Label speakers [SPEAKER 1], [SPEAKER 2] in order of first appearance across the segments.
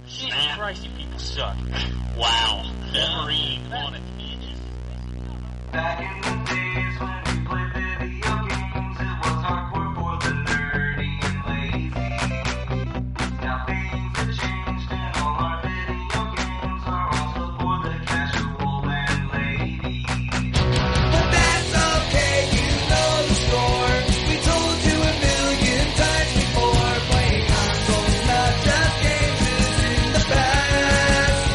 [SPEAKER 1] Jesus Christ, you people suck. Wow. Wolverine wanted to be in this.
[SPEAKER 2] Back in the days when we played video games, it was hardcore for the nerdy and lazy. Now things have changed and all our video games are also for the casual and lady. But that's okay, you know the score. We told you a million times before. Playing consoles, not just games, is in the past.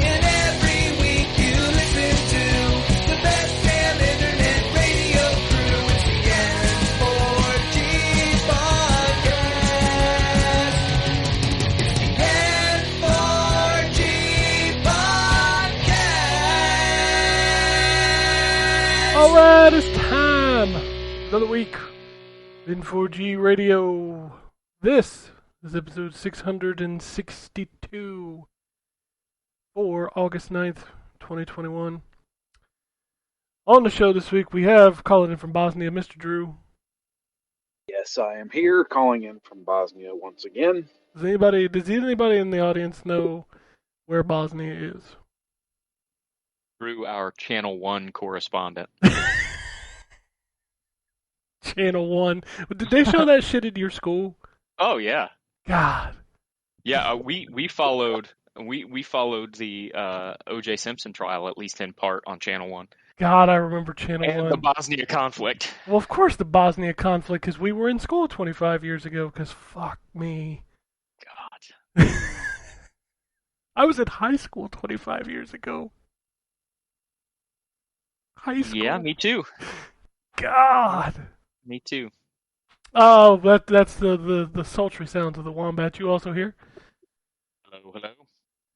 [SPEAKER 2] And every week you listen to the best damn internet radio crew. It's the N4G podcast. It's the N4G podcast.
[SPEAKER 3] Alright, it's time. Another week. N4G Radio. This is episode 662 for August 9th, 2021. On the show this week, we have calling in from Bosnia, Mr. Drew.
[SPEAKER 4] Yes, I am here calling in from Bosnia once again.
[SPEAKER 3] Does anybody in the audience know where Bosnia is?
[SPEAKER 5] Through our Channel 1 correspondent.
[SPEAKER 3] Channel 1. Did they show that shit at your school?
[SPEAKER 5] Oh, yeah.
[SPEAKER 3] God.
[SPEAKER 5] Yeah, we followed the O.J. Simpson trial, at least in part, on Channel 1.
[SPEAKER 3] God, I remember Channel 1.
[SPEAKER 5] And the Bosnia conflict.
[SPEAKER 3] Well, of course the Bosnia conflict, because we were in school 25 years ago, because fuck me.
[SPEAKER 5] God.
[SPEAKER 3] I was in high school 25 years ago. High school.
[SPEAKER 5] Yeah, me too.
[SPEAKER 3] God.
[SPEAKER 5] Me too.
[SPEAKER 3] Oh, that's the sultry sounds of the wombat you also hear.
[SPEAKER 5] Hello, hello.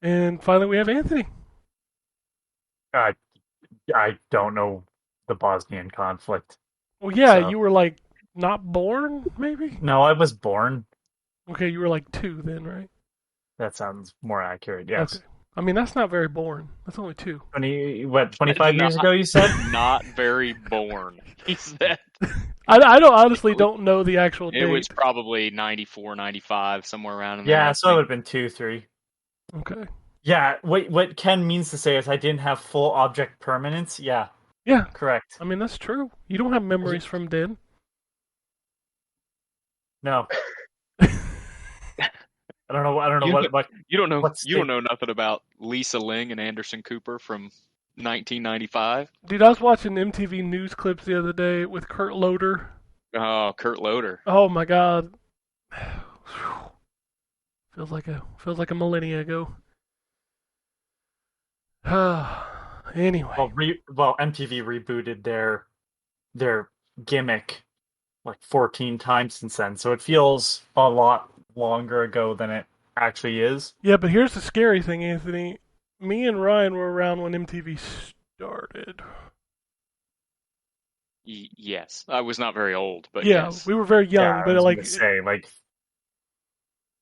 [SPEAKER 3] And finally we have Anthony.
[SPEAKER 6] I don't know the Bosnian conflict.
[SPEAKER 3] Well, yeah,
[SPEAKER 6] So-
[SPEAKER 3] you were like not born, maybe?
[SPEAKER 6] No, I was born.
[SPEAKER 3] Okay, you were like 2 then, right?
[SPEAKER 6] That sounds more accurate, yes.
[SPEAKER 3] Okay. I mean, that's not very born. That's only 2.
[SPEAKER 6] 25 years ago, you said?
[SPEAKER 5] Not very born, he said.
[SPEAKER 3] I don't know the actual date.
[SPEAKER 5] It was probably 94, 95, somewhere around in there.
[SPEAKER 6] Yeah,
[SPEAKER 5] I
[SPEAKER 6] so it would
[SPEAKER 5] think.
[SPEAKER 6] have been 2, 3.
[SPEAKER 3] Okay.
[SPEAKER 6] Yeah, what Ken means to say is I didn't have full object permanence. Yeah,
[SPEAKER 3] Yeah,
[SPEAKER 6] correct.
[SPEAKER 3] I mean, that's true. You don't have memories from then.
[SPEAKER 6] No. I don't know what
[SPEAKER 5] You don't know.
[SPEAKER 6] what's
[SPEAKER 5] You don't
[SPEAKER 6] the-
[SPEAKER 5] know nothing about Lisa Ling and Anderson Cooper from 1995.
[SPEAKER 3] Dude, I was watching MTV news clips the other day with Kurt Loder.
[SPEAKER 5] Oh, Kurt Loder.
[SPEAKER 3] Oh my God. Feels like a millennia ago. Anyway.
[SPEAKER 6] well, MTV rebooted their gimmick like 14 times since then, so it feels a lot longer ago than it actually is.
[SPEAKER 3] Yeah, but here's the scary thing, Anthony. Me and Ryan were around when MTV started.
[SPEAKER 5] Yes, I was not very old, but
[SPEAKER 3] Yeah,
[SPEAKER 5] yes.
[SPEAKER 3] we were very young,
[SPEAKER 6] Yeah, I
[SPEAKER 3] but
[SPEAKER 6] was
[SPEAKER 3] like
[SPEAKER 6] gonna say
[SPEAKER 3] like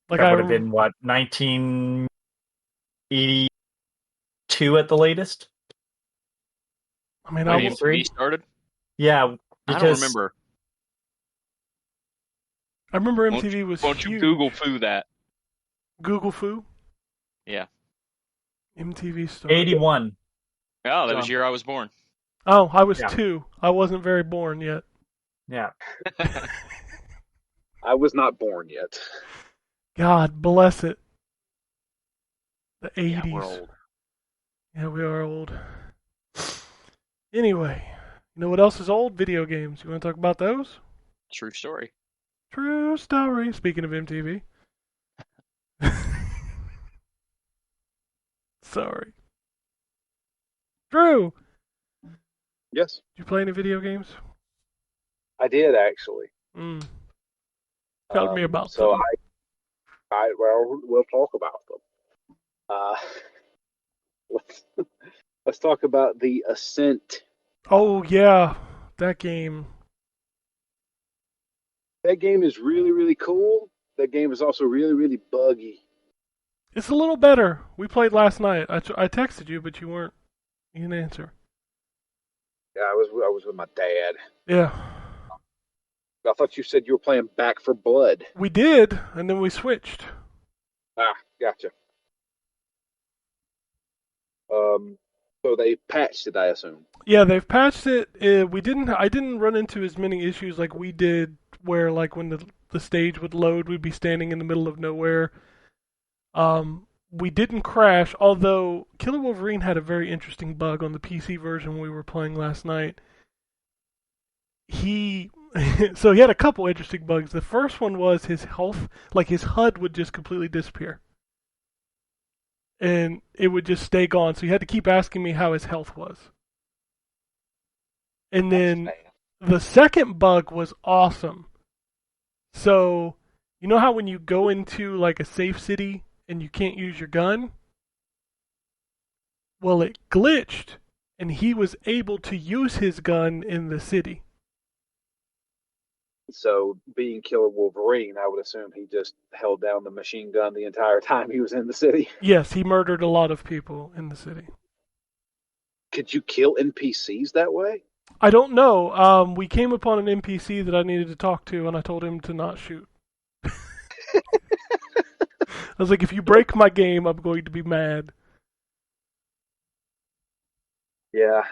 [SPEAKER 6] that
[SPEAKER 3] I
[SPEAKER 6] would have been what 1982 at the latest.
[SPEAKER 3] I mean,
[SPEAKER 5] When
[SPEAKER 3] I was,
[SPEAKER 5] MTV started.
[SPEAKER 6] Yeah,
[SPEAKER 5] I
[SPEAKER 6] because
[SPEAKER 5] don't remember.
[SPEAKER 3] MTV was
[SPEAKER 5] Won't you
[SPEAKER 3] huge.
[SPEAKER 5] Google foo that?
[SPEAKER 3] Google Foo?
[SPEAKER 5] Yeah.
[SPEAKER 3] MTV started.
[SPEAKER 6] 81.
[SPEAKER 5] Oh, that was
[SPEAKER 6] So-
[SPEAKER 5] the year I was born.
[SPEAKER 3] Oh, I was
[SPEAKER 6] Yeah.
[SPEAKER 3] 2. I wasn't very born yet.
[SPEAKER 6] Yeah,
[SPEAKER 4] I was not born yet.
[SPEAKER 3] God bless it. The 80s.
[SPEAKER 5] Yeah, we're old.
[SPEAKER 3] Yeah, we are old. Anyway, you know what else is old? Video games. You want to talk about those?
[SPEAKER 5] True story.
[SPEAKER 3] True story. Speaking of MTV. Sorry. Drew,
[SPEAKER 4] Yes,
[SPEAKER 3] did you play any video games?
[SPEAKER 4] I did actually.
[SPEAKER 3] Tell me about
[SPEAKER 4] So
[SPEAKER 3] them.
[SPEAKER 4] we'll talk about them. Let's talk about the Ascent.
[SPEAKER 3] Oh, yeah. That game.
[SPEAKER 4] That game is really, really cool. That game is also really, really buggy.
[SPEAKER 3] It's a little better. We played last night. I texted you, but you didn't answer.
[SPEAKER 4] Yeah, I was with my dad.
[SPEAKER 3] Yeah.
[SPEAKER 4] I thought you said you were playing Back for Blood.
[SPEAKER 3] We did, and then we switched.
[SPEAKER 4] Ah, gotcha. So they patched it, I assume.
[SPEAKER 3] Yeah, they've patched it. I didn't run into as many issues like we did, where like when the stage would load, we'd be standing in the middle of nowhere. We didn't crash, although Killer Wolverine had a very interesting bug on the PC version we were playing last night. He so he had a couple interesting bugs. The first one was his health, like his HUD would just completely disappear. And it would just stay gone, so he had to keep asking me how his health was. And then the second bug was awesome. So, you know how when you go into like a safe city and you can't use your gun? Well, it glitched and he was able to use his gun in the city.
[SPEAKER 4] So, being Killer Wolverine, I would assume he just held down the machine gun the entire time he was in the city.
[SPEAKER 3] Yes, he murdered a lot of people in the city.
[SPEAKER 4] Could you kill NPCs that way?
[SPEAKER 3] I don't know. We came upon an NPC that I needed to talk to, and I told him to not shoot. I was like, if you break my game, I'm going to be mad.
[SPEAKER 4] Yeah,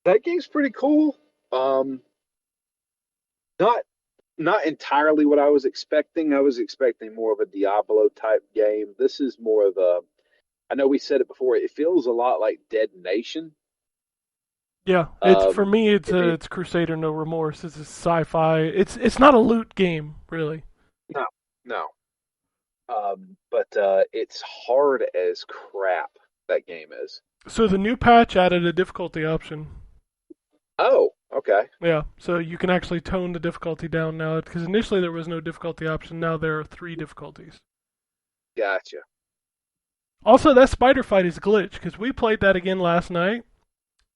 [SPEAKER 4] that game's pretty cool. Not not entirely what I was expecting. I was expecting more of a Diablo type game. This is more of a. I know we said it before. It feels a lot like Dead Nation.
[SPEAKER 3] Yeah, it's for
[SPEAKER 4] Um,
[SPEAKER 3] me.
[SPEAKER 4] it, it,
[SPEAKER 3] It's Crusader No Remorse. It's a sci-fi. It's not a loot game, really.
[SPEAKER 4] no, no. But it's hard as crap. That game is.
[SPEAKER 3] So the new patch added a difficulty option.
[SPEAKER 4] Oh, okay,
[SPEAKER 3] Yeah, so you can actually tone the difficulty down now because initially there was no difficulty option. Now there are 3 difficulties.
[SPEAKER 4] gotcha.
[SPEAKER 3] Also, that spider fight is glitch because we played that again last night,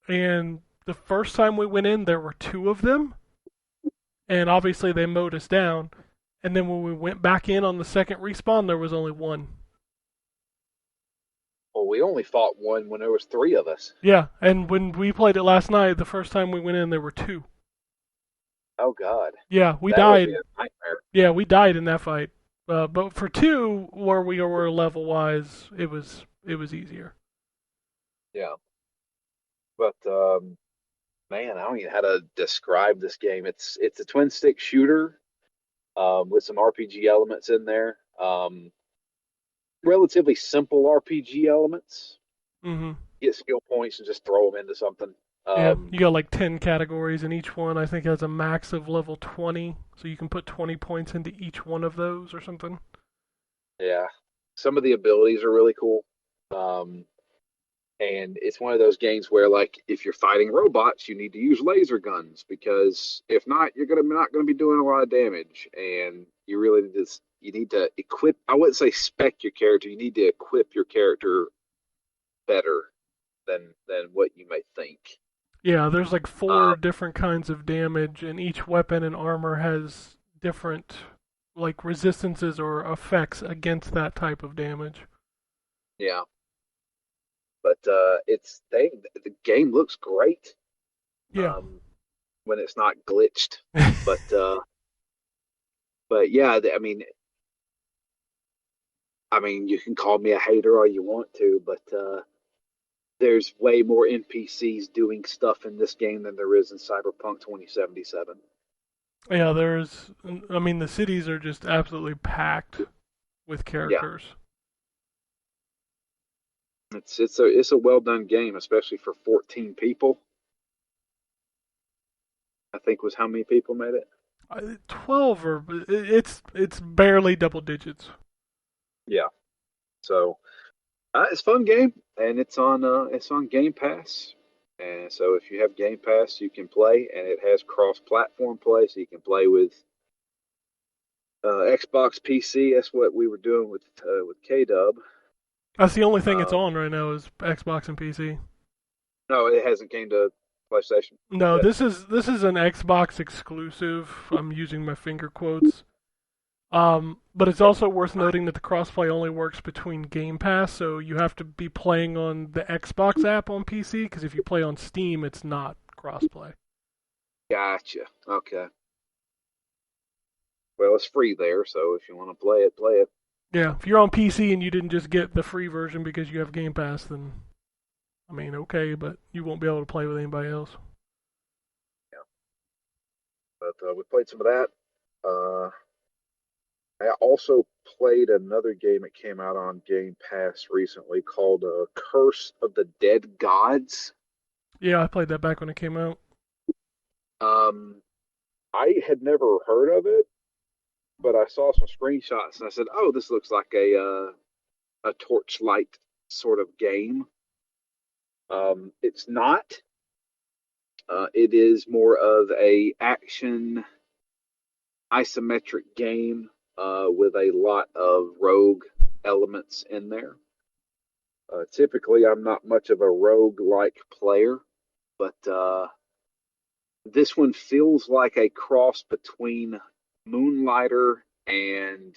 [SPEAKER 3] and the first time we went in, there were 2 of them, and obviously they mowed us down. And then when we went back in on the second respawn, there was only 1.
[SPEAKER 4] Well, we only fought one when there was 3 of us.
[SPEAKER 3] Yeah, and when we played it last night, the first time we went in, there were 2.
[SPEAKER 4] Oh God,
[SPEAKER 3] Yeah, we
[SPEAKER 4] that would
[SPEAKER 3] died.
[SPEAKER 4] be a nightmare.
[SPEAKER 3] Yeah, we died in that fight. But for 2, where we were level wise, it was easier.
[SPEAKER 4] Yeah, but man, I don't even know how to describe this game. It's a twin stick shooter with some RPG elements in there. Relatively simple RPG elements.
[SPEAKER 3] Hmm.
[SPEAKER 4] Get skill points and just throw them into something.
[SPEAKER 3] Yeah,
[SPEAKER 4] Um,
[SPEAKER 3] you got like 10 categories, and each one I think has a max of level 20, so you can put 20 points into each one of those or something.
[SPEAKER 4] yeah, some of the abilities are really cool. Um, and it's one of those games where, like, if you're fighting robots, you need to use laser guns because if not, you're gonna not gonna be doing a lot of damage. And you really need to equip. I wouldn't say spec your character. You need to equip your character better than what you may think.
[SPEAKER 3] Yeah, there's like
[SPEAKER 4] Uh,
[SPEAKER 3] 4 different kinds of damage, and each weapon and armor has different like resistances or effects against that type of damage.
[SPEAKER 4] yeah, but the game looks great
[SPEAKER 3] Yeah.
[SPEAKER 4] when it's not glitched. But yeah, I mean, you can call me a hater all you want to, but there's way more NPCs doing stuff in this game than there is in Cyberpunk 2077.
[SPEAKER 3] Yeah, I mean, the cities are just absolutely packed with
[SPEAKER 4] Yeah,
[SPEAKER 3] characters.
[SPEAKER 4] it's a well done game, especially for 14 people. I think was how many people made it.
[SPEAKER 3] 12 or it's barely double digits.
[SPEAKER 4] Yeah, so it's a fun game, and it's on Game Pass. And so if you have Game Pass, you can play, and it has cross-platform play, so you can play with Xbox, PC. That's what we were doing with K Dub.
[SPEAKER 3] That's the only thing it's
[SPEAKER 4] Um,
[SPEAKER 3] on right now is Xbox and PC.
[SPEAKER 4] no, it hasn't came to PlayStation
[SPEAKER 3] No,
[SPEAKER 4] yet.
[SPEAKER 3] this is an Xbox exclusive. I'm using my finger quotes. But it's also worth noting that the crossplay only works between Game Pass, so you have to be playing on the Xbox app on PC, because if you play on Steam, it's not crossplay.
[SPEAKER 4] Gotcha. Okay. Well, it's free there, so if you want to play it, play it.
[SPEAKER 3] Yeah, if you're on PC and you didn't just get the free version because you have Game Pass, then I mean, okay, but you won't be able to play with anybody else.
[SPEAKER 4] But we played some of that. Uh, I also played another game that came out on Game Pass recently called Curse of the Dead Gods.
[SPEAKER 3] Yeah, I played that back when it came out.
[SPEAKER 4] Um, I had never heard of it, but I saw some screenshots and I said, "Oh, this looks like a Torchlight sort of game." It's not. It is more of a action isometric game with a lot of rogue elements in there. Typically, I'm not much of a rogue-like player, but this one feels like a cross between Moonlighter and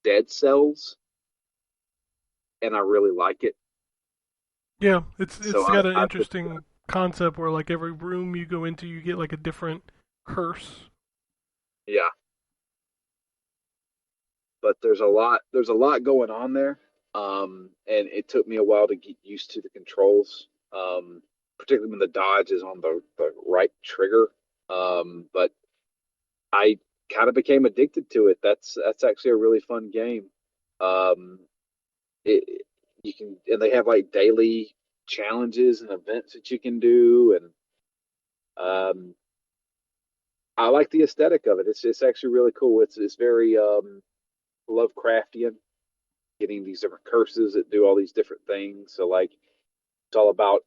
[SPEAKER 4] Dead Cells, and I really like it.
[SPEAKER 3] Yeah, it's
[SPEAKER 4] So
[SPEAKER 3] got an
[SPEAKER 4] I've been,
[SPEAKER 3] interesting concept where like every room you go into, you get like a different curse.
[SPEAKER 4] yeah, but there's a lot going on there, and it took me a while to get used to the controls, particularly when the dodge is on the right trigger. But I kind of became addicted to it. That's actually a really fun game. Um, it you can and they have like daily challenges and events that you can do, and I like the aesthetic of it. It's actually really cool. It's very Lovecraftian, getting these different curses that do all these different things. So like it's all about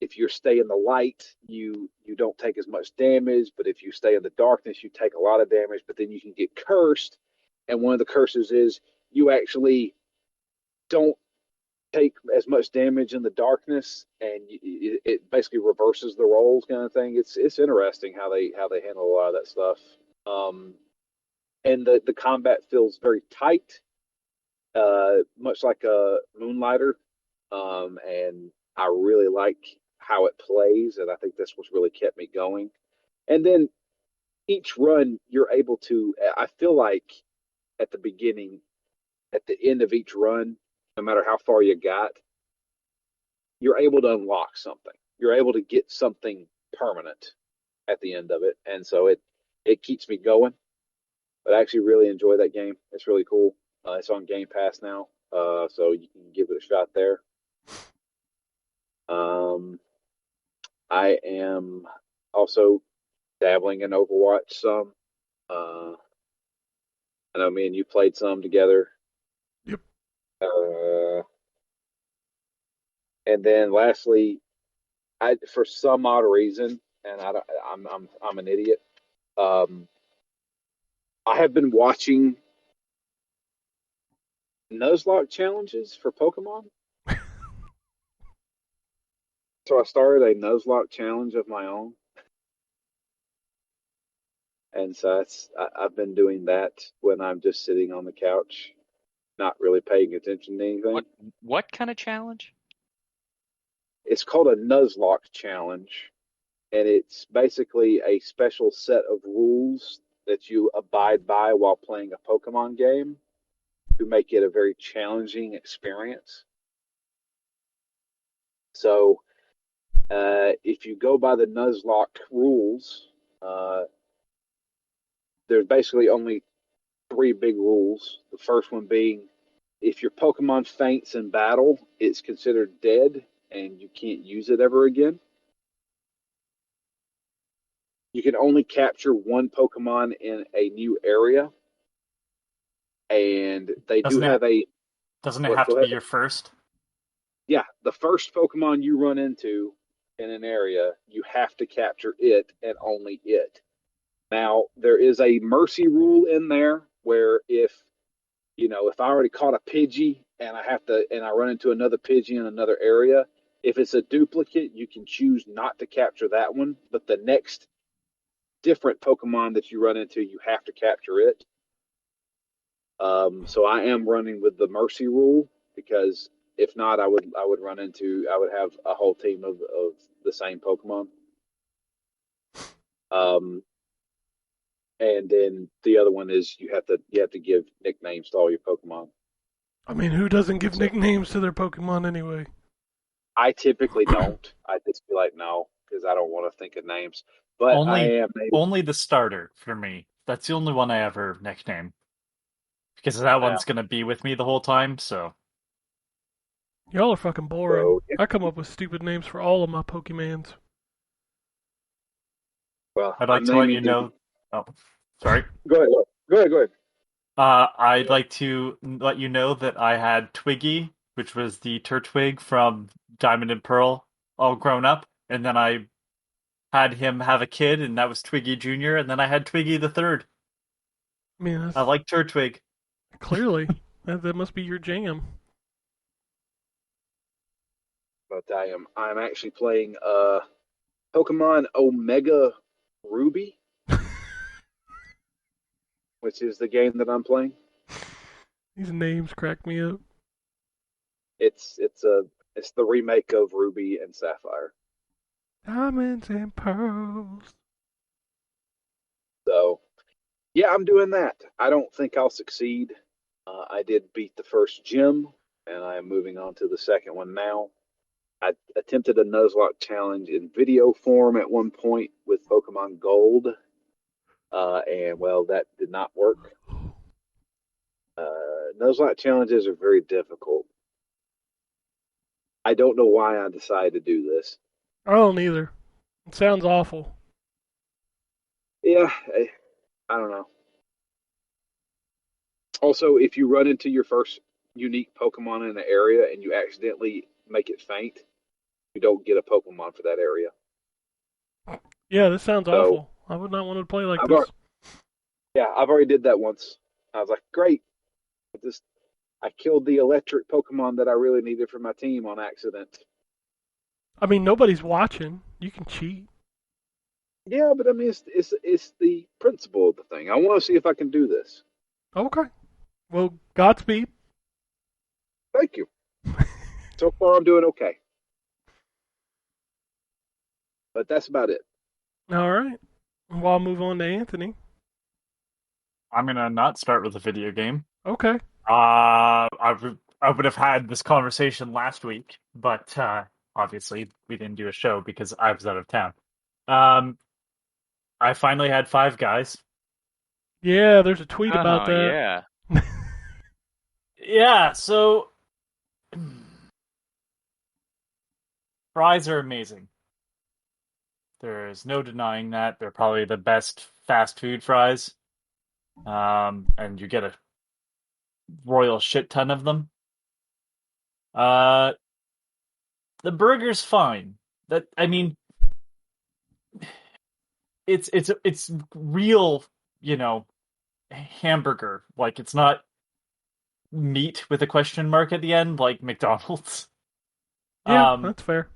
[SPEAKER 4] if you stay in the light, you don't take as much damage, but if you stay in the darkness, you take a lot of damage. But then you can get cursed, and one of the curses is you actually don't take as much damage in the darkness, and it basically reverses the roles, kind of thing. It's interesting how they handle a lot of that stuff. Um, and the combat feels very tight, much like a Moonlighter, and I really like how it plays, and I think that's what's really kept me going. And then each run, you're able to. I feel like at the beginning, at the end of each run, no matter how far you got, you're able to unlock something. You're able to get something permanent at the end of it, and so it keeps me going. But I actually really enjoy that game. It's really cool. It's on Game Pass now, so you can give it a shot there. Um, I am also dabbling in Overwatch some. Uh, I know me and you played some together.
[SPEAKER 3] Yep.
[SPEAKER 4] Uh, and then lastly, I for some odd reason, and I'm an idiot. Um, I have been watching Nuzlocke challenges for Pokemon. So I started a Nuzlocke challenge of my own, and so I've been doing that when I'm just sitting on the couch, not really paying attention to anything.
[SPEAKER 5] What kind of challenge?
[SPEAKER 4] It's called a Nuzlocke challenge, and it's basically a special set of rules that you abide by while playing a Pokemon game to make it a very challenging experience. So, if you go by the Nuzlocke rules, there's basically only three big rules. The first one being if your Pokemon faints in battle, it's considered dead and you can't use it ever again. You can only capture one Pokemon in a new area, and they do
[SPEAKER 6] Doesn't it
[SPEAKER 4] have a.
[SPEAKER 6] doesn't it
[SPEAKER 4] What?
[SPEAKER 6] have
[SPEAKER 4] Go
[SPEAKER 6] to be
[SPEAKER 4] ahead.
[SPEAKER 6] your first?
[SPEAKER 4] Yeah, the first Pokemon you run into in an area, you have to capture it and only it. Now, there is a mercy rule in there where if I already caught a Pidgey and I run into another Pidgey in another area, if it's a duplicate, you can choose not to capture that one, but the next different Pokemon that you run into, you have to capture it. So I am running with the mercy rule because if not, I would have a whole team of the same Pokemon. Um, And then the other one is you have to give nicknames to all your Pokemon.
[SPEAKER 3] I mean, who doesn't give
[SPEAKER 4] So
[SPEAKER 3] nicknames to their Pokemon anyway?
[SPEAKER 4] I typically don't. I just be like, no, because I don't want to think of names. But I
[SPEAKER 6] Only
[SPEAKER 4] am maybe.
[SPEAKER 6] only the starter for me. That's the only one I ever nickname. Because that
[SPEAKER 4] Yeah.
[SPEAKER 6] one's gonna be with me the whole time, so
[SPEAKER 3] Y'all are fucking boring.
[SPEAKER 4] So yeah.
[SPEAKER 3] I come up with stupid names for all of my Pokemons.
[SPEAKER 4] Well,
[SPEAKER 6] I'd
[SPEAKER 4] I'm
[SPEAKER 6] like to let
[SPEAKER 4] naming
[SPEAKER 6] you know. Oh, sorry.
[SPEAKER 4] Go ahead. Go ahead. Go ahead.
[SPEAKER 6] I'd like to let you know that I had Twiggy, which was the Turtwig from Diamond and Pearl, all grown up, and then I had him have a kid, and that was Twiggy Jr., and then I had Twiggy the third.
[SPEAKER 3] I mean,
[SPEAKER 6] I
[SPEAKER 3] that's
[SPEAKER 6] like Turtwig.
[SPEAKER 3] clearly that must be your jam.
[SPEAKER 4] But I'm actually playing Pokemon Omega Ruby, which is the game that I'm playing.
[SPEAKER 3] These names crack me up.
[SPEAKER 4] It's the remake of Ruby and Sapphire.
[SPEAKER 3] Diamonds and pearls.
[SPEAKER 4] So yeah, I'm doing that. I don't think I'll succeed. I did beat the first gym, and I am moving on to the second one now. I attempted a Nuzlocke challenge in video form at one point with Pokemon Gold, and well, that did not work. Nuzlocke challenges are very difficult. I don't know why I decided to do this.
[SPEAKER 3] I don't either. It sounds awful.
[SPEAKER 4] Yeah, I don't know. Also, if you run into your first unique Pokemon in an area and you accidentally make it faint, you don't get a Pokemon for that area.
[SPEAKER 3] Yeah, this sounds
[SPEAKER 4] So
[SPEAKER 3] awful. I would not want to play like
[SPEAKER 4] I've
[SPEAKER 3] this.
[SPEAKER 4] I've already did that once. I was like, great. I killed the electric Pokemon that I really needed for my team on accident.
[SPEAKER 3] I mean, nobody's watching. You can cheat.
[SPEAKER 4] Yeah, but I mean, it's the principle of the thing. I want to see if I can do this.
[SPEAKER 3] Okay. Well, Godspeed.
[SPEAKER 4] Thank you. So far, I'm doing okay. But that's about it.
[SPEAKER 3] All right. Well, I'll move on to Anthony.
[SPEAKER 6] I'm gonna not start with a video game.
[SPEAKER 3] Okay.
[SPEAKER 6] I would have had this conversation last week, but obviously we didn't do a show because I was out of town. I finally had Five Guys.
[SPEAKER 3] Yeah, there's a tweet about that.
[SPEAKER 5] Yeah.
[SPEAKER 6] Yeah, so fries are amazing. There's no denying that. They're probably the best fast food fries. And you get a royal shit ton of them. The burger's fine. I mean, it's real, hamburger. Like it's not meat with a question mark at the end, like McDonald's.
[SPEAKER 3] Yeah, that's fair.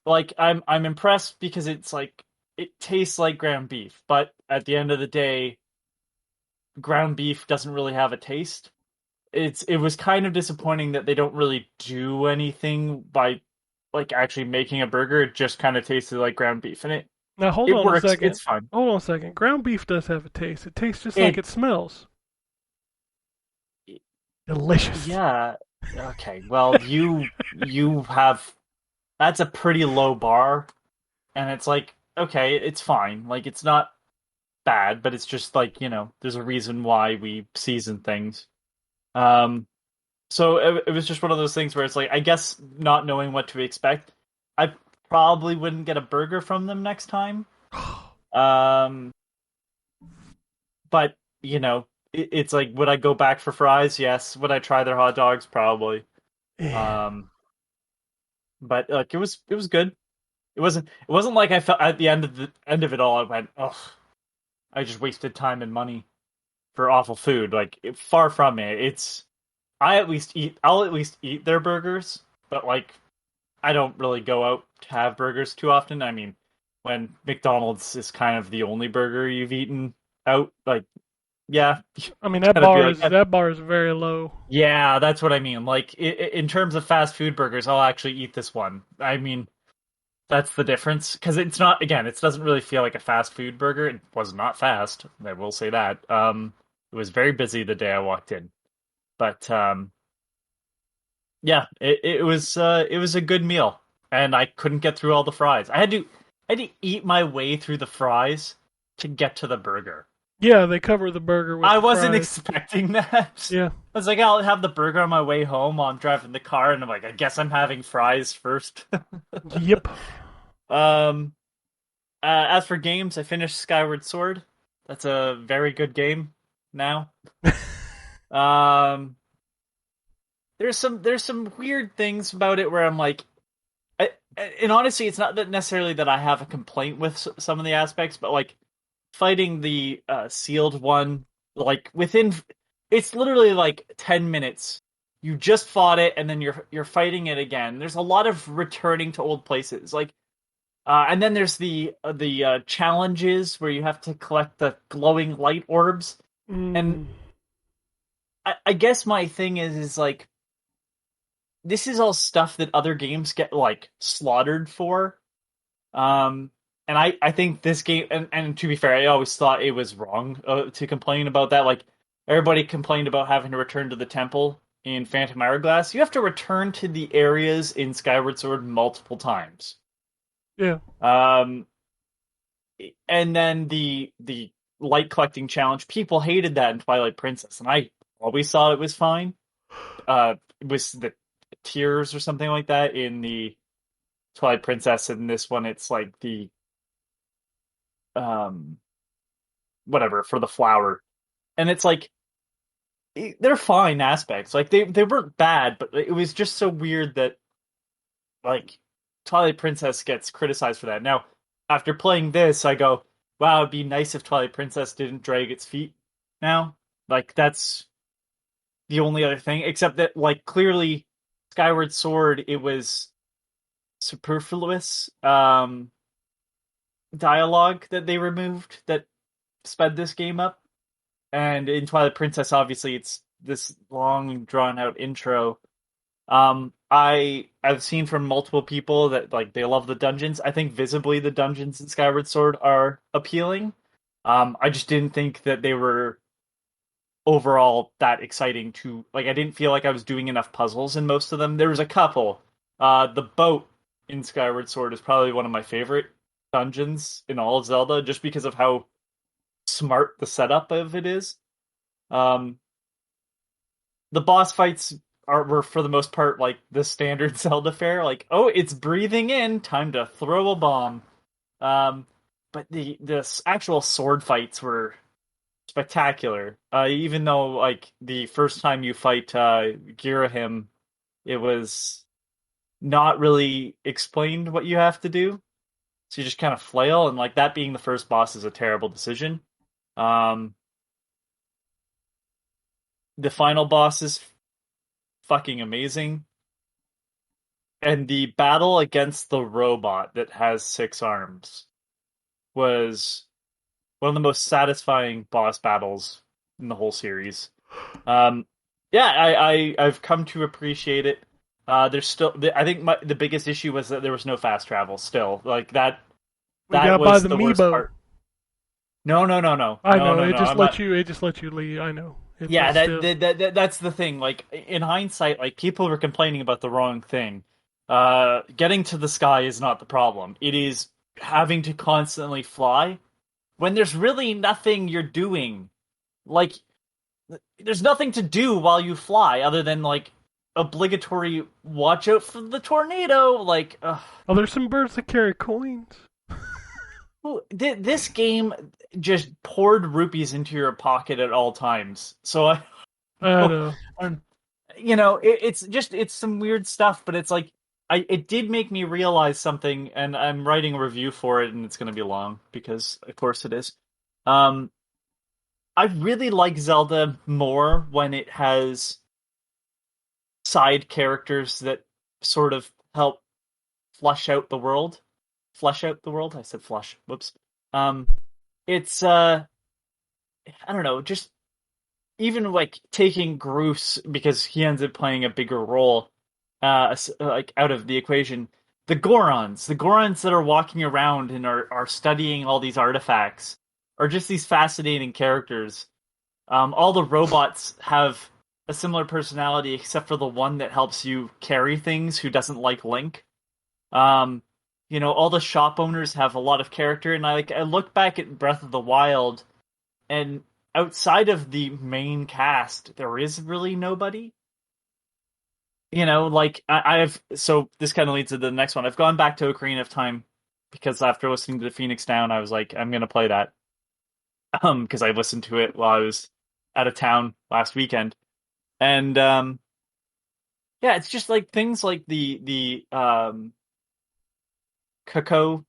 [SPEAKER 6] Like I'm impressed because it's like it tastes like ground beef, but at the end of the day, ground beef doesn't really have a taste. It was kind of disappointing that they don't really do anything by like actually making a burger. It just kind of tasted like ground beef, and
[SPEAKER 3] Now, hold
[SPEAKER 6] it
[SPEAKER 3] on
[SPEAKER 6] works.
[SPEAKER 3] a second.
[SPEAKER 6] It's fun.
[SPEAKER 3] Hold on a second. Ground beef does have a taste. It tastes just like it smells. Delicious.
[SPEAKER 6] Yeah. Okay. Well, you have that's a pretty low bar, and it's like okay, it's fine. Like it's not bad, but it's just like there's a reason why we season things. So it was just one of those things where it's like I guess not knowing what to expect, I probably wouldn't get a burger from them next time. But it's like would I go back for fries? Yes. Would I try their hot dogs? Probably.
[SPEAKER 3] Yeah.
[SPEAKER 6] But like it was good. It wasn't like I felt at the end of it all I went, ugh, I just wasted time and money for awful food. Like far from it. I'll at least eat their burgers, but like I don't really go out to have burgers too often. I mean, when McDonald's is kind of the only burger you've eaten out, like yeah.
[SPEAKER 3] I mean that bar is very low.
[SPEAKER 6] Yeah, that's what I mean. Like in terms of fast food burgers, I'll actually eat this one. I mean, That's the difference, because it's not, again, it doesn't really feel like a fast food burger. It was not fast, I will say that. It was very busy the day I walked in, but yeah, it was a good meal, and I couldn't get through all the fries. I had to eat my way through the fries to get to the burger.
[SPEAKER 3] Yeah, they cover the burger with
[SPEAKER 6] I
[SPEAKER 3] the
[SPEAKER 6] wasn't
[SPEAKER 3] fries.
[SPEAKER 6] expecting that.
[SPEAKER 3] Yeah.
[SPEAKER 6] I was like, I'll have the burger on my way home while I'm driving the car, and I'm like, I guess I'm having fries first.
[SPEAKER 3] Yep.
[SPEAKER 6] Um, as for games, I finished Skyward Sword. That's a very good game now. Um, there's some weird things about it where I'm like, and honestly, it's not that necessarily that I have a complaint with some of the aspects, but like fighting the sealed one, like within, it's literally like 10 minutes. You just fought it, and then you're fighting it again. There's a lot of returning to old places, like. And then there's the challenges where you have to collect the glowing light orbs. And I guess my thing is like, this is all stuff that other games get like slaughtered for. And I think this game, and to be fair, I always thought it was wrong to complain about that. Like, everybody complained about having to return to the temple in Phantom Hourglass. You have to return to the areas in Skyward Sword multiple times.
[SPEAKER 3] Yeah.
[SPEAKER 6] And then the light collecting challenge, people hated that in Twilight Princess, and I always thought it was fine. It was the tears or something like that in the Twilight Princess, and this one it's like the whatever for the flower, and it's like they're fine aspects. Like they weren't bad, but it was just so weird that like Twilight Princess gets criticized for that. Now, after playing this, I go, wow, it'd be nice if Twilight Princess didn't drag its feet now. Like, that's the only other thing, except that, like, clearly, Skyward Sword, it was superfluous dialogue that they removed that sped this game up. And in Twilight Princess, obviously, it's this long, drawn-out intro. I've seen from multiple people that like they love the dungeons. I think visibly the dungeons in Skyward Sword are appealing. I just didn't think that they were overall that exciting to like. I didn't feel like I was doing enough puzzles in most of them. There was a couple. The boat in Skyward Sword is probably one of my favorite dungeons in all of Zelda, just because of how smart the setup of it is. The boss fights were for the most part like the standard Zelda fare, like, oh, it's breathing in, time to throw a bomb. But the actual sword fights were spectacular. Even though like the first time you fight Girahim, it was not really explained what you have to do. So you just kind of flail, and like that being the first boss is a terrible decision. The final boss is fucking amazing. And the battle against the robot that has 6 arms was one of the most satisfying boss battles in the whole series. I've come to appreciate it. There's still, I think the biggest issue was that there was no fast travel. Still, like that.
[SPEAKER 3] We
[SPEAKER 6] That
[SPEAKER 3] got
[SPEAKER 6] was
[SPEAKER 3] by the
[SPEAKER 6] worst
[SPEAKER 3] Meebo.
[SPEAKER 6] part. No.
[SPEAKER 3] I know.
[SPEAKER 6] No,
[SPEAKER 3] it just
[SPEAKER 6] I'm
[SPEAKER 3] let
[SPEAKER 6] not-
[SPEAKER 3] you. It just let you leave. I know.
[SPEAKER 6] Yeah,
[SPEAKER 3] But still.
[SPEAKER 6] that's the thing. Like in hindsight, like people were complaining about the wrong thing. Getting to the sky is not the problem. It is having to constantly fly when there's really nothing you're doing. Like there's nothing to do while you fly other than like obligatory watch out for the tornado. Like,
[SPEAKER 3] Oh, there's some birds that carry coins.
[SPEAKER 6] this game just poured rupees into your pocket at all times. So
[SPEAKER 3] I know.
[SPEAKER 6] it's some weird stuff, but it's like it did make me realize something, and I'm writing a review for it, and it's going to be long because, of course, it is. I really like Zelda more when it has side characters that sort of help flesh out the world. Flesh out the world? I said flush. Whoops. It's I don't know, just even like taking Groose because he ends up playing a bigger role, like out of the equation. the Gorons that are walking around and are studying all these artifacts are just these fascinating characters. All the robots have a similar personality, except for the one that helps you carry things, who doesn't like Link. All the shop owners have a lot of character, and I look back at Breath of the Wild, and outside of the main cast, there is really nobody. So this kind of leads to the next one. I've gone back to Ocarina of Time because after listening to the Phoenix Down, I was like, I'm gonna play that. Because I listened to it while I was out of town last weekend, and yeah, it's just like things like the Cuckoo,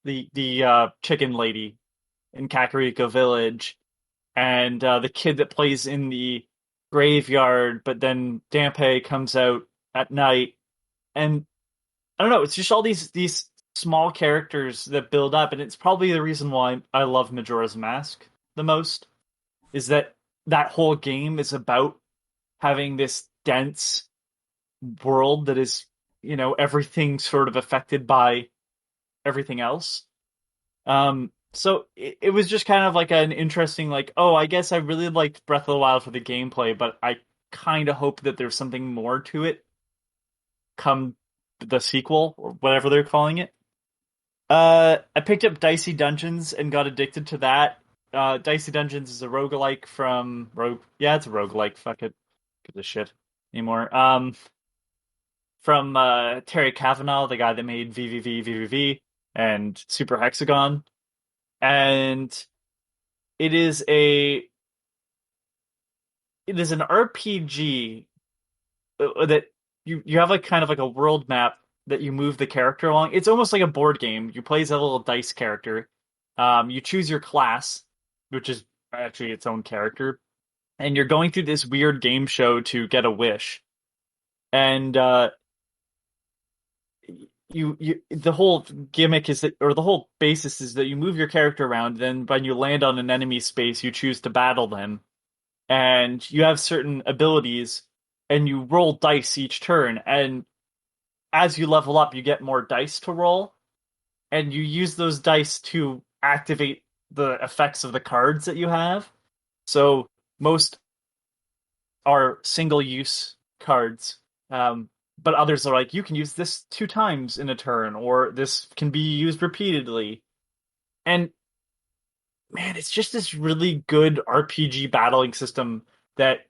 [SPEAKER 6] the chicken lady in Kakariko Village, and the kid that plays in the graveyard, but then Dampé comes out at night, and I don't know, it's just all these small characters that build up, and it's probably the reason why I love Majora's Mask the most, is that whole game is about having this dense world that is, everything sort of affected by everything else. So it was just kind of like an interesting, like, oh, I guess I really liked Breath of the Wild for the gameplay, but I kind of hope that there's something more to it come the sequel, or whatever they're calling it. I picked up Dicey Dungeons and got addicted to that. Dicey Dungeons is a roguelike from it's a roguelike, fuck it. Give a shit anymore. From Terry Kavanagh, the guy that made VVV and Super Hexagon. And it is an RPG that you have like kind of like a world map that you move the character along. It's almost like a board game. You play as a little dice character. You choose your class, which is actually its own character, and you're going through this weird game show to get a wish. And the whole gimmick is that, or the whole basis is that you move your character around, then when you land on an enemy space, you choose to battle them. And you have certain abilities, and you roll dice each turn, and as you level up, you get more dice to roll, and you use those dice to activate the effects of the cards that you have. So most are single-use cards, but others are like, you can use this 2 times in a turn, or this can be used repeatedly. And man, it's just this really good RPG battling system that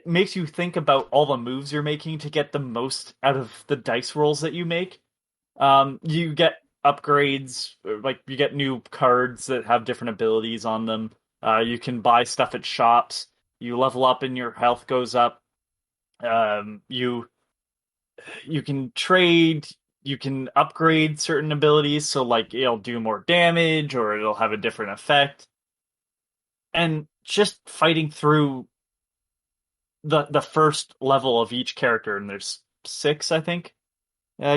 [SPEAKER 6] makes you think about all the moves you're making to get the most out of the dice rolls that you make. You get upgrades, like you get new cards that have different abilities on them. You can buy stuff at shops. You level up and your health goes up. You can trade. You can upgrade certain abilities, so like it'll do more damage or it'll have a different effect. And just fighting through the first level of each character, and there's 6, I think,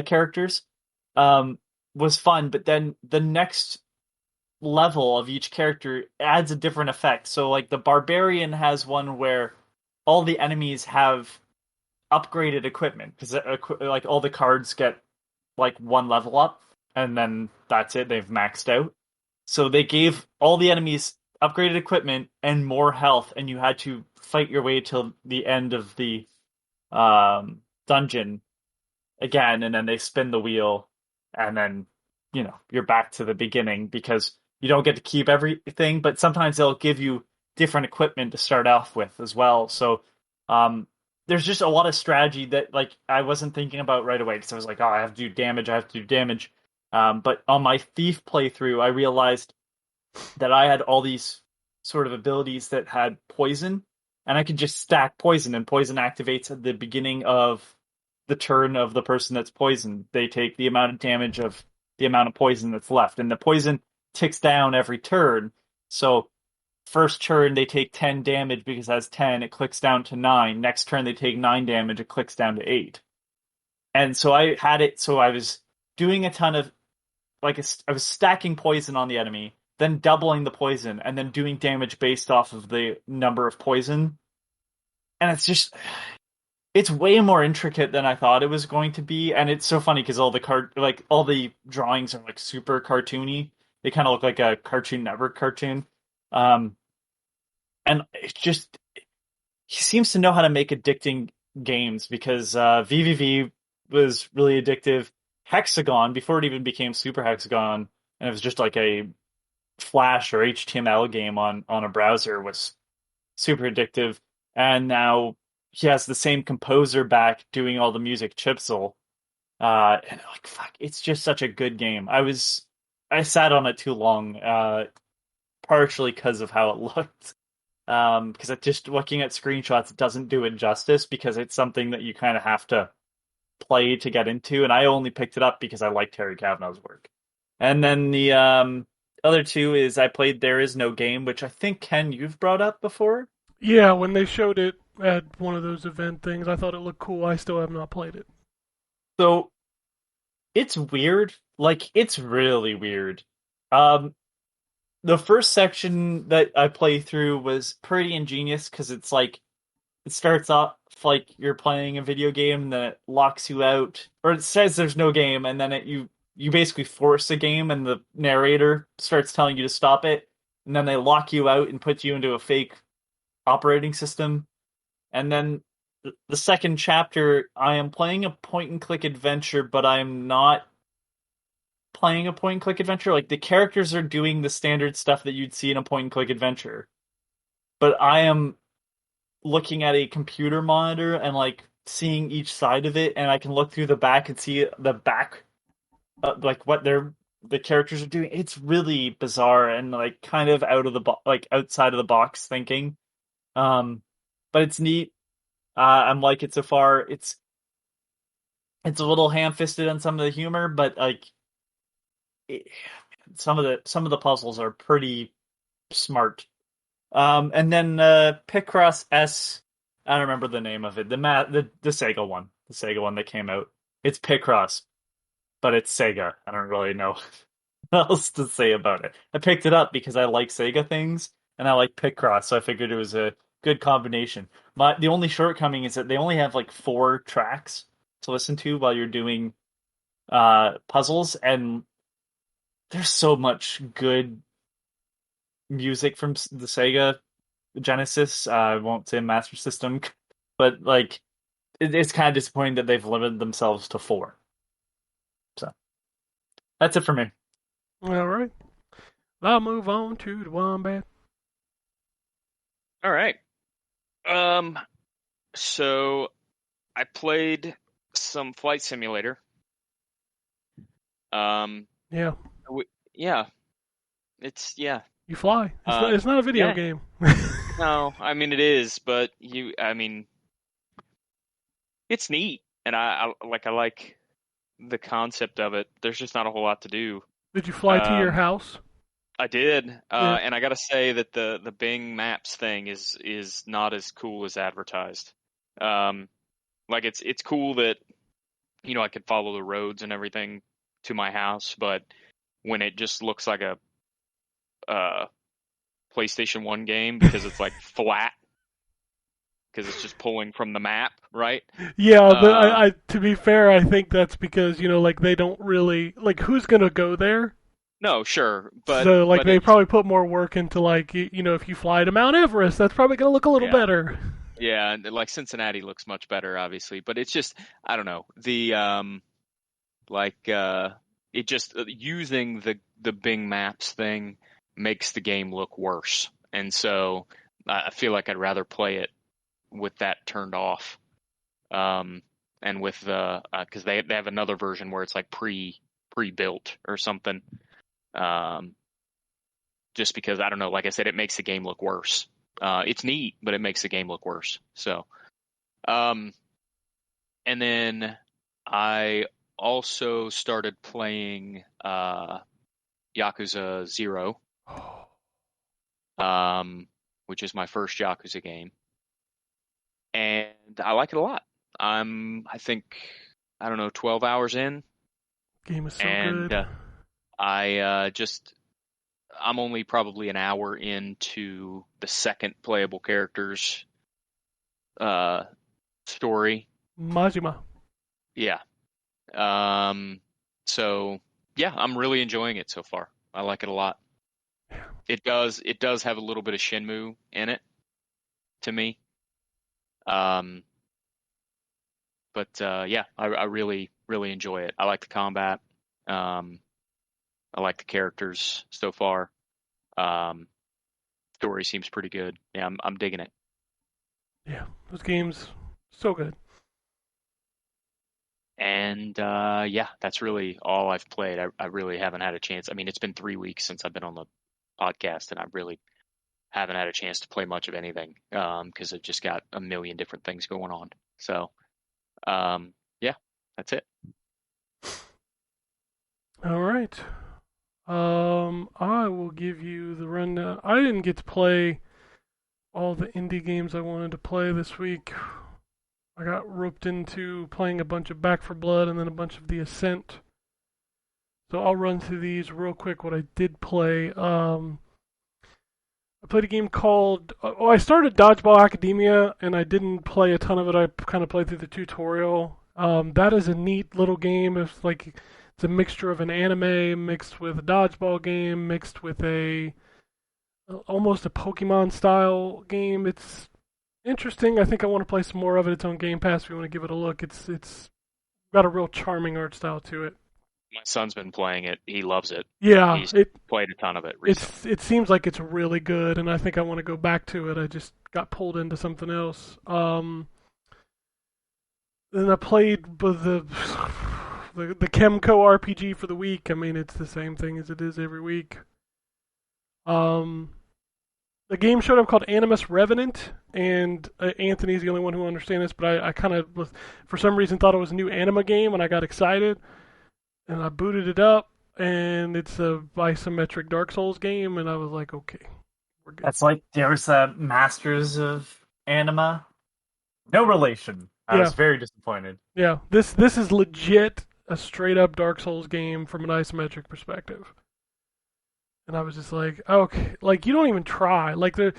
[SPEAKER 6] characters, was fun. But then the next level of each character adds a different effect. So like the Barbarian has one where all the enemies have upgraded equipment, because like all the cards get like 1 level up, and then that's it, they've maxed out. So they gave all the enemies upgraded equipment and more health, and you had to fight your way till the end of the dungeon again, and then they spin the wheel, and then you're back to the beginning, because you don't get to keep everything, but sometimes they'll give you different equipment to start off with as well. So there's just a lot of strategy that like I wasn't thinking about right away, because I was like, oh, I have to do damage. But on my Thief playthrough, I realized that I had all these sort of abilities that had poison, and I could just stack poison, and poison activates at the beginning of the turn of the person that's poisoned. They take the amount of damage of the amount of poison that's left, and the poison ticks down every turn. So first turn they take 10 damage, because it has 10, it clicks down to 9. Next turn they take 9 damage, it clicks down to 8. And so I had it, so I was doing a ton of, like, I was stacking poison on the enemy, then doubling the poison, and then doing damage based off of the number of poison. And it's way more intricate than I thought it was going to be, and it's so funny because all the drawings are like super cartoony. They kind of look like a Cartoon Network cartoon, um, and it's just he seems to know how to make addicting games because VVV was really addictive. Hexagon, before it even became Super Hexagon, and it was just like a Flash or HTML game on a browser, was super addictive. And now he has the same composer back doing all the music, Chipsel. And like fuck, it's just such a good game. I sat on it too long, partially because of how it looked. Because it just looking at screenshots doesn't do it justice because it's something that you kind of have to play to get into, and I only picked it up because I liked Terry Cavanagh's work. And then the other two is I played There Is No Game, which I think Ken you've brought up before.
[SPEAKER 3] Yeah, when they showed it at one of those event things, I thought it looked cool. I still have not played it.
[SPEAKER 6] So it's weird, like it's really weird. Um, the first section that I play through was pretty ingenious because it's like it starts off like you're playing a video game, and then it locks you out, or it says there's no game, and then you basically force a game, and the narrator starts telling you to stop it, and then they lock you out and put you into a fake operating system, and then the second chapter, I am playing a point and click adventure, but I'm not playing a point and click adventure. Like the characters are doing the standard stuff that you'd see in a point and click adventure, but I am looking at a computer monitor and like seeing each side of it, and I can look through the back and see the back, like what the characters are doing. It's really bizarre and like kind of out of the like outside of the box thinking. But it's neat. I'm like it so far. It's a little ham-fisted on some of the humor, but like it, some of the puzzles are pretty smart. And then Picross S. I don't remember the name of it. The Sega one, that came out. It's Picross, but it's Sega. I don't really know what else to say about it. I picked it up because I like Sega things and I like Picross, so I figured it was a good combination. The only shortcoming is that they only have like 4 tracks to listen to while you're doing puzzles, and there's so much good music from the Sega Genesis. I won't say Master System, but like it's kind of disappointing that they've limited themselves to 4. So that's it for me.
[SPEAKER 3] All right. I'll move on to the Wombat.
[SPEAKER 5] All right. So I played some Flight Simulator.
[SPEAKER 3] Yeah.
[SPEAKER 5] Yeah. Yeah.
[SPEAKER 3] You fly. It's not a video
[SPEAKER 5] yeah.
[SPEAKER 3] game.
[SPEAKER 5] No, I mean it is, but it's neat, and I like the concept of it. There's just not a whole lot to do.
[SPEAKER 3] Did you fly to your house?
[SPEAKER 5] I did,
[SPEAKER 3] Yeah.
[SPEAKER 5] and I gotta say that the Bing Maps thing is not as cool as advertised. Like it's cool that I could follow the roads and everything to my house, but when it just looks like a PlayStation 1 game because it's like flat, because it's just pulling from the map, right?
[SPEAKER 3] Yeah, but I to be fair, I think that's because like they don't really like who's gonna go there.
[SPEAKER 5] No, sure, but
[SPEAKER 3] so like
[SPEAKER 5] but
[SPEAKER 3] they probably put more work into like if you fly to Mount Everest, that's probably gonna look a little better.
[SPEAKER 5] Yeah, and like Cincinnati looks much better, obviously, but it's just I don't know the it just using the Bing Maps thing makes the game look worse, and so I feel like I'd rather play it with that turned off, and with the because they have another version where it's like pre-built or something, just because I don't know, like I said, it makes the game look worse. It's neat, but it makes the game look worse. So, and then I also started playing Yakuza 0, which is my first Yakuza game, and I like it a lot. I think, I don't know, 12 hours in.
[SPEAKER 3] Game is so
[SPEAKER 5] and,
[SPEAKER 3] good.
[SPEAKER 5] I'm only probably an hour into the second playable character's story.
[SPEAKER 3] Majima.
[SPEAKER 5] Yeah. So yeah, I'm really enjoying it so far. I like it a lot. It does have a little bit of Shenmue in it to me. But yeah, I really, really enjoy it. I like the combat. I like the characters so far. Story seems pretty good. Yeah, I'm digging it.
[SPEAKER 3] Yeah, those games, so good.
[SPEAKER 5] And yeah, that's really all I've played. I really haven't had a chance. I mean, it's been 3 weeks since I've been on the podcast, and I really haven't had a chance to play much of anything because I've just got a million different things going on. So yeah, that's it.
[SPEAKER 3] All right. I will give you the rundown. I didn't get to play all the indie games I wanted to play this week. I got roped into playing a bunch of Back 4 Blood and then a bunch of The Ascent. So I'll run through these real quick. What I did play. I played a game called. I started Dodgeball Academia and I didn't play a ton of it. I kind of played through the tutorial. That is a neat little game. It's a mixture of an anime mixed with a dodgeball game mixed with almost a Pokemon style game. It's interesting. I think I want to play some more of it. It's on Game Pass if you want to give it a look. It's got a real charming art style to it.
[SPEAKER 5] My son's been playing it. He loves it.
[SPEAKER 3] Yeah,
[SPEAKER 5] He's played a ton of it recently.
[SPEAKER 3] it seems like it's really good, and I think I want to go back to it. I just got pulled into something else. Then I played with the Chemco RPG for the week. I mean, it's the same thing as it is every week. The game showed up called Animus Revenant, and Anthony's the only one who understands this, but I kind of, for some reason, thought it was a new anima game, and I got excited, and I booted it up, and it's a isometric Dark Souls game, and I was like, okay, we're good.
[SPEAKER 6] That's like there was a Masters of Anima. No relation. I was very disappointed.
[SPEAKER 3] Yeah, this is legit a straight up Dark Souls game from an isometric perspective. And I was just like, okay, like you don't even try. Like the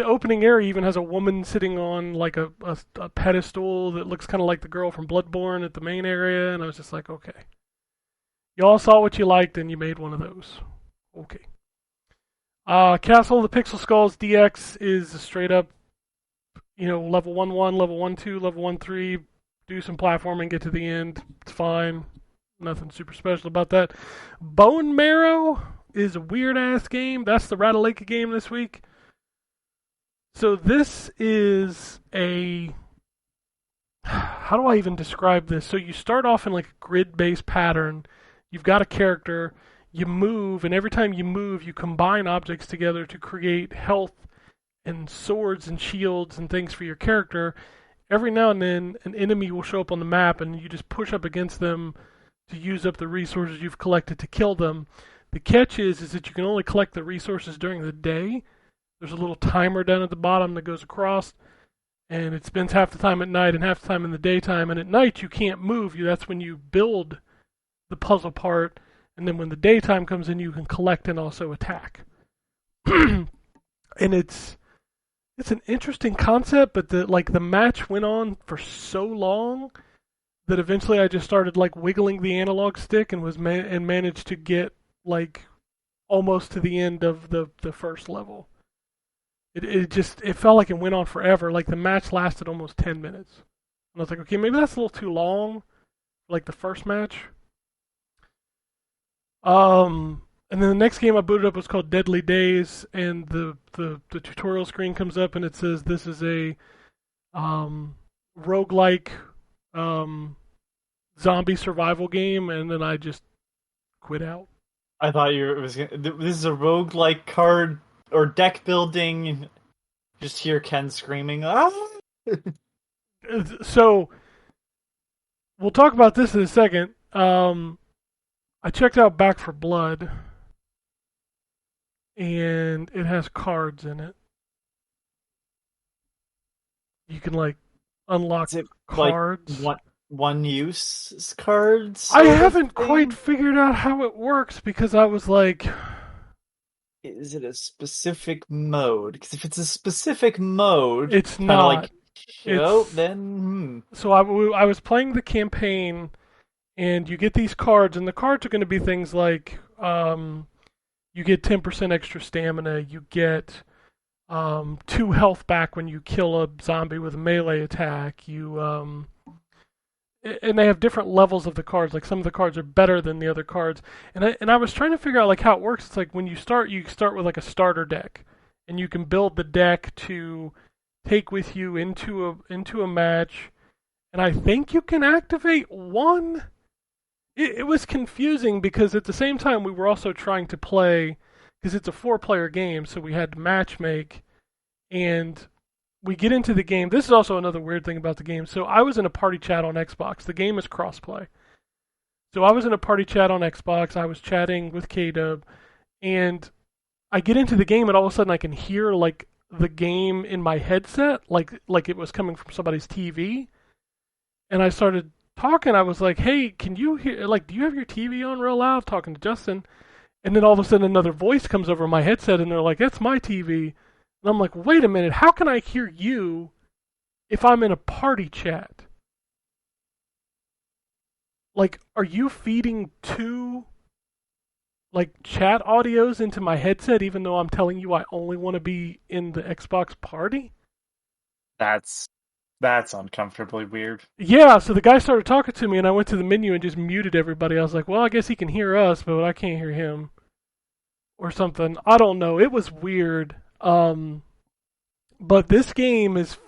[SPEAKER 3] opening area even has a woman sitting on like a pedestal that looks kind of like the girl from Bloodborne at the main area, and I was just like, okay, y'all saw what you liked and you made one of those. Okay. Castle of the Pixel Skulls DX is a straight up, level 1-1, level 1-2, level 1-3, do some platforming, get to the end. It's fine. Nothing super special about that. Bone Marrow is a weird-ass game. That's the Ratalaika game this week. So this is how do I even describe this? So you start off in like a grid-based pattern. You've got a character. You move, and every time you move, you combine objects together to create health and swords and shields and things for your character. Every now and then, an enemy will show up on the map, and you just push up against them to use up the resources you've collected to kill them. The catch is that you can only collect the resources during the day. There's a little timer down at the bottom that goes across, and it spends half the time at night and half the time in the daytime. And at night, you can't move. That's when you build the puzzle part, and then when the daytime comes in, you can collect and also attack. And it's an interesting concept, but the match went on for so long that eventually I just started like wiggling the analog stick and managed to get like almost to the end of the first level. It felt like it went on forever. Like the match lasted almost 10 minutes. And I was like, okay, maybe that's a little too long, like the first match. And then the next game I booted up was called Deadly Days, and the tutorial screen comes up and it says this is a roguelike zombie survival game, and then I just quit out.
[SPEAKER 6] I thought this is a roguelike card or deck building. Just hear Ken screaming. Ah!
[SPEAKER 3] So we'll talk about this in a second. I checked out Back 4 Blood, and it has cards in it. You can like unlock cards.
[SPEAKER 6] Like one use cards?
[SPEAKER 3] I haven't quite figured out how it works because I was like,
[SPEAKER 6] is it a specific mode? Because if it's a specific mode,
[SPEAKER 3] it's not.
[SPEAKER 6] Like So then,
[SPEAKER 3] So I was playing the campaign, and you get these cards, and the cards are going to be things like you get 10% extra stamina, you get 2 health back when you kill a zombie with a melee attack. And they have different levels of the cards. Like some of the cards are better than the other cards. And I was trying to figure out like how it works. It's like when you start with like a starter deck, and you can build the deck to take with you into a match. And I think you can activate one. It was confusing because at the same time we were also trying to play, because it's a 4-player game, so we had to match make, and we get into the game. This is also another weird thing about the game. So I was in a party chat on Xbox. The game is crossplay. So I was in a party chat on Xbox. I was chatting with K-Dub, and I get into the game, and all of a sudden I can hear like the game in my headset, like it was coming from somebody's TV. And I started talking. I was like, "Hey, can you hear? Like, do you have your TV on real loud?" Talking to Justin, and then all of a sudden another voice comes over my headset, and they're like, "That's my TV." And I'm like, "Wait a minute, how can I hear you if I'm in a party chat? Like, are you feeding 2 like chat audios into my headset, even though I'm telling you I only want to be in the Xbox party?"
[SPEAKER 6] that's uncomfortably weird.
[SPEAKER 3] Yeah, so the guy started talking to me, and I went to the menu and just muted everybody. I was like, "Well, I guess he can hear us, but I can't hear him," or something. I don't know. It was weird. But this game is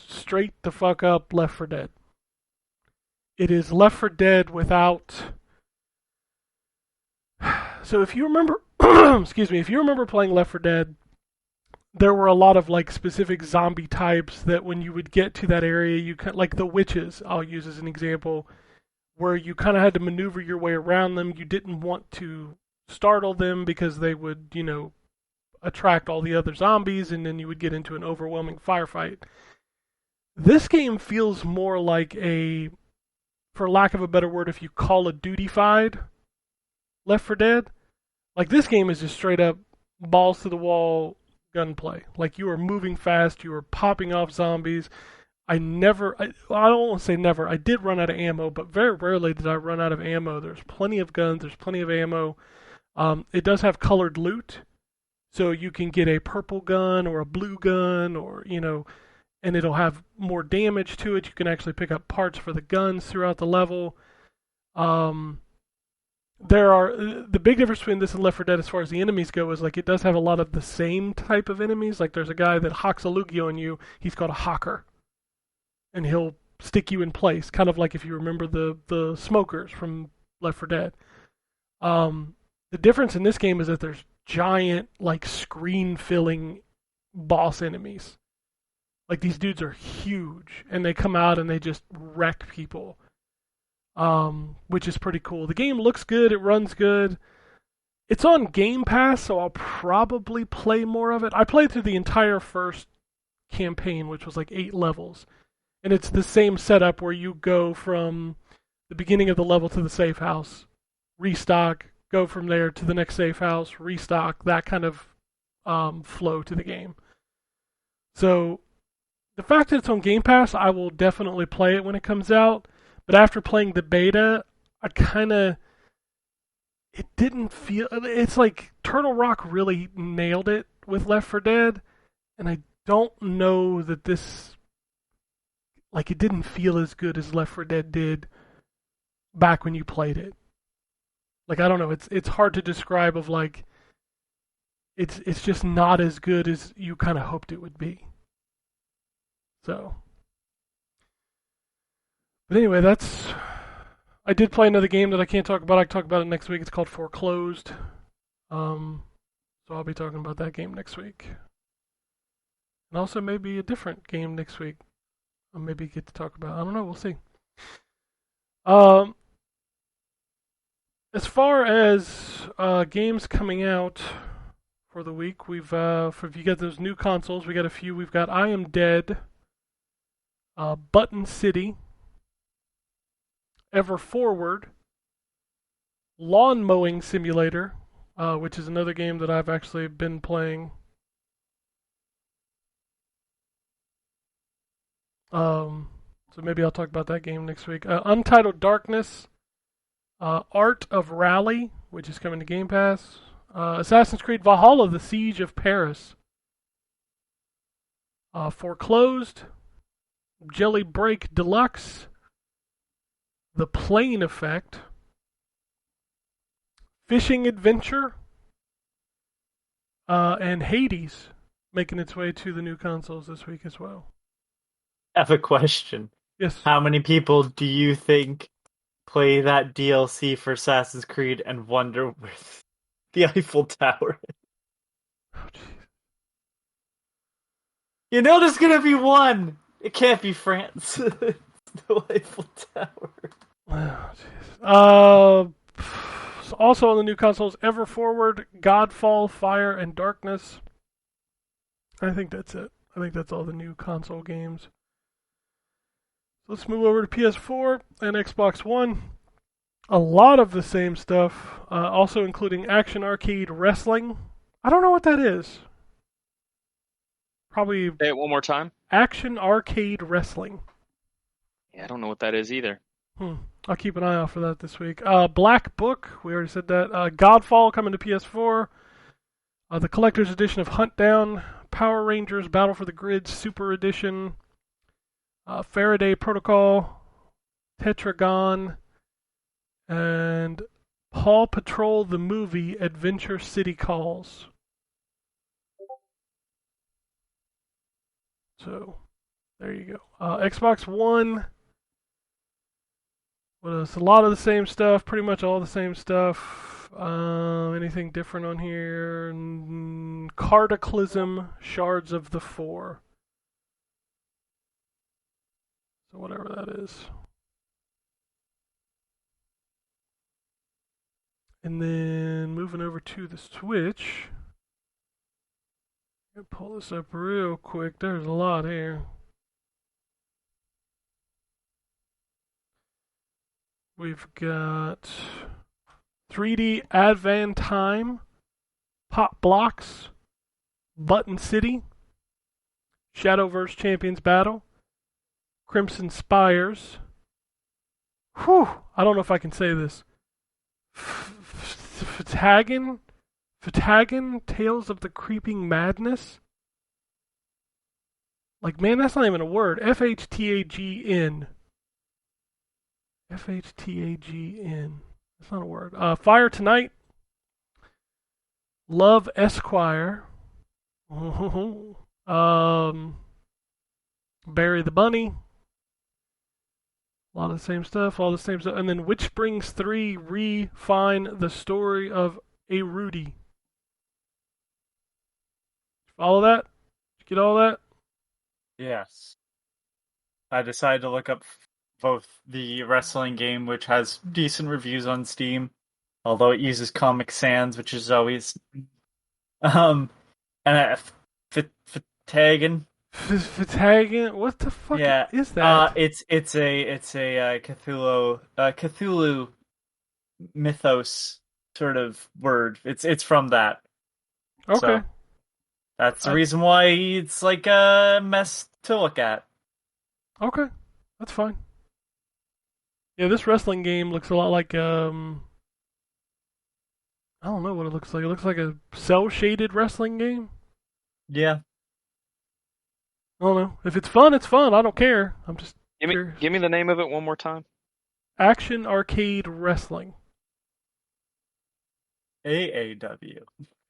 [SPEAKER 3] straight the fuck up Left 4 Dead. It is Left 4 Dead without. So if you remember, excuse me, if you remember playing Left 4 Dead, there were a lot of like specific zombie types that when you would get to that area, you like the witches. I'll use as an example, where you kind of had to maneuver your way around them. You didn't want to startle them because they would, attract all the other zombies, and then you would get into an overwhelming firefight. This game feels more like a, for lack of a better word, if you Call of Duty-fied Left 4 Dead. Like, this game is just straight up balls to the wall gunplay. Like, you are moving fast, you are popping off zombies. I don't want to say never. I did run out of ammo, but very rarely did I run out of ammo. There's plenty of guns, there's plenty of ammo. It does have colored loot. So you can get a purple gun or a blue gun, or, and it'll have more damage to it. You can actually pick up parts for the guns throughout the level. The big difference between this and Left 4 Dead as far as the enemies go is like it does have a lot of the same type of enemies. Like there's a guy that hawks a loogie on you. He's called a hawker, and he'll stick you in place, kind of like if you remember the smokers from Left 4 Dead. The difference in this game is that there's giant, like, screen-filling boss enemies. Like, these dudes are huge, and they come out and they just wreck people, which is pretty cool. The game looks good, it runs good. It's on Game Pass, so I'll probably play more of it. I played through the entire first campaign, which was like 8 levels, and it's the same setup where you go from the beginning of the level to the safe house, restock, go from there to the next safe house, restock, that kind of flow to the game. So the fact that it's on Game Pass, I will definitely play it when it comes out. But after playing the beta, it didn't feel, it's like Turtle Rock really nailed it with Left 4 Dead, and I don't know that this, like, it didn't feel as good as Left 4 Dead did back when you played it. Like, I don't know, it's hard to describe of like, it's just not as good as you kind of hoped it would be. So, but anyway, I did play another game that I can't talk about. I can talk about it next week. It's called Foreclosed. So I'll be talking about that game next week. And also maybe a different game next week. I'll maybe get to talk about. I don't know, we'll see. As far as games coming out for the week, we've if you got those new consoles, we got a few. We've got I Am Dead, Button City, Ever Forward, Lawn Mowing Simulator, which is another game that I've actually been playing. So maybe I'll talk about that game next week. Untitled Darkness, Art of Rally, which is coming to Game Pass. Assassin's Creed Valhalla: The Siege of Paris. Foreclosed, Jelly Break Deluxe, The Plane Effect, Fishing Adventure, and Hades making its way to the new consoles this week as well.
[SPEAKER 6] I have a question.
[SPEAKER 3] Yes.
[SPEAKER 6] How many people do you think play that DLC for Assassin's Creed and wonder where the Eiffel Tower is?
[SPEAKER 3] Oh, jeez.
[SPEAKER 6] You know there's gonna be one! It can't be France. It's the Eiffel Tower.
[SPEAKER 3] Oh, jeez. Also on the new consoles, Ever Forward, Godfall, Fire and Darkness. I think that's it. I think that's all the new console games. Let's move over to PS4 and Xbox One. A lot of the same stuff, also including Action Arcade Wrestling. I don't know what that is. Probably
[SPEAKER 5] Say it one more time.
[SPEAKER 3] Action Arcade Wrestling.
[SPEAKER 5] Yeah, I don't know what that is either.
[SPEAKER 3] I'll keep an eye out for that this week. Black Book, we already said that. Godfall coming to PS4. The Collector's Edition of Hunt Down. Power Rangers Battle for the Grid Super Edition. Faraday Protocol. Tetragon. And Paw Patrol the Movie Adventure City Calls. So, there you go. Xbox One. What else? A lot of the same stuff. Pretty much all the same stuff. Anything different on here? Cataclysm Shards of the Four. So whatever that is. And then moving over to the Switch. I'll pull this up real quick. There's a lot here. We've got 3D Advan Time, Pop Blocks, Button City, Shadowverse Champions Battle, Crimson Spires. Whew! I don't know if I can say this. Fatagan, Tales of the Creeping Madness. Like, man, that's not even a word. FHTAGN. FHTAGN. That's not a word. Fire Tonight. Love Esquire. Bury the Bunny. A lot of the same stuff, all the same stuff. And then Witch Springs 3, Refine the Story of a Rudy. Follow that? Did you get all that?
[SPEAKER 6] Yes. I decided to look up both the wrestling game, which has decent reviews on Steam, although it uses Comic Sans, which is always and Fatagan.
[SPEAKER 3] Fatagan? What the fuck is that?
[SPEAKER 6] It's a Cthulhu mythos sort of word. It's from that.
[SPEAKER 3] Okay.
[SPEAKER 6] So that's the reason why it's like a mess to look at.
[SPEAKER 3] Okay. That's fine. Yeah, this wrestling game looks a lot like I don't know what it looks like. It looks like a cel-shaded wrestling game.
[SPEAKER 6] Yeah.
[SPEAKER 3] I don't know. If it's fun, it's fun. I don't care. I'm just curious.
[SPEAKER 5] Give me the name of it one more time.
[SPEAKER 3] Action Arcade Wrestling.
[SPEAKER 6] AAW.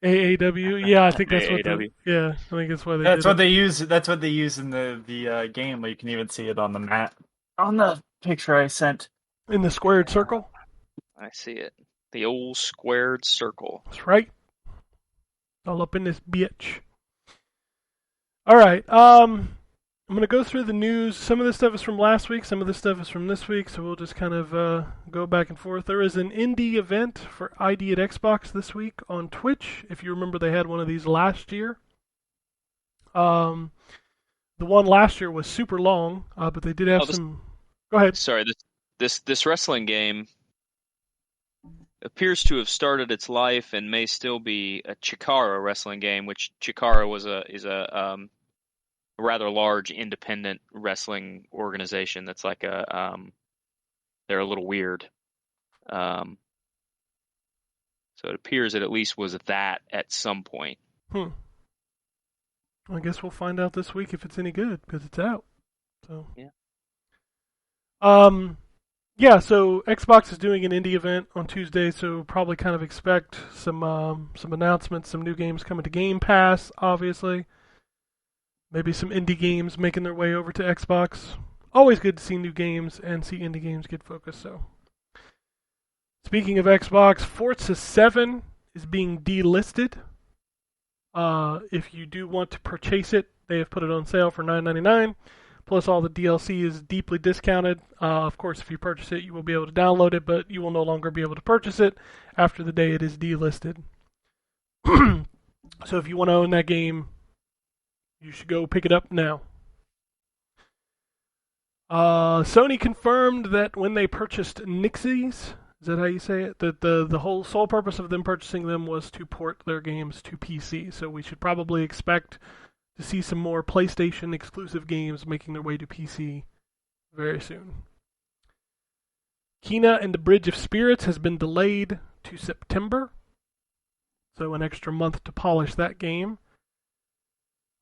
[SPEAKER 3] AAW. Yeah, I think that's what.
[SPEAKER 5] AAW.
[SPEAKER 3] Yeah, I think that's why they.
[SPEAKER 6] That's
[SPEAKER 3] did
[SPEAKER 6] what
[SPEAKER 3] it.
[SPEAKER 6] they use. That's what they use in the game. You can even see it on the map. On the picture I sent.
[SPEAKER 3] In the squared circle.
[SPEAKER 5] I see it. The old squared circle.
[SPEAKER 3] That's right. All up in this bitch. All right. I'm gonna go through the news. Some of this stuff is from last week. Some of this stuff is from this week. So we'll just kind of go back and forth. There is an indie event for ID at Xbox this week on Twitch. If you remember, they had one of these last year. The one last year was super long, but they did have some. Go ahead.
[SPEAKER 5] Sorry, this wrestling game appears to have started its life and may still be a Chikara wrestling game, which Chikara is a rather large independent wrestling organization that's like they're a little weird. So it appears it at least was that at some point.
[SPEAKER 3] I guess we'll find out this week if it's any good because it's out. So
[SPEAKER 5] Yeah.
[SPEAKER 3] Yeah, so Xbox is doing an indie event on Tuesday, so probably kind of expect some announcements, some new games coming to Game Pass, obviously. Maybe some indie games making their way over to Xbox. Always good to see new games and see indie games get focused. So, speaking of Xbox, Forza 7 is being delisted. If you do want to purchase it, they have put it on sale for $9.99. Plus, all the DLC is deeply discounted. Of course, if you purchase it, you will be able to download it, but you will no longer be able to purchase it after the day it is delisted. So if you want to own that game, you should go pick it up now. Sony confirmed that when they purchased Nixies, is that how you say it? That the whole sole purpose of them purchasing them was to port their games to PC. So we should probably expect to see some more PlayStation exclusive games making their way to PC very soon. Kena and the Bridge of Spirits has been delayed to September, so an extra month to polish that game.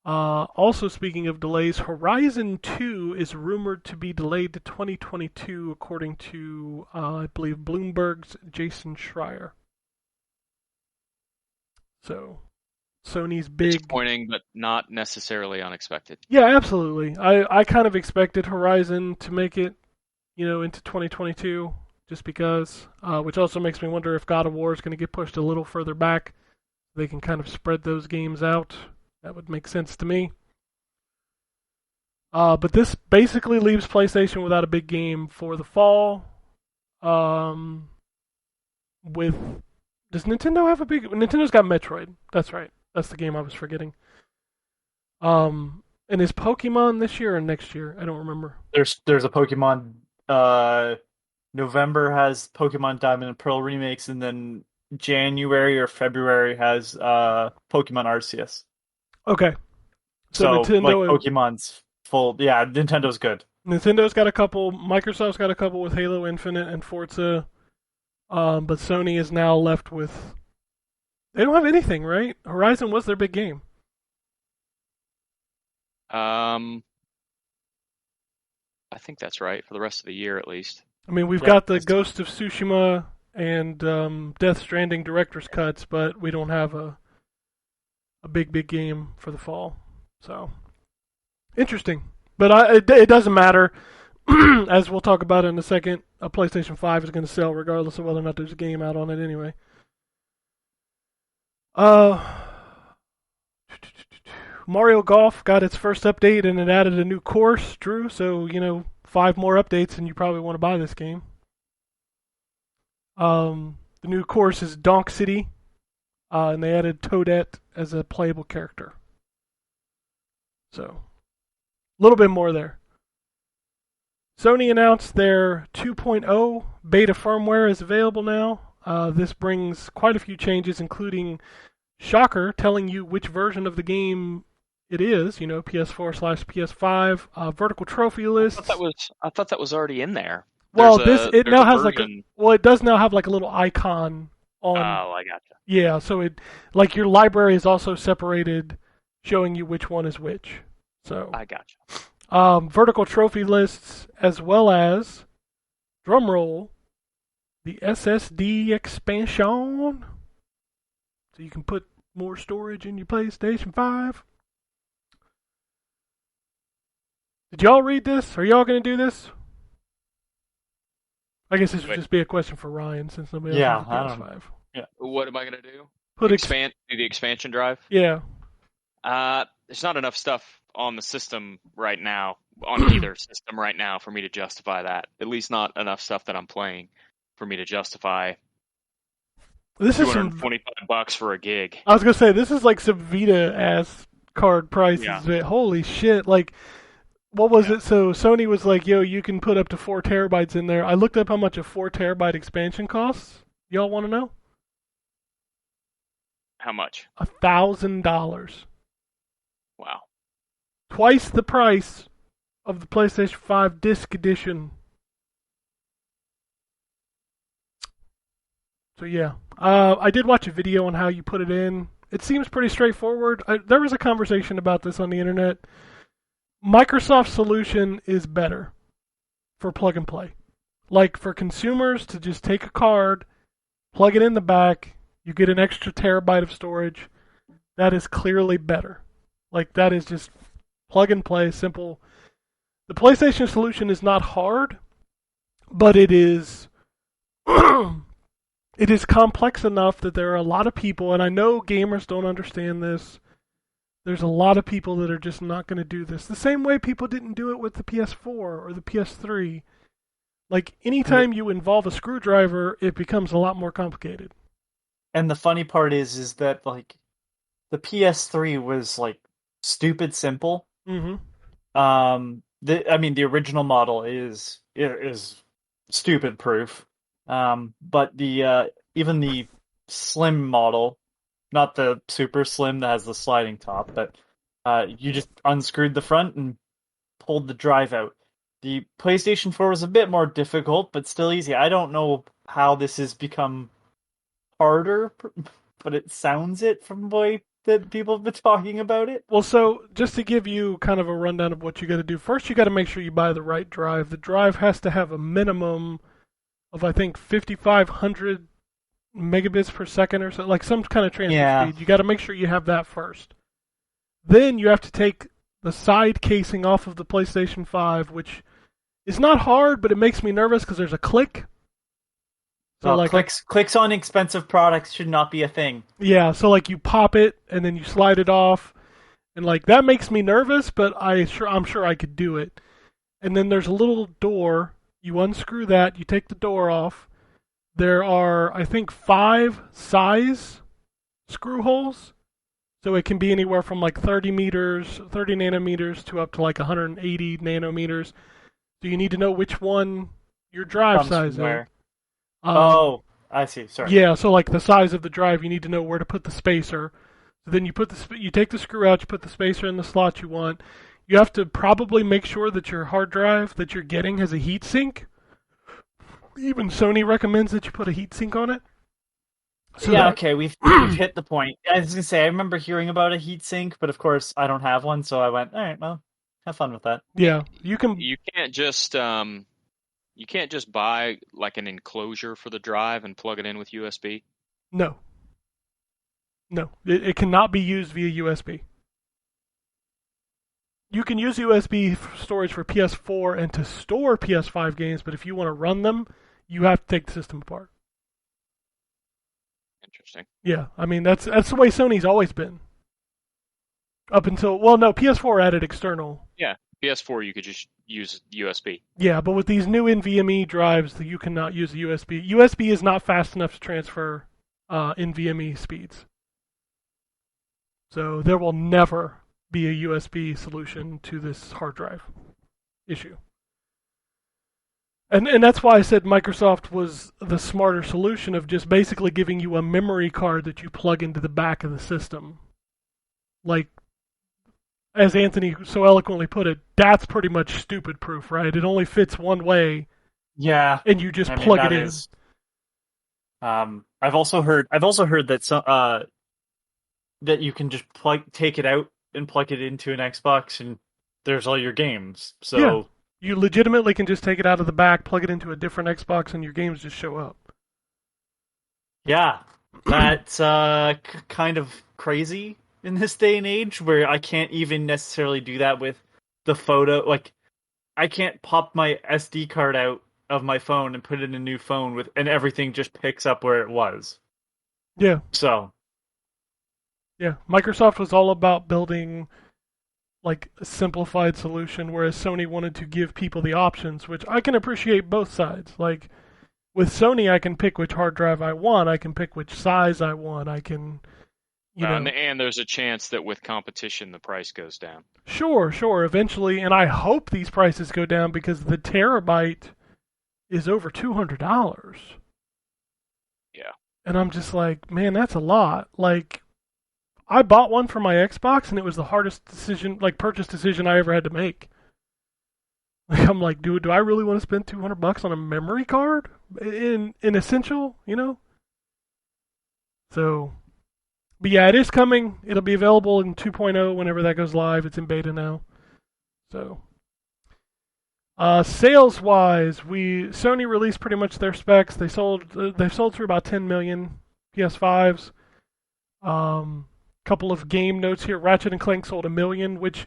[SPEAKER 3] Also, speaking of delays, Horizon 2 is rumored to be delayed to 2022, according to, I believe, Bloomberg's Jason Schreier. So, Sony's big...
[SPEAKER 5] Disappointing, but not necessarily unexpected.
[SPEAKER 3] Yeah, absolutely. I kind of expected Horizon to make it, into 2022, just because, which also makes me wonder if God of War is going to get pushed a little further back. They can kind of spread those games out. That would make sense to me. But this basically leaves PlayStation without a big game for the fall. Does Nintendo have a big... Nintendo's got Metroid. That's right. That's the game I was forgetting. And is Pokemon this year or next year? I don't remember.
[SPEAKER 6] There's a Pokemon. November has Pokemon Diamond and Pearl remakes, and then January or February has Pokemon Arceus.
[SPEAKER 3] Okay.
[SPEAKER 6] So
[SPEAKER 3] Nintendo,
[SPEAKER 6] like Pokemon's full. Yeah, Nintendo's good.
[SPEAKER 3] Nintendo's got a couple. Microsoft's got a couple with Halo Infinite and Forza. But Sony is now left with... They don't have anything, right? Horizon was their big game.
[SPEAKER 5] I think that's right, for the rest of the year at least.
[SPEAKER 3] I mean, we've got the Ghost of Tsushima and Death Stranding director's cuts, but we don't have a big game for the fall. So, interesting. But it doesn't matter. As we'll talk about in a second, a PlayStation 5 is going to sell regardless of whether or not there's a game out on it anyway. Mario Golf got its first update and it added a new course, Drew. So, 5 more updates and you probably want to buy this game. The new course is Donk City, and they added Toadette as a playable character. So, a little bit more there. Sony announced their 2.0 beta firmware is available now. This brings quite a few changes, including Shocker telling you which version of the game it is, PS4/PS5, vertical trophy lists.
[SPEAKER 5] I thought that was already in there.
[SPEAKER 3] Well, it now has it does now have like a little icon on.
[SPEAKER 5] Oh, I gotcha.
[SPEAKER 3] Yeah, so it your library is also separated, showing you which one is which. So
[SPEAKER 5] I gotcha.
[SPEAKER 3] Vertical trophy lists, as well as, drumroll, the SSD expansion, so you can put more storage in your PlayStation 5. Did y'all read this? Are y'all going to do this? I guess this would just be a question for Ryan, since nobody else has a PS5.
[SPEAKER 6] Yeah.
[SPEAKER 5] What am I going to do?
[SPEAKER 3] Do
[SPEAKER 5] the expansion drive?
[SPEAKER 3] Yeah.
[SPEAKER 5] There's not enough stuff on the system right now, on either system right now, for me to justify that. At least not enough stuff that I'm playing for me to justify
[SPEAKER 3] This is
[SPEAKER 5] $225 for a gig.
[SPEAKER 3] I was going to say, this is like some Vita-ass card prices.
[SPEAKER 5] Yeah.
[SPEAKER 3] Holy shit. Like, what was it? So Sony was like, yo, you can put up to 4 terabytes in there. I looked up how much a 4 terabyte expansion costs. Y'all want to know?
[SPEAKER 5] How much?
[SPEAKER 3] $1,000.
[SPEAKER 5] Wow.
[SPEAKER 3] twice the price of the PlayStation 5 Disc Edition. So yeah, I did watch a video on how you put it in. It seems pretty straightforward. There was a conversation about this on the internet. Microsoft's solution is better for plug and play. Like for consumers to just take a card, plug it in the back, you get an extra terabyte of storage. That is clearly better. Like that is just plug and play, simple. The PlayStation solution is not hard, but it is it is complex enough that there are a lot of people, and I know gamers don't understand this. There's a lot of people that are just not going to do this. The same way people didn't do it with the PS4 or the PS3. Like, anytime you involve a screwdriver, it becomes a lot more complicated.
[SPEAKER 6] And the funny part is that, like, the PS3 was, like, stupid simple.
[SPEAKER 3] Mm-hmm.
[SPEAKER 6] The original model is stupid proof. But even the slim model, not the super slim that has the sliding top, but you just unscrewed the front and pulled the drive out. The PlayStation 4 was a bit more difficult, but still easy. I don't know how this has become harder, but it sounds it from the way that people have been talking about it.
[SPEAKER 3] Well, so just to give you kind of a rundown of what you got to do. First, you got to make sure you buy the right drive. The drive has to have a minimum of, I think, 5,500 megabits per second or so, like some kind of transfer speed. You got to make sure you have that first. Then you have to take the side casing off of the PlayStation 5, which is not hard, but it makes me nervous because there's a click. So
[SPEAKER 6] well, clicks on expensive products should not be a thing.
[SPEAKER 3] Yeah, so like you pop it and then you slide it off, and like that makes me nervous, but I'm sure I could do it. And then there's a little door. You unscrew that. You take the door off. There are, I think, 5 size screw holes. So it can be anywhere from like 30 nanometers to up to like 180 nanometers. So you need to know which one your drive size is.
[SPEAKER 6] I see. Sorry.
[SPEAKER 3] Yeah, so like the size of the drive, you need to know where to put the spacer. So then you take the screw out, you put the spacer in the slot you want. You have to probably make sure that your hard drive that you're getting has a heat sink. Even Sony recommends that you put a heat sink on it. So
[SPEAKER 6] okay, we've hit the point. I was gonna say I remember hearing about a heat sink, but of course I don't have one, so I went, all right, well, have fun with that.
[SPEAKER 3] Yeah, you can.
[SPEAKER 5] You can't just buy like an enclosure for the drive and plug it in with USB.
[SPEAKER 3] No, it cannot be used via USB. You can use USB storage for PS4 and to store PS5 games, but if you want to run them, you have to take the system apart.
[SPEAKER 5] Interesting.
[SPEAKER 3] Yeah, I mean that's the way Sony's always been. Up until PS4 added external.
[SPEAKER 5] Yeah, PS4 you could just use USB.
[SPEAKER 3] Yeah, but with these new NVMe drives, you cannot use the USB. USB is not fast enough to transfer NVMe speeds. So there will never be a USB solution to this hard drive issue. And that's why I said Microsoft was the smarter solution of just basically giving you a memory card that you plug into the back of the system. Like, as Anthony so eloquently put it, that's pretty much stupid proof, right? It only fits one way.
[SPEAKER 6] Yeah.
[SPEAKER 3] And you just plug it in.
[SPEAKER 6] I've also heard that that you can just take it out and plug it into an Xbox and there's all your games. So
[SPEAKER 3] yeah. You legitimately can just take it out of the back, plug it into a different Xbox, and your games just show up.
[SPEAKER 6] Yeah, that's kind of crazy in this day and age, where I can't even necessarily do that with the photo. Like, I can't pop my SD card out of my phone and put it in a new phone and everything just picks up where it was.
[SPEAKER 3] Yeah.
[SPEAKER 6] So.
[SPEAKER 3] Yeah, Microsoft was all about building like a simplified solution, whereas Sony wanted to give people the options, which I can appreciate both sides. Like with Sony, I can pick which hard drive I want, I can pick which size I want, I can, you know.
[SPEAKER 5] And there's a chance that with competition, the price goes down.
[SPEAKER 3] Sure, eventually, and I hope these prices go down because the terabyte is over $200.
[SPEAKER 5] Yeah.
[SPEAKER 3] And I'm just like, man, that's a lot. Like, I bought one for my Xbox, and it was the hardest decision, like purchase decision I ever had to make. Like, I'm like, dude, do I really want to spend $200 on a memory card in Essential? You know. So, but yeah, it is coming. It'll be available in 2.0 whenever that goes live. It's in beta now. So, sales wise, Sony released pretty much their specs. They've sold through about 10 million PS5s. Couple of game notes here. Ratchet and Clank sold 1 million, which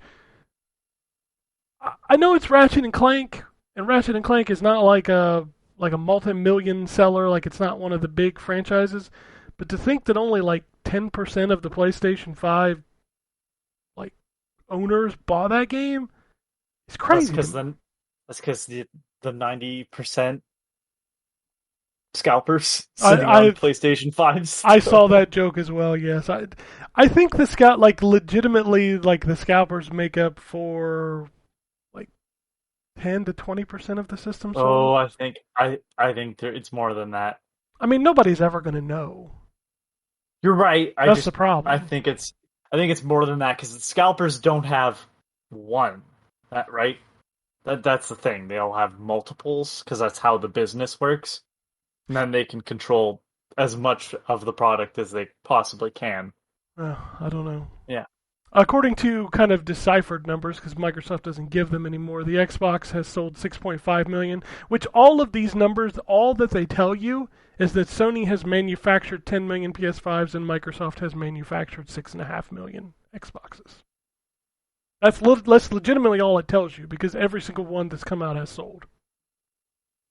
[SPEAKER 3] I know it's Ratchet and Clank, and Ratchet and Clank is not like a multi-million seller. Like, it's not one of the big franchises. But to think that only like 10% of the PlayStation 5 like owners bought that game is crazy.
[SPEAKER 6] That's because the 90% scalpers sitting on PlayStation 5s.
[SPEAKER 3] I saw that joke as well. Yes, I think legitimately the scalpers make up for like 10 to 20% of the system sold.
[SPEAKER 6] Oh, I think it's more than that.
[SPEAKER 3] I mean, nobody's ever going to know.
[SPEAKER 6] You're right.
[SPEAKER 3] That's the problem.
[SPEAKER 6] I think it's more than that because the scalpers don't have one. Right? That's the thing. They all have multiples because that's how the business works. And then they can control as much of the product as they possibly can.
[SPEAKER 3] I don't know.
[SPEAKER 6] Yeah.
[SPEAKER 3] According to kind of deciphered numbers, because Microsoft doesn't give them anymore, the Xbox has sold 6.5 million, which all of these numbers, all that they tell you is that Sony has manufactured 10 million PS5s and Microsoft has manufactured 6.5 million Xboxes. That's legitimately all it tells you, because every single one that's come out has sold.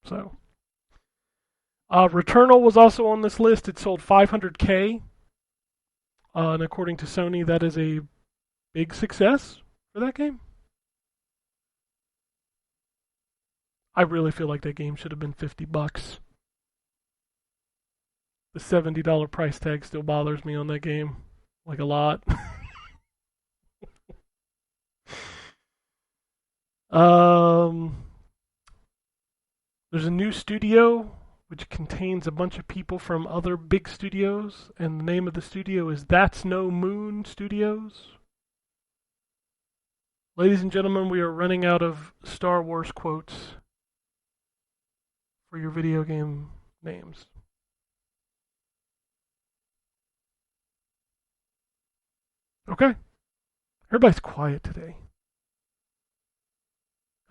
[SPEAKER 3] So, Returnal was also on this list. It sold 500K, and according to Sony, that is a big success for that game. I really feel like that game should have been $50. The $70 price tag still bothers me on that game, like a lot. There's a new studio which contains a bunch of people from other big studios, and the name of the studio is That's No Moon Studios. Ladies and gentlemen, we are running out of Star Wars quotes for your video game names. Okay. Everybody's quiet today.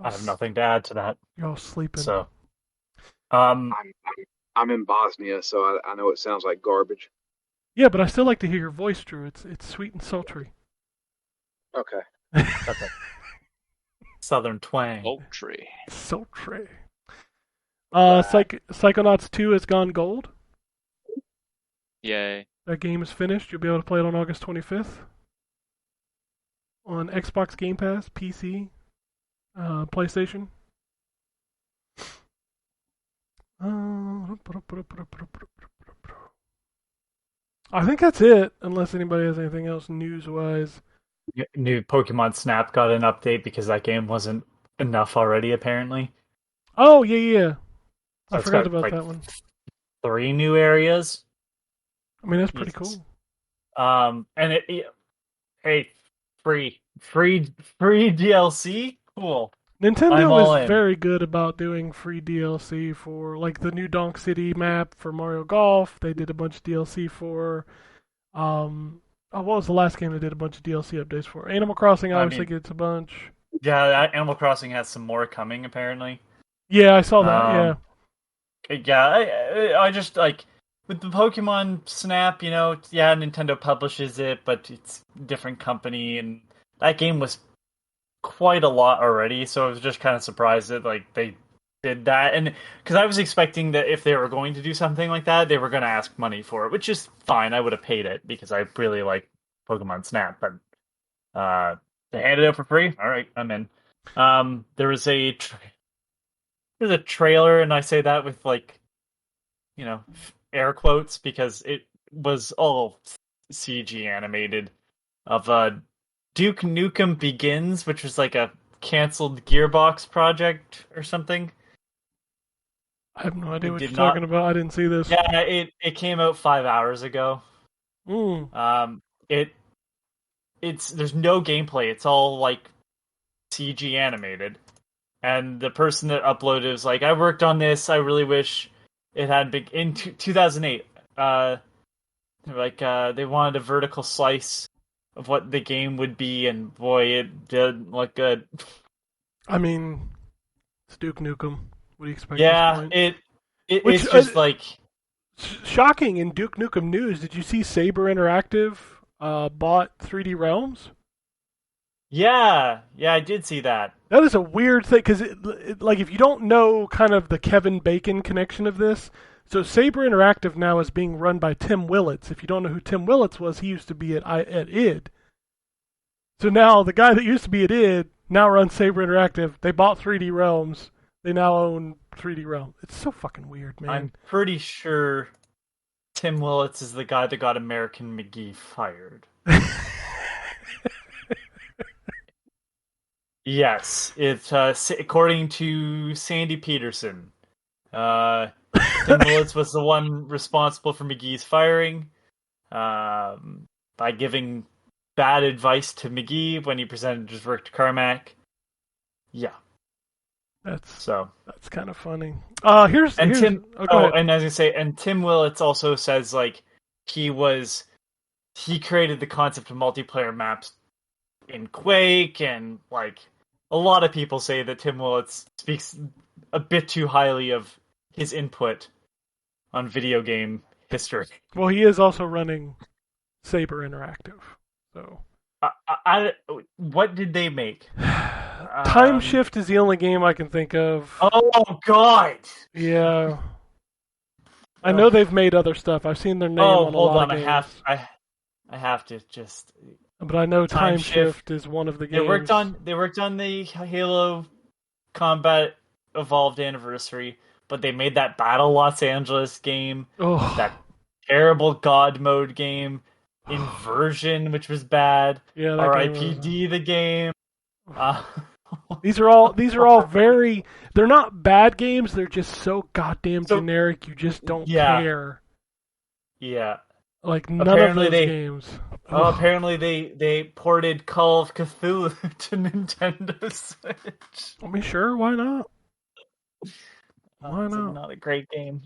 [SPEAKER 6] I have nothing to add to that.
[SPEAKER 3] You're all sleeping.
[SPEAKER 6] So,
[SPEAKER 4] I'm in Bosnia, so I know it sounds like garbage.
[SPEAKER 3] Yeah, but I still like to hear your voice, Drew. It's sweet and sultry.
[SPEAKER 4] Okay.
[SPEAKER 6] okay. Southern twang.
[SPEAKER 5] Sultry.
[SPEAKER 3] Sultry. Psychonauts 2 has gone gold.
[SPEAKER 5] Yay.
[SPEAKER 3] That game is finished. You'll be able to play it on August 25th. On Xbox Game Pass, PC, PlayStation. I think that's it, unless anybody has anything else news-wise.
[SPEAKER 6] New Pokemon Snap got an update because that game wasn't enough already, apparently.
[SPEAKER 3] Oh, yeah.
[SPEAKER 6] So
[SPEAKER 3] I forgot about that one.
[SPEAKER 6] 3 new areas.
[SPEAKER 3] I mean, that's pretty cool.
[SPEAKER 6] And hey, free DLC? Cool.
[SPEAKER 3] Nintendo is very good about doing free DLC for, like, the new Donk City map for Mario Golf. They did a bunch of DLC for, what was the last game they did a bunch of DLC updates for? Animal Crossing obviously gets a bunch.
[SPEAKER 6] Yeah, Animal Crossing has some more coming, apparently.
[SPEAKER 3] Yeah, I saw that,
[SPEAKER 6] Yeah, I just, like, with the Pokemon Snap, Nintendo publishes it, but it's a different company, and that game was quite a lot already, so I was just kind of surprised that, like, they did that, and because I was expecting that if they were going to do something like that, they were going to ask money for it, which is fine. I would have paid it because I really like Pokemon Snap, but they handed it out for free. All right, I'm in. There was a trailer, and I say that with, like, air quotes because it was all CG animated of Duke Nukem Begins, which was like a canceled Gearbox project or something.
[SPEAKER 3] I have no idea what you're talking about. I didn't see this.
[SPEAKER 6] Yeah, it came out 5 hours ago.
[SPEAKER 3] It
[SPEAKER 6] there's no gameplay. It's all like CG animated. And the person that uploaded was like, I worked on this. I really wish it had been in 2008. They wanted a vertical slice of what the game would be, and boy, it didn't look good.
[SPEAKER 3] I mean, it's Duke Nukem. What do you expect?
[SPEAKER 6] Yeah,
[SPEAKER 3] at this point?
[SPEAKER 6] it's just like
[SPEAKER 3] shocking. In Duke Nukem news, did you see Saber Interactive bought 3D Realms?
[SPEAKER 6] yeah, I did see that.
[SPEAKER 3] That is a weird thing, because like, if you don't know kind of the Kevin Bacon connection of this, so Saber Interactive now is being run by Tim Willits. If you don't know who Tim Willits was, he used to be at id. So now the guy that used to be at id now runs Saber Interactive. They bought 3D Realms. They now own 3D Realm. It's so fucking weird, man.
[SPEAKER 6] I'm pretty sure Tim Willits is the guy that got American McGee fired. Yes, it's according to Sandy Peterson. Tim Willits was the one responsible for McGee's firing by giving bad advice to McGee when he presented his work to Carmack. Yeah,
[SPEAKER 3] That's kind of funny. Here's
[SPEAKER 6] and
[SPEAKER 3] here's,
[SPEAKER 6] Tim.
[SPEAKER 3] oh, go ahead.
[SPEAKER 6] And as I say, and Tim Willits also says like he created the concept of multiplayer maps in Quake, and like a lot of people say that Tim Willits speaks a bit too highly of his input on video game history.
[SPEAKER 3] Well, he is also running Saber Interactive. So,
[SPEAKER 6] what did they make?
[SPEAKER 3] Time Shift is the only game I can think of.
[SPEAKER 6] Oh God!
[SPEAKER 3] Yeah, I know they've made other stuff. I've seen their name on a lot of games.
[SPEAKER 6] I have to just.
[SPEAKER 3] But I know Time Shift is one of the games.
[SPEAKER 6] They worked on the Halo Combat Evolved Anniversary, but they made that Battle Los Angeles game, that terrible God Mode game, Inversion, which was bad.
[SPEAKER 3] Yeah,
[SPEAKER 6] R.I.P.D. the game.
[SPEAKER 3] These are all very. They're not bad games. They're just so goddamn generic. You just don't care.
[SPEAKER 6] Yeah.
[SPEAKER 3] Like none of those games.
[SPEAKER 6] Apparently they ported Call of Cthulhu to Nintendo Switch.
[SPEAKER 3] I mean, sure, why not? Why not?
[SPEAKER 6] Not a great game.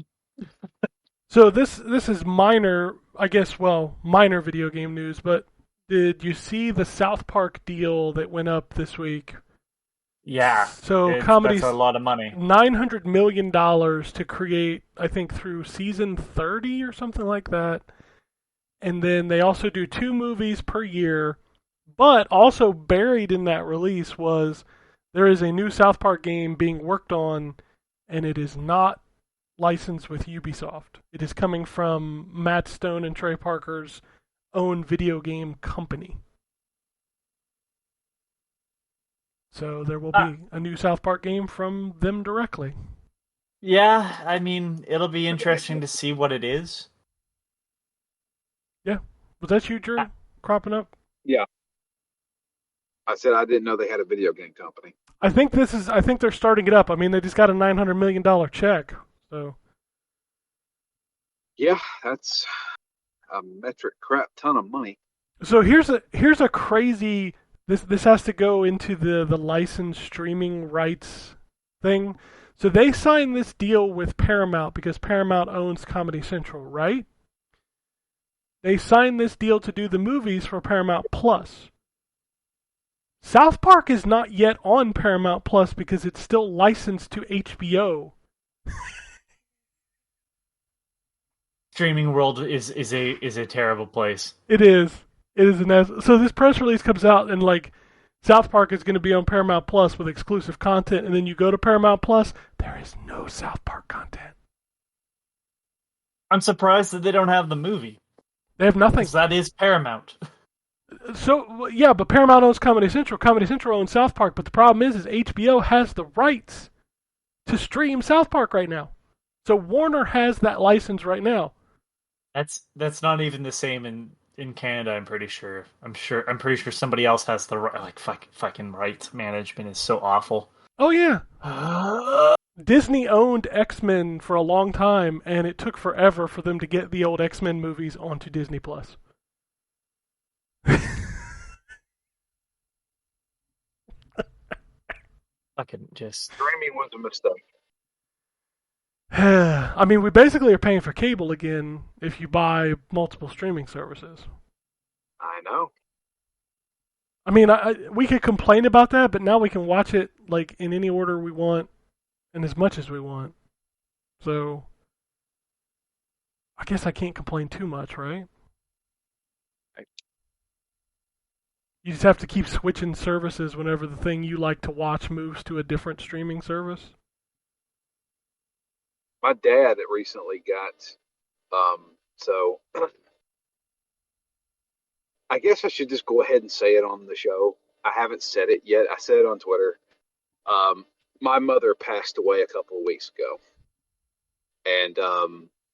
[SPEAKER 3] So this is minor, I guess. Well, minor video game news. But did you see the South Park deal that went up this week?
[SPEAKER 6] Yeah.
[SPEAKER 3] So Comedy's
[SPEAKER 6] that's a lot of money.
[SPEAKER 3] $900 million to create, I think, through season 30 or something like that. And then they also do 2 movies per year. But also buried in that release was there is a new South Park game being worked on, and it is not licensed with Ubisoft. It is coming from Matt Stone and Trey Parker's own video game company. So there will be a new South Park game from them directly.
[SPEAKER 6] Yeah, I mean, it'll be interesting to see what it is.
[SPEAKER 3] Yeah. Was that you, Drew, cropping up?
[SPEAKER 4] Yeah. I said I didn't know they had a video game company.
[SPEAKER 3] I think they're starting it up. I mean, they just got a $900 million check. So.
[SPEAKER 4] Yeah, that's a metric crap ton of money.
[SPEAKER 3] So here's a crazy. This has to go into the licensed streaming rights thing. So they signed this deal with Paramount because Paramount owns Comedy Central, right? They signed this deal to do the movies for Paramount Plus. South Park is not yet on Paramount Plus because it's still licensed to HBO.
[SPEAKER 6] Streaming world is a terrible place.
[SPEAKER 3] It is. It is so this press release comes out and like South Park is going to be on Paramount Plus with exclusive content, and then you go to Paramount Plus, there is no South Park content.
[SPEAKER 6] I'm surprised that they don't have the movie.
[SPEAKER 3] They have nothing.
[SPEAKER 6] Because that is Paramount.
[SPEAKER 3] So yeah, but Paramount owns Comedy Central. Comedy Central owns South Park. But the problem is HBO has the rights to stream South Park right now. So Warner has that license right now.
[SPEAKER 6] That's not even the same in Canada. I'm pretty sure. I'm pretty sure somebody else has the right. Like fucking rights management is so awful.
[SPEAKER 3] Oh yeah. Disney owned X-Men for a long time, and it took forever for them to get the old X-Men movies onto Disney Plus.
[SPEAKER 6] Fucking just.
[SPEAKER 4] Streaming was a mistake.
[SPEAKER 3] I mean, we basically are paying for cable again if you buy multiple streaming services.
[SPEAKER 4] I know.
[SPEAKER 3] I mean, we could complain about that, but now we can watch it like in any order we want and as much as we want. So, I guess I can't complain too much, right? You just have to keep switching services whenever the thing you like to watch moves to a different streaming service.
[SPEAKER 4] My dad recently got, so I guess I should just go ahead and say it on the show. I haven't said it yet. I said it on Twitter. My mother passed away a couple of weeks ago. And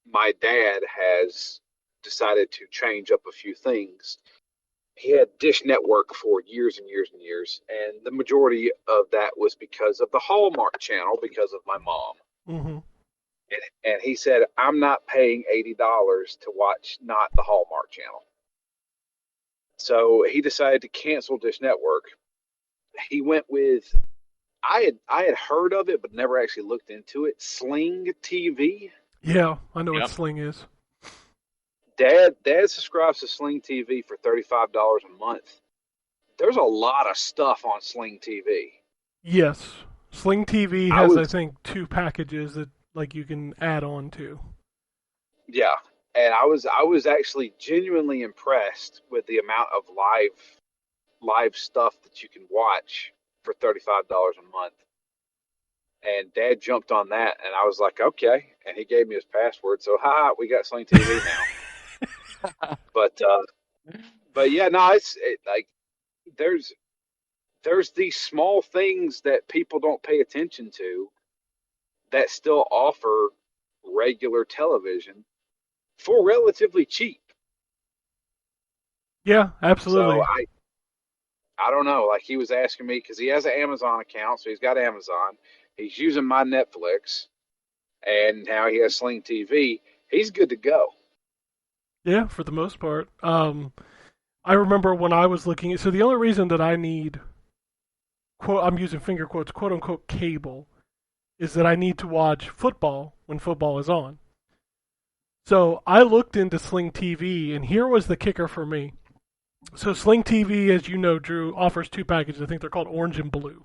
[SPEAKER 4] my dad has decided to change up a few things. He had Dish Network for years and years and years. And the majority of that was because of the Hallmark channel, because of my mom.
[SPEAKER 3] Mm-hmm.
[SPEAKER 4] And he said, I'm not paying $80 to watch not the Hallmark channel. So he decided to cancel Dish Network. He went with, I had heard of it, but never actually looked into it, Sling TV.
[SPEAKER 3] Yeah, I know
[SPEAKER 5] Yep.
[SPEAKER 3] what Sling is.
[SPEAKER 4] Dad subscribes to Sling TV for $35 a month. There's a lot of stuff on Sling TV.
[SPEAKER 3] Yes. Sling TV has, I think, 2 packages that like you can add on to.
[SPEAKER 4] Yeah. And I was actually genuinely impressed with the amount of live stuff that you can watch for $35 a month. And Dad jumped on that, and I was like, okay. And he gave me his password, so we got Sling TV now. But yeah, no, like there's these small things that people don't pay attention to that still offer regular television for relatively cheap.
[SPEAKER 3] Yeah, absolutely.
[SPEAKER 4] So I don't know. Like he was asking me because he has an Amazon account, so he's got Amazon. He's using my Netflix, and now he has Sling TV. He's good to go.
[SPEAKER 3] Yeah, for the most part. I remember when I was looking at, so the only reason that I need, quote, I'm using finger quotes, quote unquote, cable, is that I need to watch football when football is on. So I looked into Sling TV, and here was the kicker for me. So Sling TV, as you know, Drew, offers 2 packages. I think they're called Orange and Blue.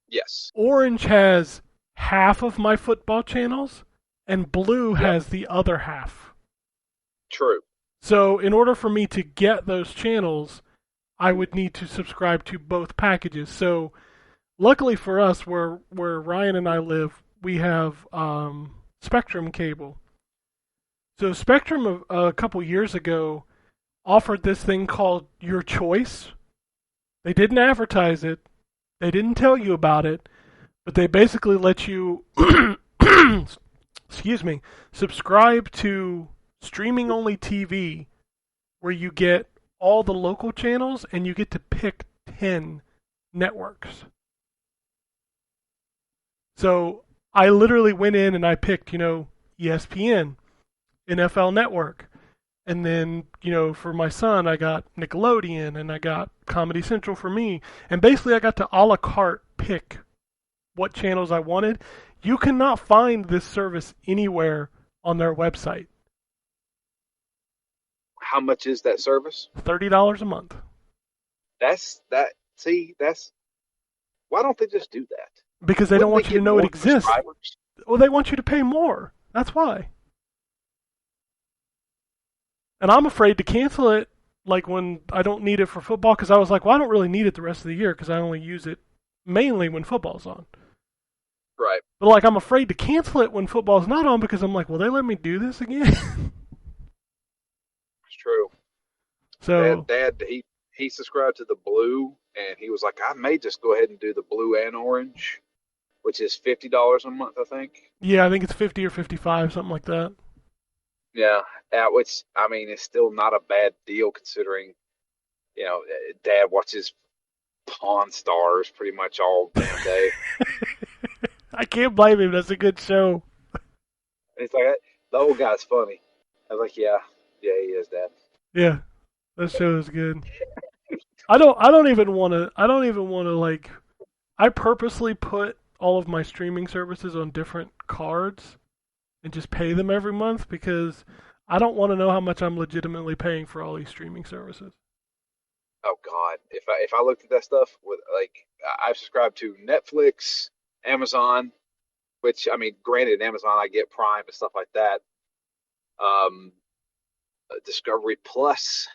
[SPEAKER 4] Yes.
[SPEAKER 3] Orange has half of my football channels, and Blue has the other half.
[SPEAKER 4] True.
[SPEAKER 3] So in order for me to get those channels, I would need to subscribe to both packages. So luckily for us, where Ryan and I live, we have Spectrum cable. So Spectrum a couple years ago offered this thing called Your Choice. They didn't advertise it. They didn't tell you about it, but they basically let you subscribe to streaming only TV where you get all the local channels and you get to pick 10 networks. So I literally went in and I picked, ESPN, NFL Network. And then, for my son, I got Nickelodeon and I got Comedy Central for me. And basically I got to a la carte pick what channels I wanted. You cannot find this service anywhere on their website.
[SPEAKER 4] How much is that service?
[SPEAKER 3] $30 a month.
[SPEAKER 4] Why don't they just do that?
[SPEAKER 3] Because they don't want you to know it exists.
[SPEAKER 4] Subscribers?
[SPEAKER 3] Well, they want you to pay more. That's why. And I'm afraid to cancel it like when I don't need it for football because I was like, well, I don't really need it the rest of the year because I only use it mainly when football's on.
[SPEAKER 4] Right.
[SPEAKER 3] But like I'm afraid to cancel it when football's not on because I'm like, will they let me do this again?
[SPEAKER 4] It's true.
[SPEAKER 3] So
[SPEAKER 4] Dad, he subscribed to the Blue, and he was like, I may just go ahead and do the Blue and Orange, which is $50 a month, I think.
[SPEAKER 3] yeah, I think it's 50 or 55, something like that.
[SPEAKER 4] Yeah, which I mean, it's still not a bad deal considering, Dad watches Pawn Stars pretty much all damn day.
[SPEAKER 3] I can't blame him. That's a good show.
[SPEAKER 4] And he's like, the old guy's funny. I was like, yeah, he is, Dad.
[SPEAKER 3] Yeah, that show is good. I don't even want to like I purposely put all of my streaming services on different cards and just pay them every month because I don't want to know how much I'm legitimately paying for all these streaming services.
[SPEAKER 4] Oh God, if I looked at that stuff with like I've subscribed to Netflix, Amazon, which I mean, granted, Amazon I get Prime and stuff like that. Um, Discovery Plus,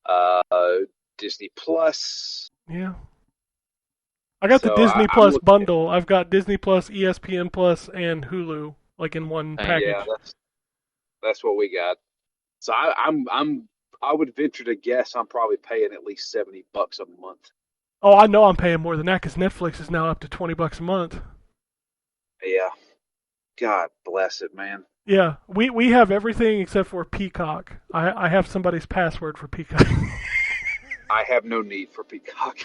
[SPEAKER 4] uh, Disney Plus.
[SPEAKER 3] Yeah. I got the
[SPEAKER 4] So
[SPEAKER 3] Disney
[SPEAKER 4] I'm
[SPEAKER 3] Plus
[SPEAKER 4] looking at,
[SPEAKER 3] bundle. I've got Disney Plus, ESPN Plus, and Hulu, like in one
[SPEAKER 5] Dang.
[SPEAKER 3] package.
[SPEAKER 4] yeah, that's what we got. So I would venture to guess I'm probably paying at least $70 a month.
[SPEAKER 3] Oh, I know I'm paying more than that because Netflix is now up to $20 a month.
[SPEAKER 4] Yeah, God bless it, man.
[SPEAKER 3] Yeah, we have everything except for Peacock. I have somebody's password for Peacock.
[SPEAKER 4] I have no need for Peacock.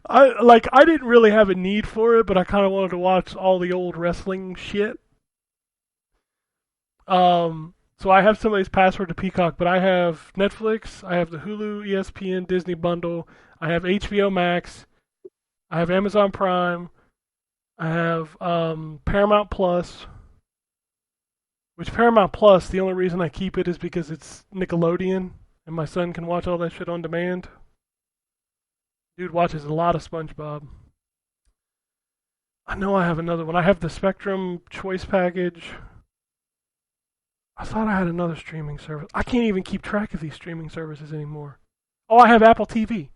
[SPEAKER 3] I didn't really have a need for it, but I kind of wanted to watch all the old wrestling shit. So I have somebody's password to Peacock, but I have Netflix, I have the Hulu, ESPN, Disney bundle, I have HBO Max, I have Amazon Prime, I have Paramount Plus. Which Paramount Plus, the only reason I keep it is because it's Nickelodeon, and my son can watch all that shit on demand. Dude watches a lot of SpongeBob. I know I have another one. I have the Spectrum Choice package. I thought I had another streaming service. I can't even keep track of these streaming services anymore. Oh, I have Apple TV.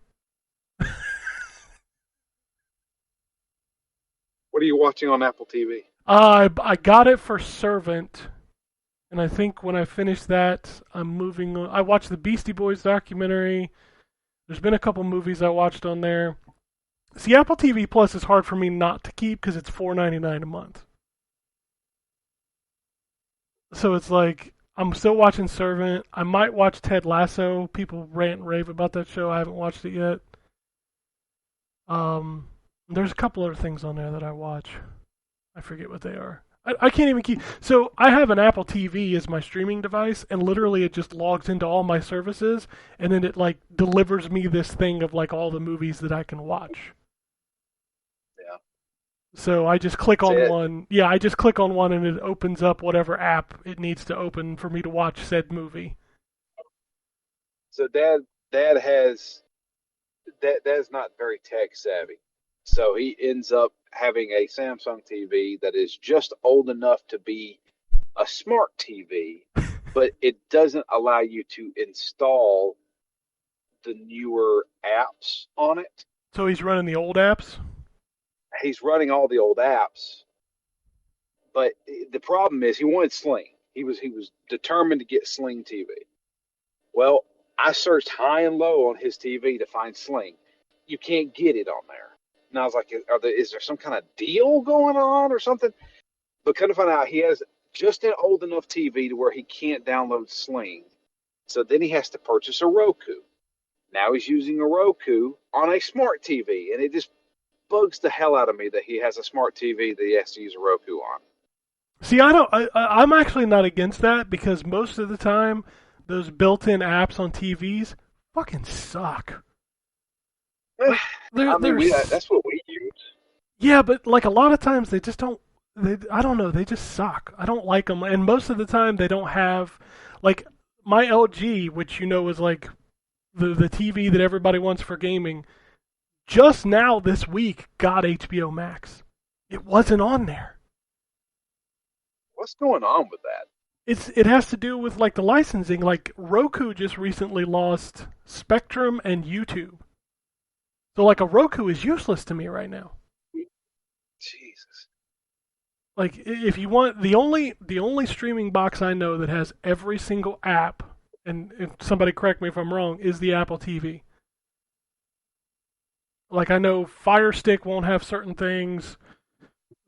[SPEAKER 4] What are you watching on Apple TV?
[SPEAKER 3] I got it for Servant, and I think when I finish that, I'm moving on. I watched the Beastie Boys documentary. There's been a couple movies I watched on there. See, Apple TV Plus is hard for me not to keep because it's $4.99 a month. So it's like I'm still watching Servant. I might watch Ted Lasso. People rant and rave about that show. I haven't watched it yet. There's a couple other things on there that I watch. I forget what they are. I can't even keep. So I have an Apple TV as my streaming device, and literally it just logs into all my services, and then it like delivers me this thing of like all the movies that I can watch.
[SPEAKER 4] Yeah.
[SPEAKER 3] So I just click on
[SPEAKER 4] That's it.
[SPEAKER 3] one. Yeah, I just click on one, and it opens up whatever app it needs to open for me to watch said movie.
[SPEAKER 4] So dad's not very tech savvy. So he ends up having a Samsung TV that is just old enough to be a smart TV, but it doesn't allow you to install the newer apps on it.
[SPEAKER 3] So he's running the old apps.
[SPEAKER 4] He's running all the old apps, but the problem is he wanted Sling. He was determined to get Sling TV. Well, I searched high and low on his TV to find Sling. You can't get it on there. And I was like, is there some kind of deal going on or something? But couldn't find out he has just an old enough TV to where he can't download Sling. So then he has to purchase a Roku. Now he's using a Roku on a smart TV. And it just bugs the hell out of me that he has a smart TV that he has to use a Roku on.
[SPEAKER 3] See, I'm actually not against that because most of the time, those built-in apps on TVs fucking suck. Like,
[SPEAKER 4] That's what we use.
[SPEAKER 3] Yeah, but like a lot of times they just don't. I don't know. They just suck. I don't like them, and most of the time they don't have like my LG, which you know is like the TV that everybody wants for gaming. Just now this week got HBO Max. It wasn't on there.
[SPEAKER 4] What's going on with that?
[SPEAKER 3] It has to do with like the licensing. Like Roku just recently lost Spectrum and YouTube. So like a Roku is useless to me right now.
[SPEAKER 4] Jesus.
[SPEAKER 3] Like if you want the only streaming box I know that has every single app, and if somebody correct me if I'm wrong, is the Apple TV. Like I know Fire Stick won't have certain things,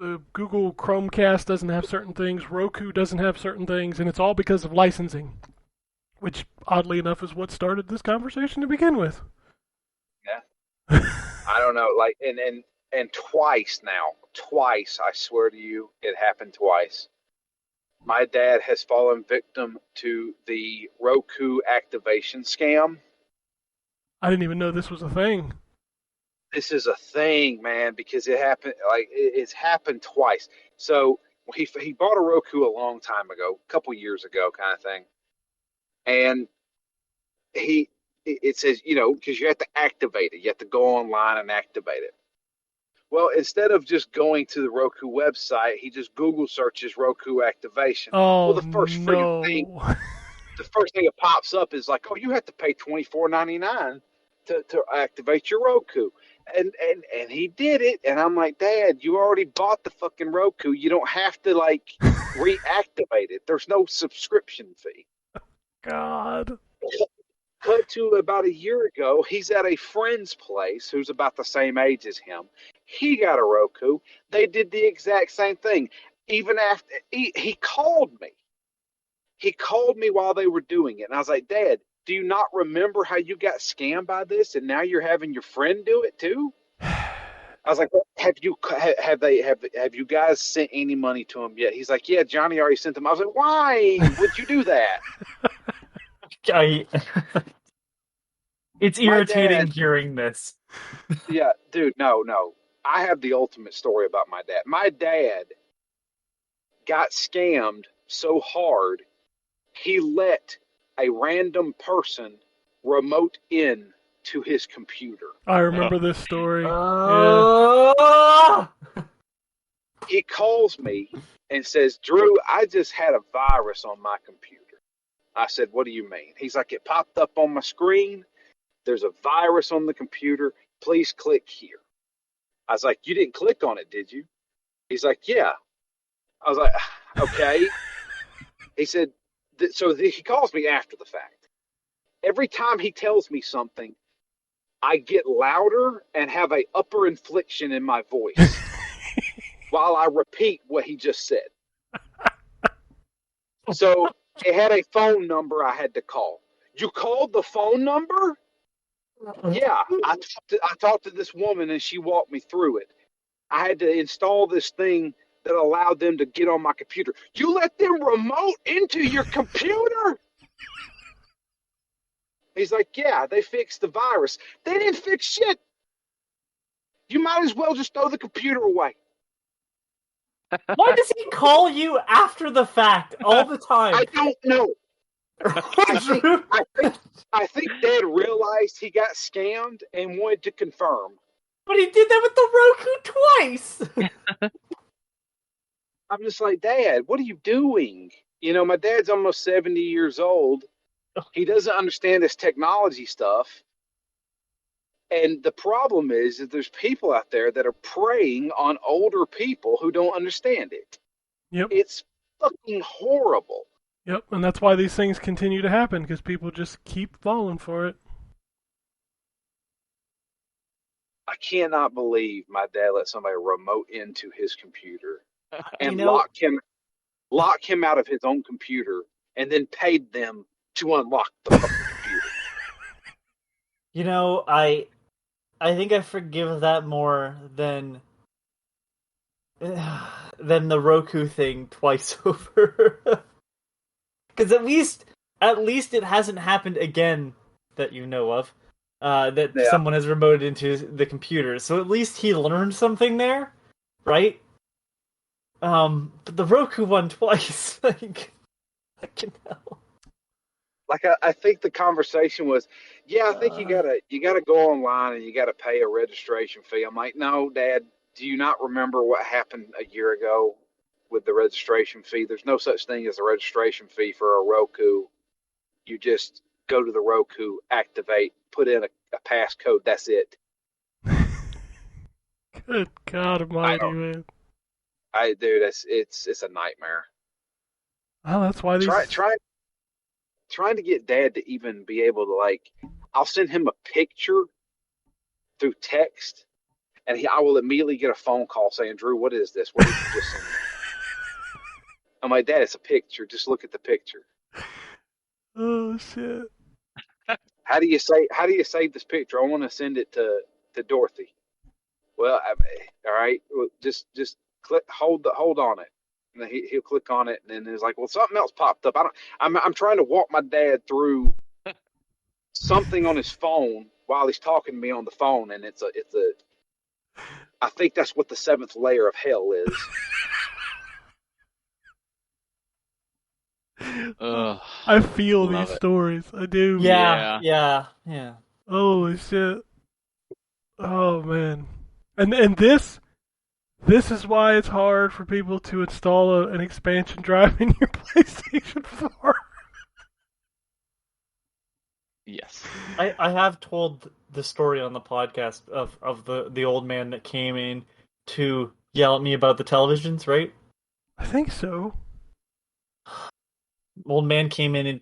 [SPEAKER 3] the Google Chromecast doesn't have certain things, Roku doesn't have certain things, and it's all because of licensing, which oddly enough is what started this conversation to begin with.
[SPEAKER 4] Yeah. I don't know, like, and twice now, I swear to you, it happened twice. My dad has fallen victim to the Roku activation scam.
[SPEAKER 3] I didn't even know this was a thing.
[SPEAKER 4] this is a thing, man, because it happened. Like it's happened twice. So he bought a Roku a long time ago, a couple years ago, kind of thing, and it says, because you have to activate it, you have to go online and activate it. Well, instead of just going to the Roku website, he just Google searches Roku activation.
[SPEAKER 3] Oh,
[SPEAKER 4] well, the first
[SPEAKER 3] no.
[SPEAKER 4] the first thing that pops up is like, oh, you have to pay $24.99 to activate your Roku. And he did it, and I'm like, Dad, you already bought the fucking Roku. You don't have to reactivate it. There's no subscription fee.
[SPEAKER 3] God.
[SPEAKER 4] Cut to about a year ago, he's at a friend's place who's about the same age as him. He got a Roku. They did the exact same thing. Even after he called me. He called me while they were doing it, and I was like, Dad, do you not remember how you got scammed by this, and now you're having your friend do it too? I was like, have you guys sent any money to him yet? He's like, yeah, Johnny already sent them. I was like, why would you do that?
[SPEAKER 6] It's irritating hearing this.
[SPEAKER 4] Yeah, dude, no. I have the ultimate story about my dad. My dad got scammed so hard, he let a random person remote in to his computer.
[SPEAKER 3] I remember this story.
[SPEAKER 4] He calls me and says, Drew, I just had a virus on my computer. I said, what do you mean? He's like, it popped up on my screen. There's a virus on the computer. Please click here. I was like, you didn't click on it, did you? He's like, yeah. I was like, okay. He said, he calls me after the fact. Every time he tells me something, I get louder and have a upper inflection in my voice while I repeat what he just said. So it had a phone number I had to call. You called the phone number? Yeah, I talked to this woman and she walked me through it. I had to install this thing that allowed them to get on my computer. You let them remote into your computer? He's like, yeah, they fixed the virus. They didn't fix shit. You might as well just throw the computer away.
[SPEAKER 6] Why does he call you after the fact all the time?
[SPEAKER 4] I don't know. I think Dad realized he got scammed and wanted to confirm.
[SPEAKER 6] But he did that with the Roku twice.
[SPEAKER 4] I'm just like, Dad, what are you doing? My dad's almost 70 years old. He doesn't understand this technology stuff. And the problem is that there's people out there that are preying on older people who don't understand it.
[SPEAKER 3] Yep.
[SPEAKER 4] It's fucking horrible.
[SPEAKER 3] Yep, and that's why these things continue to happen, because people just keep falling for it.
[SPEAKER 4] I cannot believe my dad let somebody remote into his computer and lock him out of his own computer and then paid them to unlock the fucking computer.
[SPEAKER 6] I think I forgive that more than the Roku thing twice over. Because at least it hasn't happened again that you know of. That someone has remoted into the computer. So at least he learned something there, right? But the Roku one twice, like, fucking hell.
[SPEAKER 4] Like I think the conversation was, yeah, I think you gotta go online and you gotta pay a registration fee. I'm like, no, Dad, do you not remember what happened a year ago with the registration fee? There's no such thing as a registration fee for a Roku. You just go to the Roku, activate, put in a passcode. That's it.
[SPEAKER 3] Good God Almighty, man!
[SPEAKER 4] Dude, it's a nightmare.
[SPEAKER 3] Oh, that's why these
[SPEAKER 4] trying to get Dad to even be able to I'll send him a picture through text, and I will immediately get a phone call saying, Drew, what is this? What did you just send me? I'm like, Dad, it's a picture. Just look at the picture.
[SPEAKER 3] Oh shit!
[SPEAKER 4] How do you save this picture? I want to send it to Dorothy. Well, all right. Well, just click, hold on it, and then he'll click on it, and then it's like, well, something else popped up. I'm trying to walk my dad through something on his phone while he's talking to me on the phone, and it's a I think that's what the seventh layer of hell is.
[SPEAKER 5] Ugh.
[SPEAKER 3] I feel
[SPEAKER 5] Love
[SPEAKER 3] these
[SPEAKER 5] it.
[SPEAKER 3] stories. I do.
[SPEAKER 6] Yeah.
[SPEAKER 3] Holy shit. Oh man. And this is why it's hard for people to install an expansion drive in your PlayStation 4.
[SPEAKER 5] Yes.
[SPEAKER 6] I have told the story on the podcast of the old man that came in to yell at me about the televisions, right?
[SPEAKER 3] I think so.
[SPEAKER 6] Old man came in and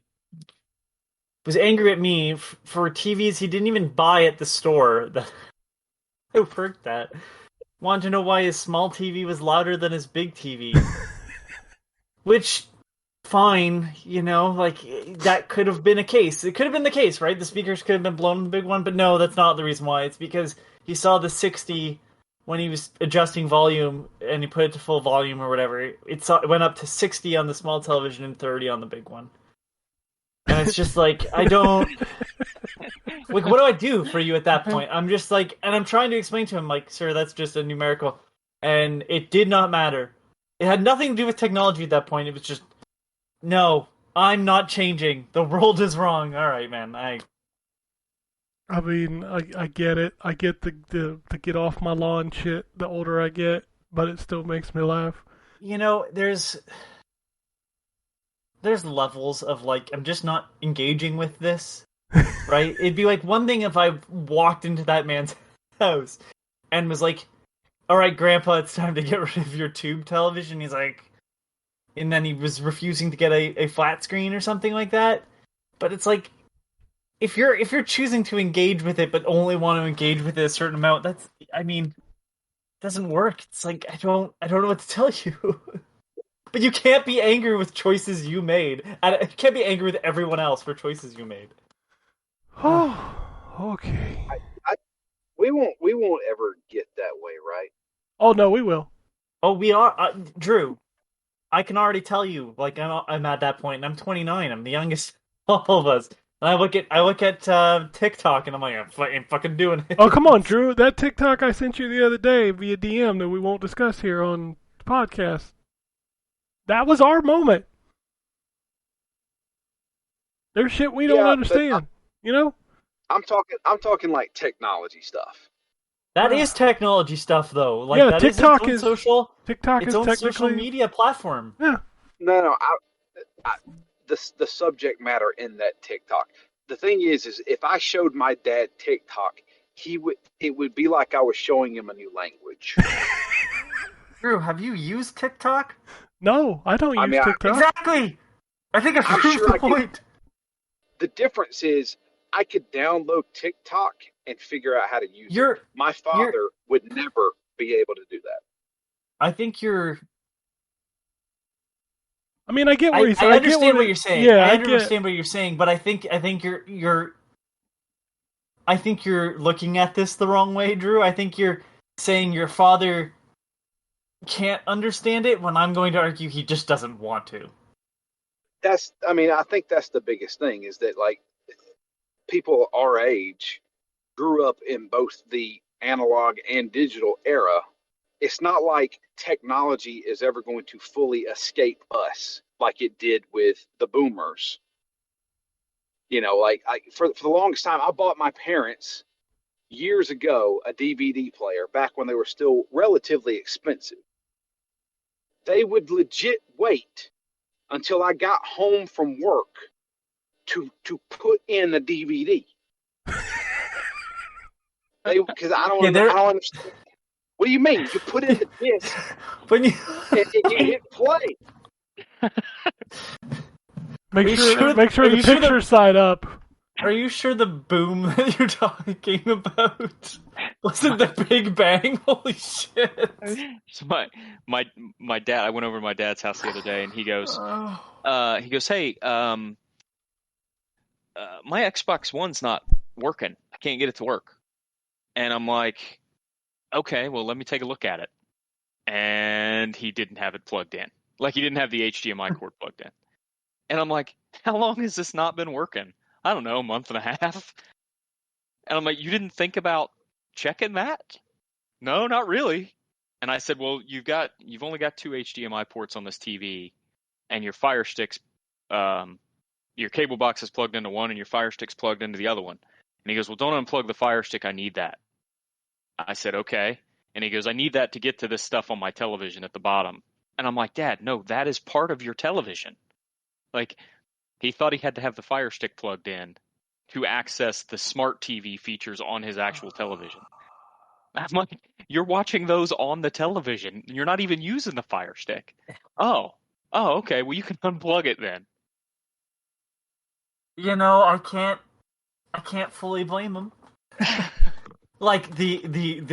[SPEAKER 6] was angry at me for TVs he didn't even buy at the store that I worked at. Wanted to know why his small TV was louder than his big TV. Which, fine, like, that could have been a case. It could have been the case, right? The speakers could have been blown in the big one, but no, that's not the reason why. It's because he saw the 60 when he was adjusting volume, and he put it to full volume or whatever. It went up to 60 on the small television and 30 on the big one. And it's just like, I don't... Like, what do I do for you at that point? I'm just like... And I'm trying to explain to him, like, sir, that's just a numerical. And it did not matter. It had nothing to do with technology at that point. It was just... No, I'm not changing. The world is wrong. All right, man.
[SPEAKER 3] I mean, I get it. I get the get off my lawn shit the older I get, but it still makes me laugh.
[SPEAKER 6] There's levels of, like, I'm just not engaging with this, right? It'd be like one thing if I walked into that man's house and was like, all right, Grandpa, it's time to get rid of your tube television. He's like... And then he was refusing to get a flat screen or something like that. But it's like, if you're choosing to engage with it, but only want to engage with it a certain amount, doesn't work. It's like, I don't know what to tell you. But you can't be angry with choices you made. And you can't be angry with everyone else for choices you made.
[SPEAKER 3] Oh, okay.
[SPEAKER 4] We won't ever get that way, right?
[SPEAKER 3] Oh no, we will.
[SPEAKER 6] Oh, we are, Drew. I can already tell you, like, I'm at that point, and I'm 29. I'm the youngest of all of us. And I look at TikTok, and I'm like, I'm fucking doing it.
[SPEAKER 3] Oh, come on, Drew. That TikTok I sent you the other day via DM that we won't discuss here on the podcast. That was our moment. There's shit we don't understand,
[SPEAKER 4] I'm talking like technology stuff.
[SPEAKER 6] That is technology stuff, though. Like,
[SPEAKER 3] yeah,
[SPEAKER 6] that
[SPEAKER 3] TikTok
[SPEAKER 6] is its own social.
[SPEAKER 3] TikTok
[SPEAKER 6] its
[SPEAKER 3] is
[SPEAKER 6] own
[SPEAKER 3] technically
[SPEAKER 6] social media platform.
[SPEAKER 3] Yeah.
[SPEAKER 4] No. The subject matter in that TikTok. The thing is if I showed my dad TikTok, it would be like I was showing him a new language.
[SPEAKER 6] Drew, have you used TikTok?
[SPEAKER 3] No, I don't use TikTok.
[SPEAKER 6] Exactly. I think I've proved the point.
[SPEAKER 4] The difference is I could download TikTok and figure out how to use it. My father would never be able to do that.
[SPEAKER 6] I think you're...
[SPEAKER 3] I mean, I get what you're saying.
[SPEAKER 6] I understand what you're saying.
[SPEAKER 3] Yeah,
[SPEAKER 6] I understand what you're saying, but I think you're looking at this the wrong way, Drew. I think you're saying your father can't understand it when I'm going to argue he just doesn't want to.
[SPEAKER 4] I think that's the biggest thing is that, like, people our age grew up in both the analog and digital era. It's not like technology is ever going to fully escape us like it did with the boomers. For the longest time, I bought my parents years ago a DVD player back when they were still relatively expensive. They would legit wait until I got home from work to put in the DVD. Because I don't understand. What do you mean? You put in the disc
[SPEAKER 6] when you
[SPEAKER 4] hit play.
[SPEAKER 3] Make sure the picture's side up.
[SPEAKER 6] Are you sure the boom that you're talking about wasn't the Big Bang? Holy shit!
[SPEAKER 5] So my dad. I went over to my dad's house the other day, and he goes, hey, my Xbox One's not working. I can't get it to work. And I'm like, okay, well, let me take a look at it. And he didn't have it plugged in. Like, he didn't have the HDMI cord plugged in. And I'm like, how long has this not been working? I don't know, a month and a half. And I'm like, you didn't think about checking that? no, not really. And I said, well, you've only got 2 HDMI ports on this TV, and your Fire Stick's, your cable box is plugged into one, and your Fire Stick's plugged into the other one. And he goes, well, don't unplug the Fire Stick. I need that. I said, okay. And he goes, I need that to get to this stuff on my television at the bottom. And I'm like, Dad, no, that is part of your television. Like, he thought he had to have the Fire Stick plugged in to access the smart TV features on his actual television. I'm like, you're watching those on the television. You're not even using the Fire Stick. Oh, okay. Well, you can unplug it then.
[SPEAKER 6] You know, I can't fully blame him. Like the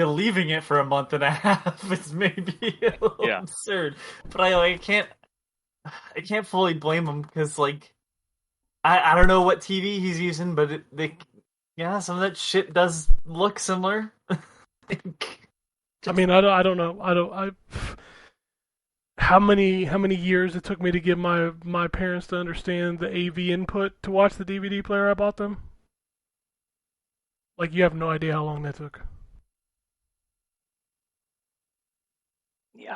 [SPEAKER 6] leaving it for a month and a half is maybe a little absurd, but I can't fully blame him because like I don't know what TV he's using, but some of that shit does look similar.
[SPEAKER 3] I mean, I don't know. How many years it took me to get my parents to understand the AV input to watch the DVD player I bought them? Like, you have no idea how long that took.
[SPEAKER 5] Yeah.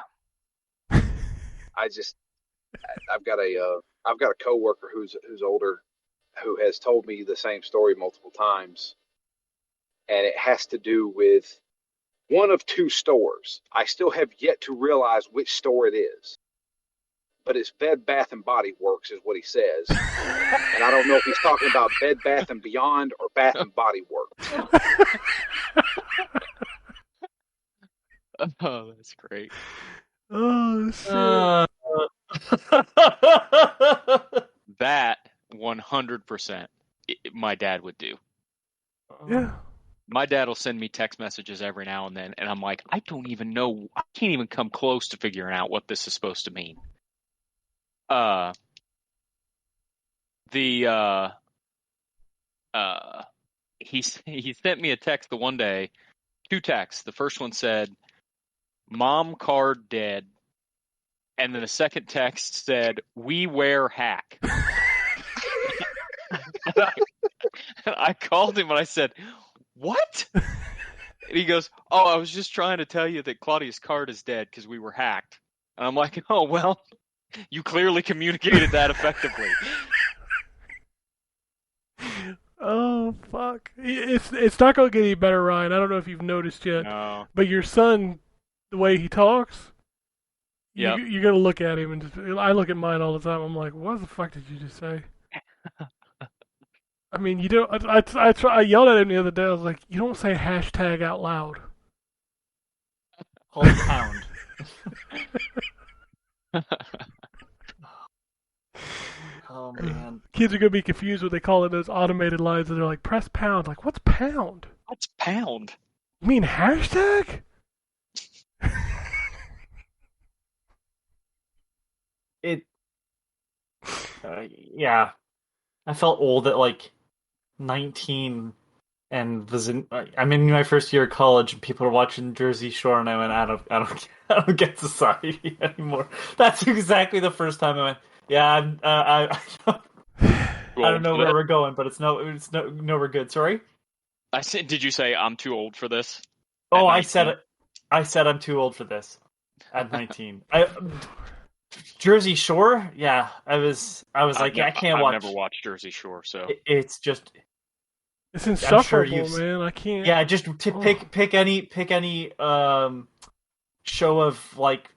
[SPEAKER 4] I've got a coworker who's older, who has told me the same story multiple times, and it has to do with one of 2 stores. I still have yet to realize which store it is, but it's Bed Bath and Body Works is what he says, and I don't know if he's talking about Bed Bath and Beyond or Bath and Body Works.
[SPEAKER 5] Oh, that's great.
[SPEAKER 3] Oh, shit.
[SPEAKER 5] That 100% my dad would do.
[SPEAKER 3] Yeah.
[SPEAKER 5] My dad will send me text messages every now and then, and I'm like, I don't even know. I can't even come close to figuring out what this is supposed to mean. He sent me a text the one day, 2 texts. The first one said, "Mom card dead," and then the second text said, "We wear hack." I called him and I said, "What?" And he goes, "Oh, I was just trying to tell you that Claudia's card is dead because we were hacked." And I'm like, "Oh, well, you clearly communicated that effectively."
[SPEAKER 3] Oh, fuck. It's not going to get any better, Ryan. I don't know if you've noticed yet.
[SPEAKER 5] No.
[SPEAKER 3] But your son, the way he talks,
[SPEAKER 5] Yep.
[SPEAKER 3] you're going to look at him. And I look at mine all the time. I'm like, what the fuck did you just say? I mean, you don't. I yelled at him the other day. I was like, you don't say hashtag out loud.
[SPEAKER 6] Hold pound. Oh man,
[SPEAKER 3] Kids are gonna be confused when they call it those automated lines, and they're like, "Press pound." Like, what's pound?
[SPEAKER 5] What's pound?
[SPEAKER 3] You mean hashtag?
[SPEAKER 6] Yeah. I felt old at like 19 and I'm in my first year of college and people are watching Jersey Shore and I went, I don't get society anymore. That's exactly the first time I went, yeah, I don't know where we're going, but it's nowhere good. Sorry?
[SPEAKER 5] I said, did you say I'm too old for this?
[SPEAKER 6] Oh, I said it. I said I'm too old for this at 19. Jersey Shore? Yeah, I was like, I can't watch.
[SPEAKER 5] I've never watched Jersey Shore, so
[SPEAKER 6] it's just.
[SPEAKER 3] It's insufferable, man. I can't.
[SPEAKER 6] Yeah, just pick any show of like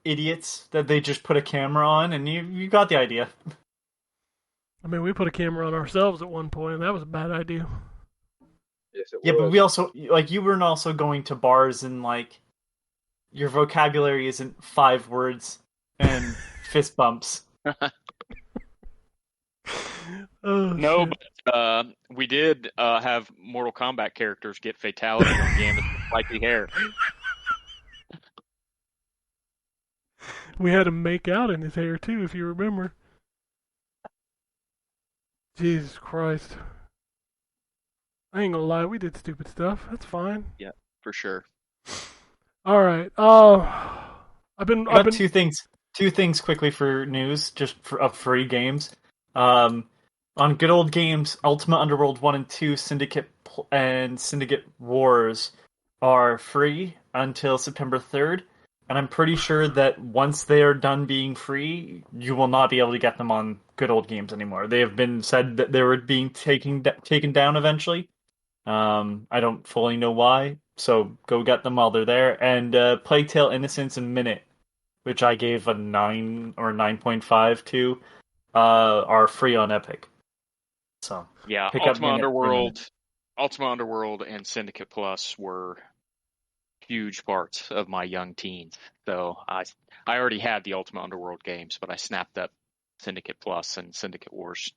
[SPEAKER 6] idiots that they just put a camera on, and you got the idea.
[SPEAKER 3] I mean, we put a camera on ourselves at one point, and that was a bad idea.
[SPEAKER 4] Yes, it
[SPEAKER 6] Yeah,
[SPEAKER 4] was.
[SPEAKER 6] but we also like you weren't also going to bars and like your vocabulary isn't 5 words and fist bumps.
[SPEAKER 3] Oh,
[SPEAKER 5] no,
[SPEAKER 3] shit.
[SPEAKER 5] but we did have Mortal Kombat characters get fatality on Gambit with spiky hair.
[SPEAKER 3] We had him make out in his hair too, if you remember. Jesus Christ! I ain't gonna lie, we did stupid stuff. That's fine.
[SPEAKER 5] Yeah, for sure.
[SPEAKER 3] All right. I've been
[SPEAKER 6] two things quickly for news, just for free games. On Good Old Games, Ultima Underworld 1 and 2, Syndicate and Syndicate Wars are free until September 3rd, and I'm pretty sure that once they are done being free, you will not be able to get them on good old games anymore. They have been said that they were being taken down eventually. I don't fully know why, so go get them while they're there. And Plague Tale Innocence and Minute, which I gave a 9 or 9.5 to, are free on Epic. So
[SPEAKER 5] Yeah,
[SPEAKER 6] pick up
[SPEAKER 5] Ultima
[SPEAKER 6] Minute.
[SPEAKER 5] Underworld and Syndicate Plus were huge parts of my young teens. So I already had the Ultima Underworld games, but I snapped up Syndicate Plus and Syndicate Wars.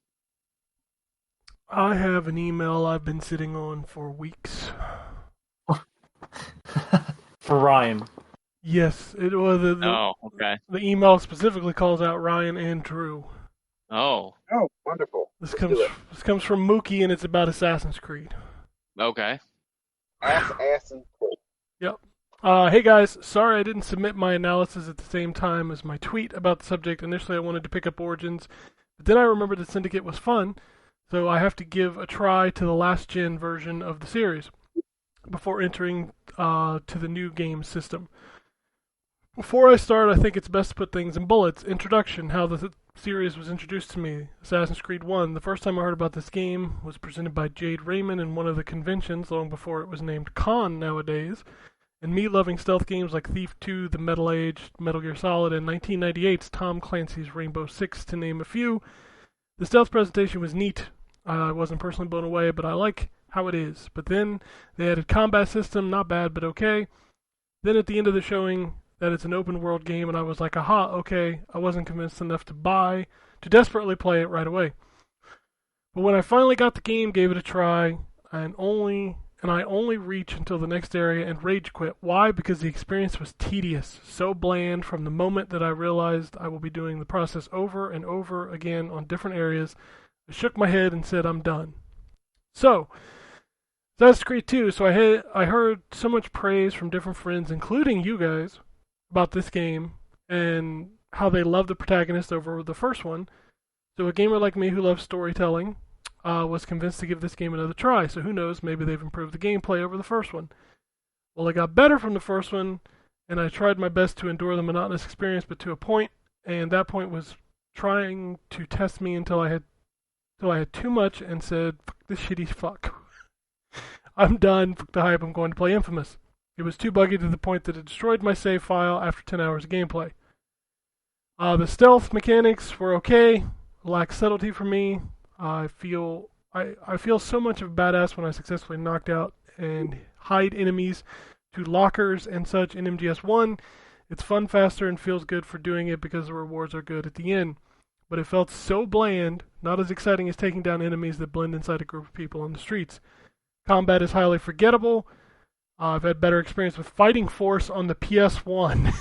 [SPEAKER 3] I have an email I've been sitting on for weeks.
[SPEAKER 6] For Ryan.
[SPEAKER 3] Yes, it was.
[SPEAKER 5] Oh, okay.
[SPEAKER 3] The email specifically calls out Ryan and Drew.
[SPEAKER 5] Oh,
[SPEAKER 4] Oh, wonderful.
[SPEAKER 3] This
[SPEAKER 4] Let's
[SPEAKER 3] comes
[SPEAKER 4] do it.
[SPEAKER 3] this comes from Mookie, and it's about Assassin's Creed.
[SPEAKER 5] okay.
[SPEAKER 4] Ass and cool.
[SPEAKER 3] Hey guys, sorry I didn't submit my analysis at the same time as my tweet about the subject. Initially I wanted to pick up Origins, but then I remembered that Syndicate was fun, so I have to give a try to the last gen version of the series before entering to the new game system. Before I start, I think it's best to put things in bullets. Introduction, how the series was introduced to me. Assassin's Creed 1. The first time I heard about this game was presented by Jade Raymond in one of the conventions long before it was named Con nowadays. And me loving stealth games like Thief 2, The Metal Age, Metal Gear Solid, and 1998's Tom Clancy's Rainbow Six, to name a few. The stealth presentation was neat. I wasn't personally blown away, but I like how it is. But then they added combat system, not bad, but okay. Then at the end of the showing, that it's an open world game, and I was like, aha, okay. I wasn't convinced enough to desperately play it right away. But when I finally got the game, gave it a try, and I only reached until the next area and rage quit. Why? Because the experience was tedious, so bland from the moment that I realized I will be doing the process over and over again on different areas. I shook my head and said, I'm done. So, Assassin's Creed 2, so I heard so much praise from different friends, including you guys, about this game and how they love the protagonist over the first one. So a gamer like me who loves storytelling was convinced to give this game another try. So who knows, maybe they've improved the gameplay over the first one. Well, it got better from the first one, and I tried my best to endure the monotonous experience, but to a point, and that point was trying to test me until I had too much and said, fuck this shitty fuck. I'm done, fuck the hype, I'm going to play Infamous. It was too buggy to the point that it destroyed my save file after 10 hours of gameplay. The stealth mechanics were okay, lacked subtlety for me. I feel so much of a badass when I successfully knocked out and hide enemies to lockers and such in MGS1. It's fun, faster, and feels good for doing it because the rewards are good at the end. But it felt so bland, not as exciting as taking down enemies that blend inside a group of people on the streets. Combat is highly forgettable. I've had better experience with Fighting Force on the PS1.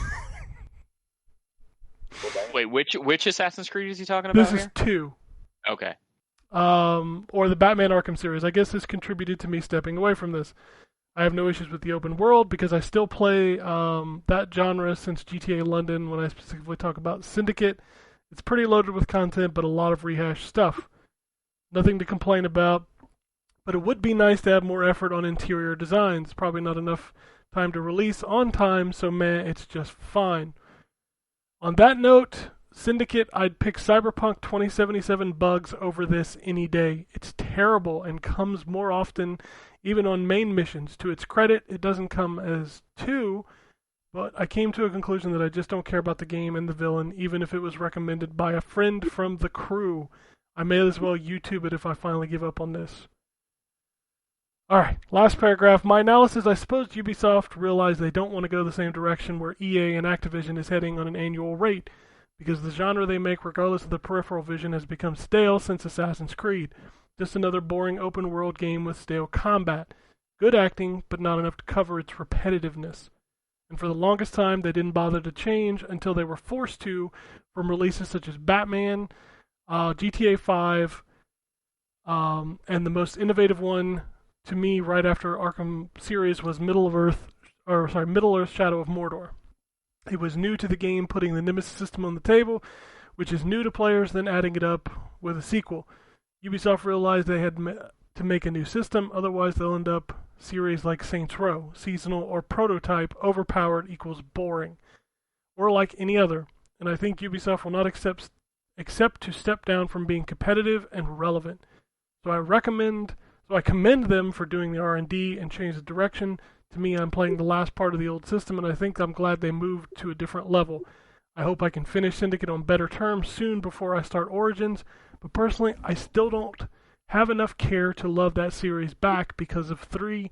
[SPEAKER 5] Wait, which Assassin's Creed is he talking about
[SPEAKER 3] This
[SPEAKER 5] here?
[SPEAKER 3] is 2.
[SPEAKER 5] Okay.
[SPEAKER 3] Or the Batman Arkham series. I guess this contributed to me stepping away from this. I have no issues with the open world because I still play that genre since GTA London when I specifically talk about Syndicate. It's pretty loaded with content, but a lot of rehashed stuff. Nothing to complain about, but it would be nice to have more effort on interior designs. Probably not enough time to release on time, so it's just fine. On that note, Syndicate, I'd pick Cyberpunk 2077 bugs over this any day. It's terrible and comes more often even on main missions. To its credit, it doesn't come as 2, but I came to a conclusion that I just don't care about the game and the villain, even if it was recommended by a friend from the crew. I may as well YouTube it if I finally give up on this. Alright, last paragraph. My analysis, I suppose Ubisoft realized they don't want to go the same direction where EA and Activision is heading on an annual rate, because the genre they make, regardless of the peripheral vision, has become stale since Assassin's Creed. Just another boring open-world game with stale combat. Good acting, but not enough to cover its repetitiveness. And for the longest time, they didn't bother to change until they were forced to from releases such as Batman, GTA 5, and the most innovative one to me right after Arkham series was Middle-earth Shadow of Mordor. It was new to the game, putting the Nemesis system on the table, which is new to players, then adding it up with a sequel. Ubisoft realized they had to make a new system. Otherwise, they'll end up series like Saints Row, seasonal or prototype, overpowered equals boring, or like any other. And I think Ubisoft will not accept to step down from being competitive and relevant. So I commend them for doing the R&D and change the direction. To me, I'm playing the last part of the old system, and I think I'm glad they moved to a different level. I hope I can finish Syndicate on better terms soon before I start Origins, but personally, I still don't have enough care to love that series back because of 3.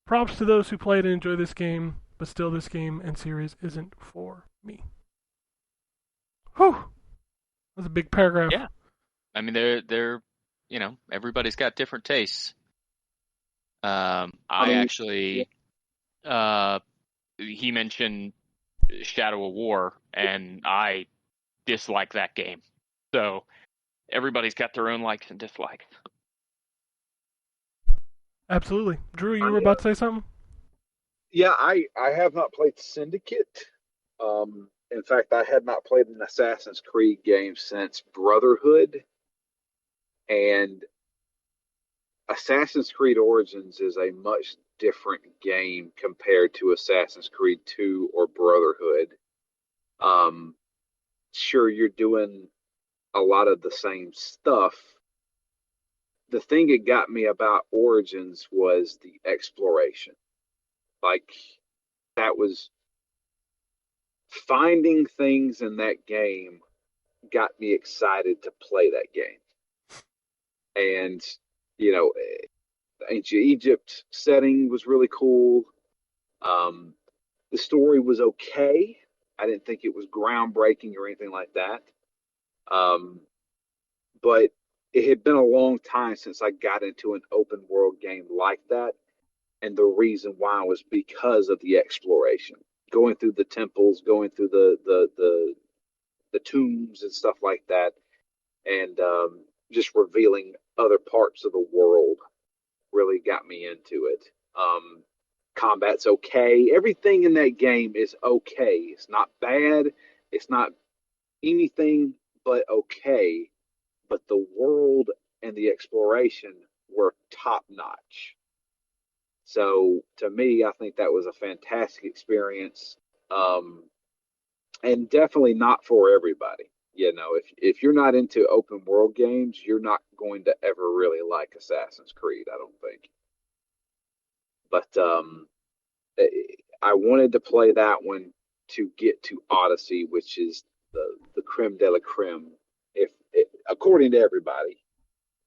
[SPEAKER 3] Props to those who played and enjoy this game, but still this game and series isn't for me. Whew! That's a big paragraph.
[SPEAKER 5] Yeah. I mean, they're everybody's got different tastes. He mentioned Shadow of War, and I dislike that game. So everybody's got their own likes and dislikes.
[SPEAKER 3] Absolutely. Drew, you were about to say something?
[SPEAKER 4] Yeah, I have not played Syndicate. In fact, I had not played an Assassin's Creed game since Brotherhood. And Assassin's Creed Origins is a much different game compared to Assassin's Creed 2 or Brotherhood. Sure, you're doing a lot of the same stuff. The thing that got me about Origins was the exploration. Like, that was finding things in that game got me excited to play that game. And, ancient Egypt setting was really cool. The story was okay. I didn't think it was groundbreaking or anything like that. But it had been a long time since I got into an open world game like that. And the reason why was because of the exploration, going through the temples, going through the tombs and stuff like that, and just revealing other parts of the world really got me into it. Combat's okay. Everything in that game is okay. It's not bad. It's not anything but okay. But the world and the exploration were top notch. So to me, I think that was a fantastic experience, and definitely not for everybody. If you're not into open world games, you're not going to ever really like Assassin's Creed, I don't think. But I wanted to play that one to get to Odyssey, which is the creme de la creme, according to everybody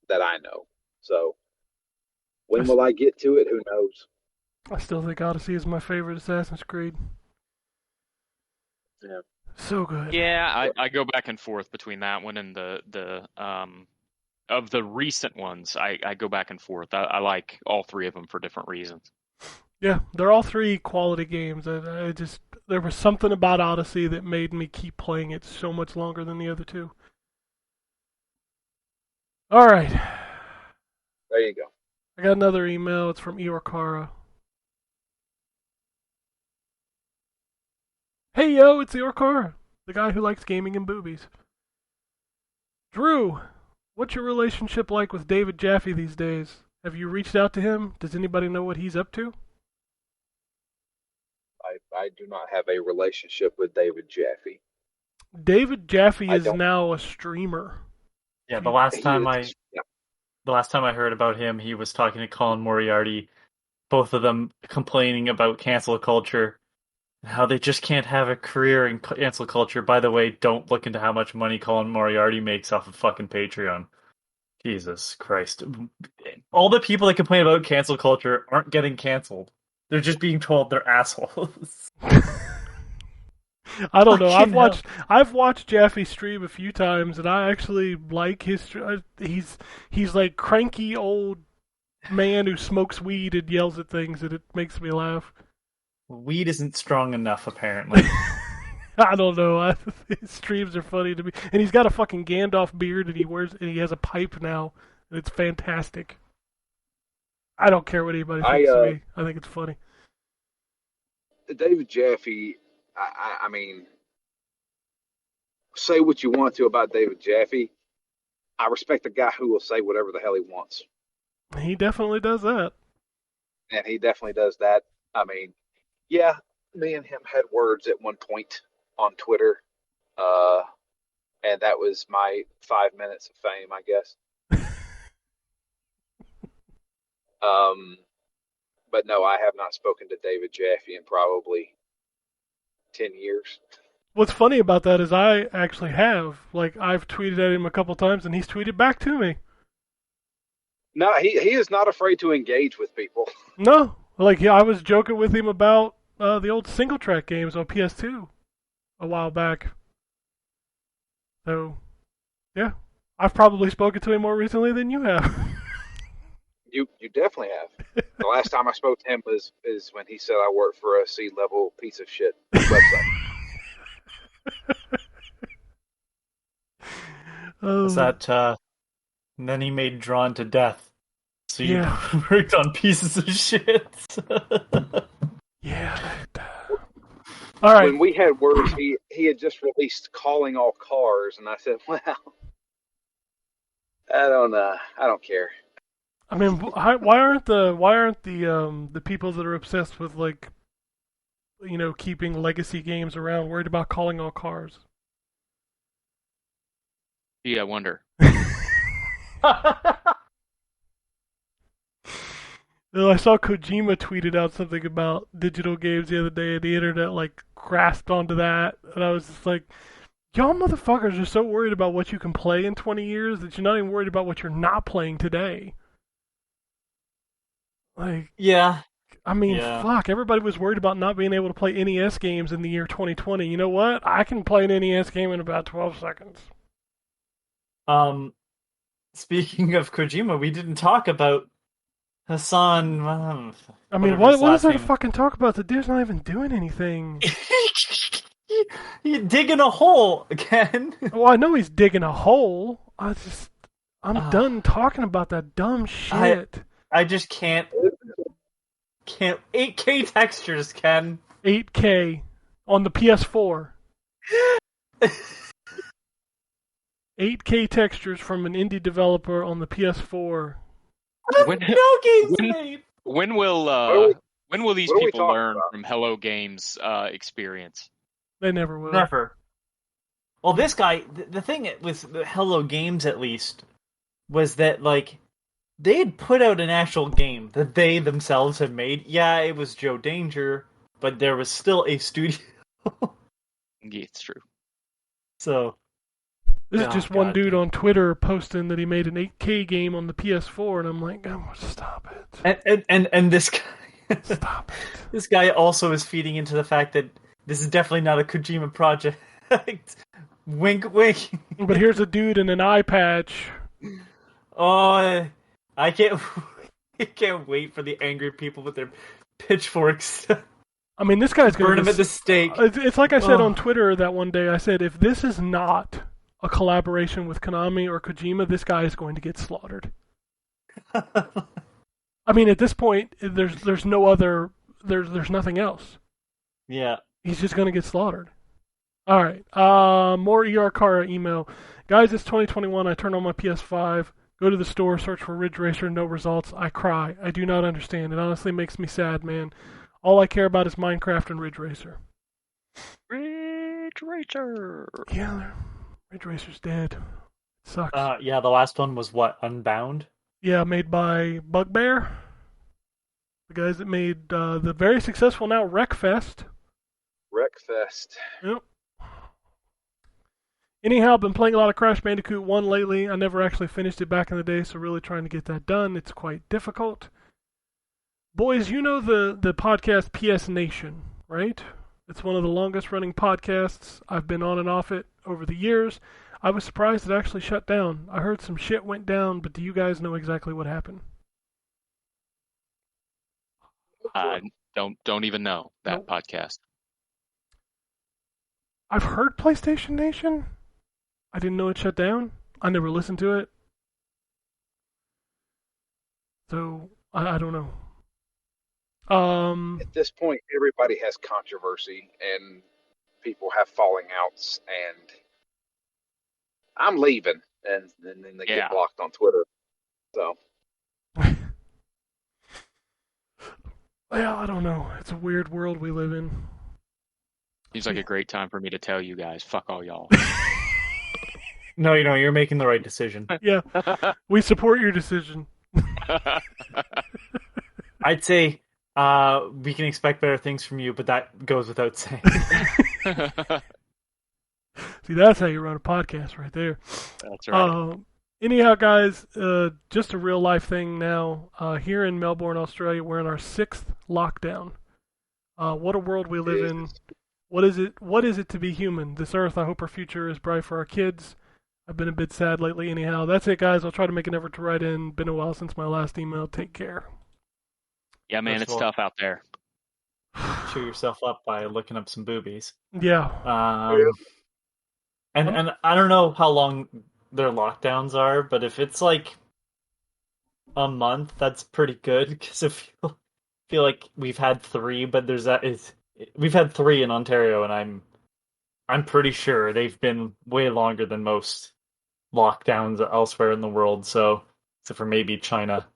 [SPEAKER 4] that I know. So when will I get to it? Who knows?
[SPEAKER 3] I still think Odyssey is my favorite Assassin's Creed.
[SPEAKER 4] Yeah.
[SPEAKER 3] So good.
[SPEAKER 5] Yeah, I go back and forth between that one and the of the recent ones. I go back and forth. I like all 3 of them for different reasons.
[SPEAKER 3] Yeah, they're all 3 quality games. There was something about Odyssey that made me keep playing it so much longer than the other 2. All right.
[SPEAKER 4] There you go.
[SPEAKER 3] I got another email. It's from Iorkara. Hey yo, it's Iorkara, the guy who likes gaming and boobies. Drew, what's your relationship like with David Jaffe these days? Have you reached out to him? Does anybody know what he's up to?
[SPEAKER 4] I do not have a relationship with David Jaffe.
[SPEAKER 3] David Jaffe is now a streamer.
[SPEAKER 6] Yeah, the last time I heard about him, he was talking to Colin Moriarty, both of them complaining about cancel culture, and how they just can't have a career in cancel culture. By the way, don't look into how much money Colin Moriarty makes off of fucking Patreon. Jesus Christ. All the people that complain about cancel culture aren't getting canceled. They're just being told they're assholes.
[SPEAKER 3] I don't know. I've watched Jaffe stream a few times, and I actually like his. He's like cranky old man who smokes weed and yells at things, and it makes me laugh.
[SPEAKER 6] Weed isn't strong enough, apparently.
[SPEAKER 3] I don't know. His streams are funny to me, and he's got a fucking Gandalf beard, and he has a pipe now, and it's fantastic. I don't care what anybody thinks of me. I think it's funny.
[SPEAKER 4] David Jaffe, I mean, say what you want to about David Jaffe. I respect a guy who will say whatever the hell he wants.
[SPEAKER 3] He definitely does that.
[SPEAKER 4] And he definitely does that. I mean, yeah, me and him had words at one point on Twitter, uh, and that was my 5 minutes of fame, I guess. But no, I have not spoken to David Jaffe in probably 10 years.
[SPEAKER 3] What's funny about that is I actually have. Like, I've tweeted at him a couple times, and he's tweeted back to me.
[SPEAKER 4] No, he is not afraid to engage with people.
[SPEAKER 3] No, like I was joking with him about the old single track games on PS2 a while back. So, yeah, I've probably spoken to him more recently than you have.
[SPEAKER 4] You definitely have. The last time I spoke to him is when he said I worked for a C-level piece of shit website.
[SPEAKER 6] Was that, and then he made Drawn to Death. So you
[SPEAKER 3] Yeah.
[SPEAKER 6] worked on pieces of shit.
[SPEAKER 3] Yeah. All right.
[SPEAKER 4] When we had words, he had just released Calling All Cars, and I said, well, I don't care.
[SPEAKER 3] I mean, why aren't the people that are obsessed with, like, you know, keeping legacy games around worried about calling all cars?
[SPEAKER 5] Gee, I wonder.
[SPEAKER 3] Well, I saw Kojima tweeted out something about digital games the other day, and the internet like grasped onto that, and I was just like, y'all motherfuckers are so worried about what you can play in 20 years that you're not even worried about what you're not playing today. Like,
[SPEAKER 6] Yeah.
[SPEAKER 3] I mean,
[SPEAKER 6] Yeah.
[SPEAKER 3] fuck, everybody was worried about not being able to play NES games in the year 2020. You know what? I can play an NES game in about 12 seconds.
[SPEAKER 6] Speaking of Kojima, we didn't talk about Hassan.
[SPEAKER 3] I mean, what is there to fucking talk about? The dude's not even doing anything.
[SPEAKER 6] You digging a hole again.
[SPEAKER 3] Well, I know he's digging a hole. I'm done talking about that dumb shit.
[SPEAKER 6] I just can't 8K textures, Ken.
[SPEAKER 3] 8K on the PS4. 8K textures from an indie developer on the PS4.
[SPEAKER 5] When,
[SPEAKER 6] No games made.
[SPEAKER 5] when will these
[SPEAKER 4] what are we
[SPEAKER 5] people
[SPEAKER 4] talking
[SPEAKER 5] learn
[SPEAKER 4] about?
[SPEAKER 5] from Hello Games experience?
[SPEAKER 3] They never will.
[SPEAKER 6] Never. Well, this guy, the thing with Hello Games at least, was that, like, they had put out an actual game that they themselves had made. Yeah, it was Joe Danger, but there was still a studio.
[SPEAKER 5] Yeah, it's true.
[SPEAKER 6] So,
[SPEAKER 3] This is
[SPEAKER 6] Oh,
[SPEAKER 3] just one
[SPEAKER 6] God
[SPEAKER 3] dude
[SPEAKER 6] damn.
[SPEAKER 3] on Twitter posting that he made an 8K game on the PS4, and I'm like, oh, stop it.
[SPEAKER 6] and this guy,
[SPEAKER 3] Stop it.
[SPEAKER 6] this guy also is feeding into the fact that this is definitely not a Kojima project. Wink, wink.
[SPEAKER 3] But here's a dude in an eye patch.
[SPEAKER 6] Oh, I can't wait for the angry people with their pitchforks.
[SPEAKER 3] I mean, this guy's going
[SPEAKER 6] Burn
[SPEAKER 3] to
[SPEAKER 6] him at the stake.
[SPEAKER 3] It's like I said on
[SPEAKER 6] Oh.
[SPEAKER 3] Twitter that one day. I said, if this is not a collaboration with Konami or Kojima, this guy is going to get slaughtered. I mean, at this point, there's no other, there's nothing else.
[SPEAKER 6] Yeah.
[SPEAKER 3] He's just going to get slaughtered. All right. More ER Kara email. Guys, it's 2021. I turn on my PS5, go to the store, search for Ridge Racer, no results. I cry. I do not understand. It honestly makes me sad, man. All I care about is Minecraft and Ridge Racer.
[SPEAKER 5] Ridge Racer.
[SPEAKER 3] Yeah, Ridge Racer's dead. It sucks.
[SPEAKER 6] Yeah, the last one was what? Unbound?
[SPEAKER 3] Yeah, made by Bugbear. The guys that made the very successful now Wreckfest.
[SPEAKER 4] Wreckfest.
[SPEAKER 3] Yep. Anyhow, I've been playing a lot of Crash Bandicoot 1 lately. I never actually finished it back in the day, so really trying to get that done. It's quite difficult. Boys, you know the podcast PS Nation, right? It's one of the longest running podcasts. I've been on and off it over the years. I was surprised it actually shut down. I heard some shit went down, but do you guys know exactly what happened?
[SPEAKER 5] I don't even know that podcast.
[SPEAKER 3] I've heard PlayStation Nation. I didn't know it shut down. I never listened to it. So, I don't know.
[SPEAKER 4] At this point, everybody has controversy, and people have falling outs, and I'm leaving, and then they
[SPEAKER 5] Yeah.
[SPEAKER 4] get blocked on Twitter. So,
[SPEAKER 3] Well, I don't know. It's a weird world we live in.
[SPEAKER 5] Seems like a great time for me to tell you guys, fuck all y'all.
[SPEAKER 6] No, you're making the right decision.
[SPEAKER 3] Yeah, we support your decision.
[SPEAKER 6] I'd say we can expect better things from you, but that goes without saying.
[SPEAKER 3] See, that's how you run a podcast right there.
[SPEAKER 5] That's right.
[SPEAKER 3] Anyhow, guys, just a real life thing now. Here in Melbourne, Australia, we're in our 6th lockdown. What a world we live in. What is it? What is it to be human? This earth, I hope our future is bright for our kids. I've been a bit sad lately anyhow. That's it, guys. I'll try to make an effort to write in. Been a while since my last email. Take care.
[SPEAKER 5] Yeah, man,
[SPEAKER 6] First
[SPEAKER 5] it's
[SPEAKER 6] of all-
[SPEAKER 5] tough out there.
[SPEAKER 6] Cheer yourself up by looking up some boobies.
[SPEAKER 3] Yeah.
[SPEAKER 6] And I don't know how long their lockdowns are, but if it's like a month, that's pretty good. Because I feel like we've had 3, but we've had 3 in Ontario, and I'm pretty sure they've been way longer than most lockdowns elsewhere in the world. So except for maybe China.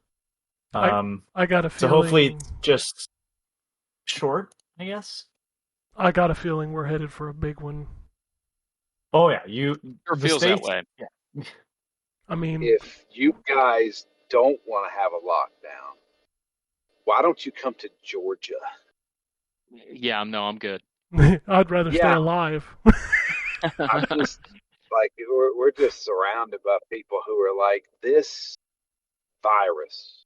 [SPEAKER 3] I got a
[SPEAKER 6] So
[SPEAKER 3] feeling.
[SPEAKER 6] hopefully it's just short, I guess.
[SPEAKER 3] I got a feeling we're headed for a big one.
[SPEAKER 6] Oh yeah,
[SPEAKER 5] Sure
[SPEAKER 6] the
[SPEAKER 5] feels that
[SPEAKER 6] States-
[SPEAKER 5] way.
[SPEAKER 6] Yeah.
[SPEAKER 3] I mean,
[SPEAKER 4] If you guys don't want to have a lockdown, why don't you come to Georgia?
[SPEAKER 5] Yeah, no, I'm good.
[SPEAKER 3] I'd rather stay
[SPEAKER 4] Yeah.
[SPEAKER 3] alive.
[SPEAKER 4] I'm just like we're just surrounded by people who are like, this virus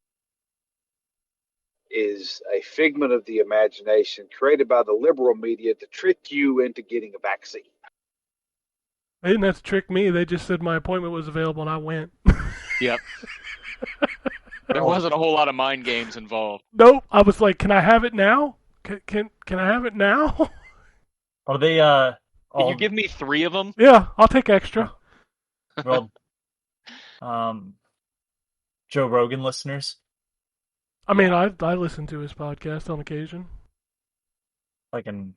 [SPEAKER 4] is a figment of the imagination created by the liberal media to trick you into getting a vaccine.
[SPEAKER 3] They didn't have to trick me. They just said my appointment was available and I went.
[SPEAKER 5] Yep. There wasn't a whole lot of mind games involved.
[SPEAKER 3] Nope. I was like, can I have it now? Can I have it now?
[SPEAKER 6] Are they
[SPEAKER 5] Can you give me 3 of them?
[SPEAKER 3] Yeah, I'll take extra.
[SPEAKER 6] well, Joe Rogan listeners?
[SPEAKER 3] I mean, I listen to his podcast on occasion.
[SPEAKER 6] Like in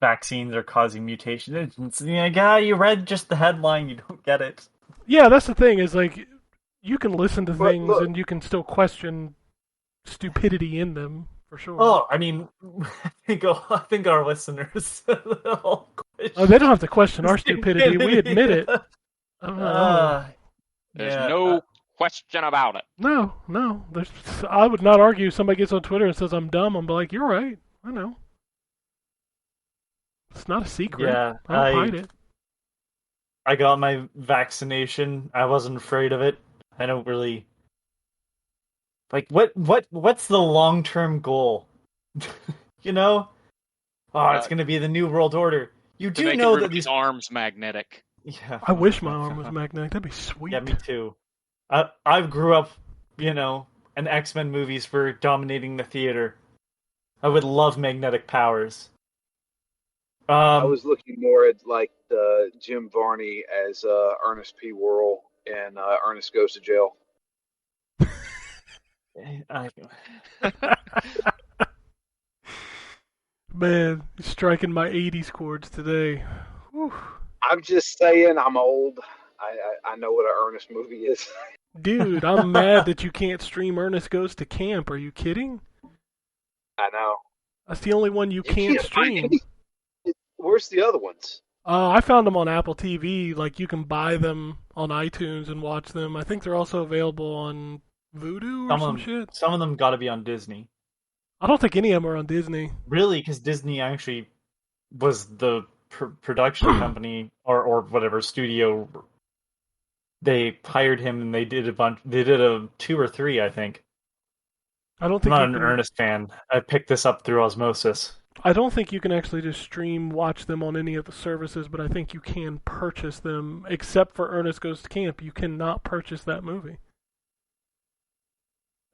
[SPEAKER 6] vaccines are causing mutations. Yeah, you read just the headline, you don't get it.
[SPEAKER 3] Yeah, that's the thing is like, you can listen to
[SPEAKER 4] But
[SPEAKER 3] things
[SPEAKER 4] look-
[SPEAKER 3] and you can still question stupidity in them for sure.
[SPEAKER 6] Oh, I mean, I think our listeners all question.
[SPEAKER 3] Oh, they don't have to question our stupidity. We admit it. I don't know.
[SPEAKER 5] There's
[SPEAKER 6] Yeah,
[SPEAKER 5] no question about it.
[SPEAKER 3] No. I would not argue if somebody gets on Twitter and says I'm dumb. I'm like, you're right. I know. It's not a secret.
[SPEAKER 6] Yeah,
[SPEAKER 3] I don't hide it.
[SPEAKER 6] I got my vaccination. I wasn't afraid of it. I don't really like what's the long-term goal? You know? Oh, it's going to be the new world order. You
[SPEAKER 5] To
[SPEAKER 6] do
[SPEAKER 5] make
[SPEAKER 6] know that
[SPEAKER 5] everybody's
[SPEAKER 6] these
[SPEAKER 5] arms magnetic.
[SPEAKER 6] Yeah.
[SPEAKER 3] I wish my arm was magnetic. That'd be sweet.
[SPEAKER 6] Yeah, me too. I grew up, and X-Men movies were dominating the theater. I would love magnetic powers.
[SPEAKER 4] I was looking more at like Jim Varney as Ernest P. Worrell and Ernest Goes to Jail.
[SPEAKER 6] I,
[SPEAKER 3] Man, you're striking my 80s chords today. Whew.
[SPEAKER 4] I'm just saying, I'm old. I know what an Ernest movie is.
[SPEAKER 3] Dude, I'm mad that you can't stream Ernest Goes to Camp. Are you kidding?
[SPEAKER 4] I know.
[SPEAKER 3] That's the only one you
[SPEAKER 4] find
[SPEAKER 3] can't stream.
[SPEAKER 4] any- Where's the other ones?
[SPEAKER 3] I found them on Apple TV. Like, you can buy them on iTunes and watch them. I think they're also available on Vudu or some shit.
[SPEAKER 6] some of them got to be on Disney.
[SPEAKER 3] I don't think any of them are on Disney.
[SPEAKER 6] Really, because Disney actually was the production company or whatever studio. They hired him and they did a bunch. They did a 2 or 3, I think.
[SPEAKER 3] I don't
[SPEAKER 6] I'm
[SPEAKER 3] think
[SPEAKER 6] not
[SPEAKER 3] you
[SPEAKER 6] an
[SPEAKER 3] can,
[SPEAKER 6] Ernest fan. I picked this up through osmosis.
[SPEAKER 3] I don't think you can actually just watch them on any of the services, but I think you can purchase them, except for Ernest Goes to Camp. You cannot purchase that movie.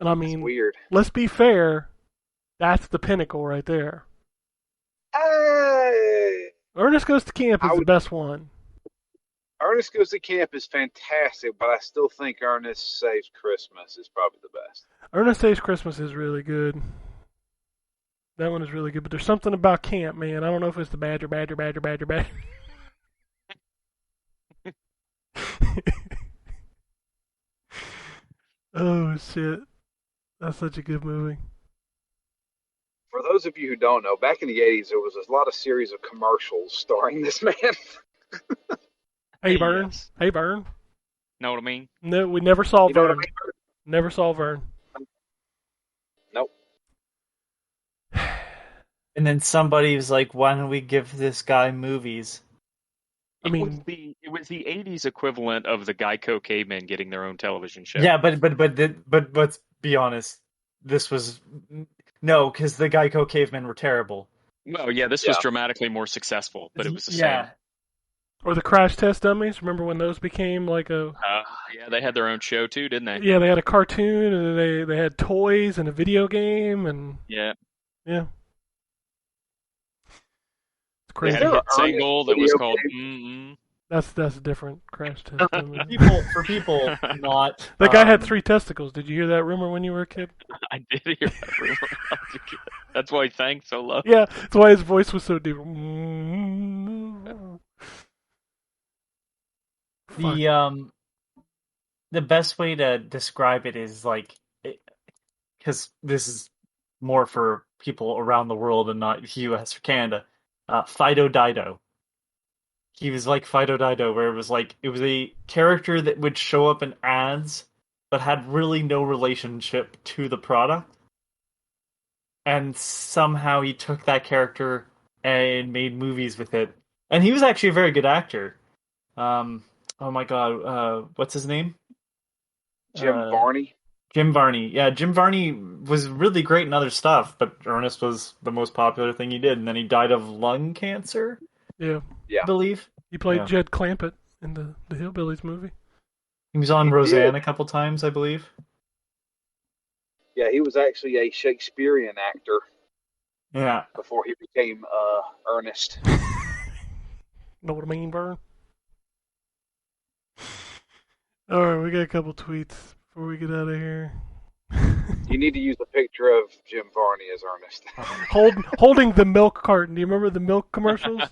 [SPEAKER 3] And I
[SPEAKER 4] It's
[SPEAKER 3] mean,
[SPEAKER 4] weird.
[SPEAKER 3] let's be fair, that's the pinnacle right there. Ernest Goes to Camp is the best one.
[SPEAKER 4] Ernest Goes to Camp is fantastic, but I still think Ernest Saves Christmas is probably the best.
[SPEAKER 3] Ernest Saves Christmas is really good. That one is really good, but there's something about camp, man. I don't know if it's the badger. Oh, shit. That's such a good movie.
[SPEAKER 4] For those of you who don't know, back in the 80s, there was a lot of series of commercials starring this man.
[SPEAKER 3] Hey, Vern.
[SPEAKER 5] Yes.
[SPEAKER 3] Hey, Vern.
[SPEAKER 5] Know what I mean?
[SPEAKER 3] No, we never saw
[SPEAKER 4] You know what I
[SPEAKER 3] Vern.
[SPEAKER 4] mean?
[SPEAKER 3] Never saw Vern.
[SPEAKER 4] Nope.
[SPEAKER 6] And then somebody was like, "Why don't we give this guy movies?"
[SPEAKER 5] It was the 80s equivalent of the Geico cavemen getting their own television show.
[SPEAKER 6] Yeah, but let's be honest. This was no, because the Geico cavemen were terrible.
[SPEAKER 5] Well, yeah, this was dramatically more successful, but it was the same.
[SPEAKER 3] Or the Crash Test Dummies. Remember when those became like a...
[SPEAKER 5] Yeah, they had their own show too, didn't they?
[SPEAKER 3] Yeah, they had a cartoon, and they had toys and a video game, and...
[SPEAKER 5] Yeah.
[SPEAKER 3] Yeah. It's
[SPEAKER 5] They
[SPEAKER 3] crazy.
[SPEAKER 5] had a hit single that was
[SPEAKER 4] video
[SPEAKER 5] called
[SPEAKER 4] game?
[SPEAKER 3] That's a different Crash Test Dummy.
[SPEAKER 6] For people not
[SPEAKER 3] That guy had 3 testicles. Did you hear that rumor when you were a kid?
[SPEAKER 5] I did hear that rumor. That's why he sang so low.
[SPEAKER 3] Yeah, that's why his voice was so deep.
[SPEAKER 6] The best way to describe it is like, because this is more for people around the world and not U.S. or Canada. Fido Dido. He was like Fido Dido, where it was a character that would show up in ads, but had really no relationship to the product. And somehow he took that character and made movies with it. And he was actually a very good actor. Oh my god, what's his name?
[SPEAKER 4] Jim Varney.
[SPEAKER 6] Jim Varney. Yeah, Jim Varney was really great in other stuff, but Ernest was the most popular thing he did, and then he died of lung cancer,
[SPEAKER 3] Yeah.
[SPEAKER 6] I believe.
[SPEAKER 3] He played Jed Clampett in the Hillbillies movie.
[SPEAKER 6] He was on Roseanne a couple times, I believe.
[SPEAKER 4] Yeah, he was actually a Shakespearean actor.
[SPEAKER 6] Yeah.
[SPEAKER 4] Before he became Ernest.
[SPEAKER 3] Know what I mean, Vern? Alright, we got a couple tweets before we get out of here.
[SPEAKER 4] You need to use a picture of Jim Varney as Ernest.
[SPEAKER 3] Holding the milk carton. Do you remember the milk commercials?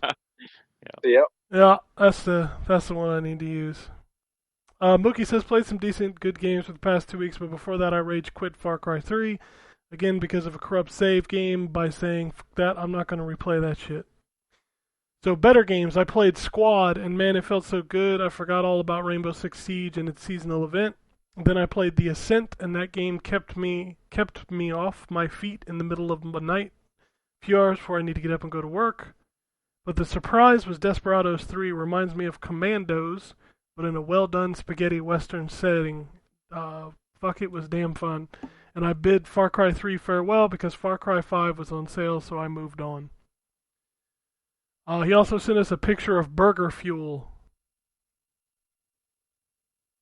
[SPEAKER 4] Yep.
[SPEAKER 3] Yeah, that's the one I need to use. Mookie says, played some decent, good games for the past 2 weeks, but before that I rage quit Far Cry 3, again because of a corrupt save game, by saying, fuck that, I'm not going to replay that shit. So better games, I played Squad, and man, it felt so good, I forgot all about Rainbow Six Siege and its seasonal event. Then I played The Ascent, and that game kept me off my feet in the middle of the night, a few hours before I need to get up and go to work. But the surprise was Desperados 3 reminds me of Commandos, but in a well-done spaghetti western setting. Fuck, it was damn fun. And I bid Far Cry 3 farewell because Far Cry 5 was on sale, so I moved on. He also sent us a picture of burger fuel.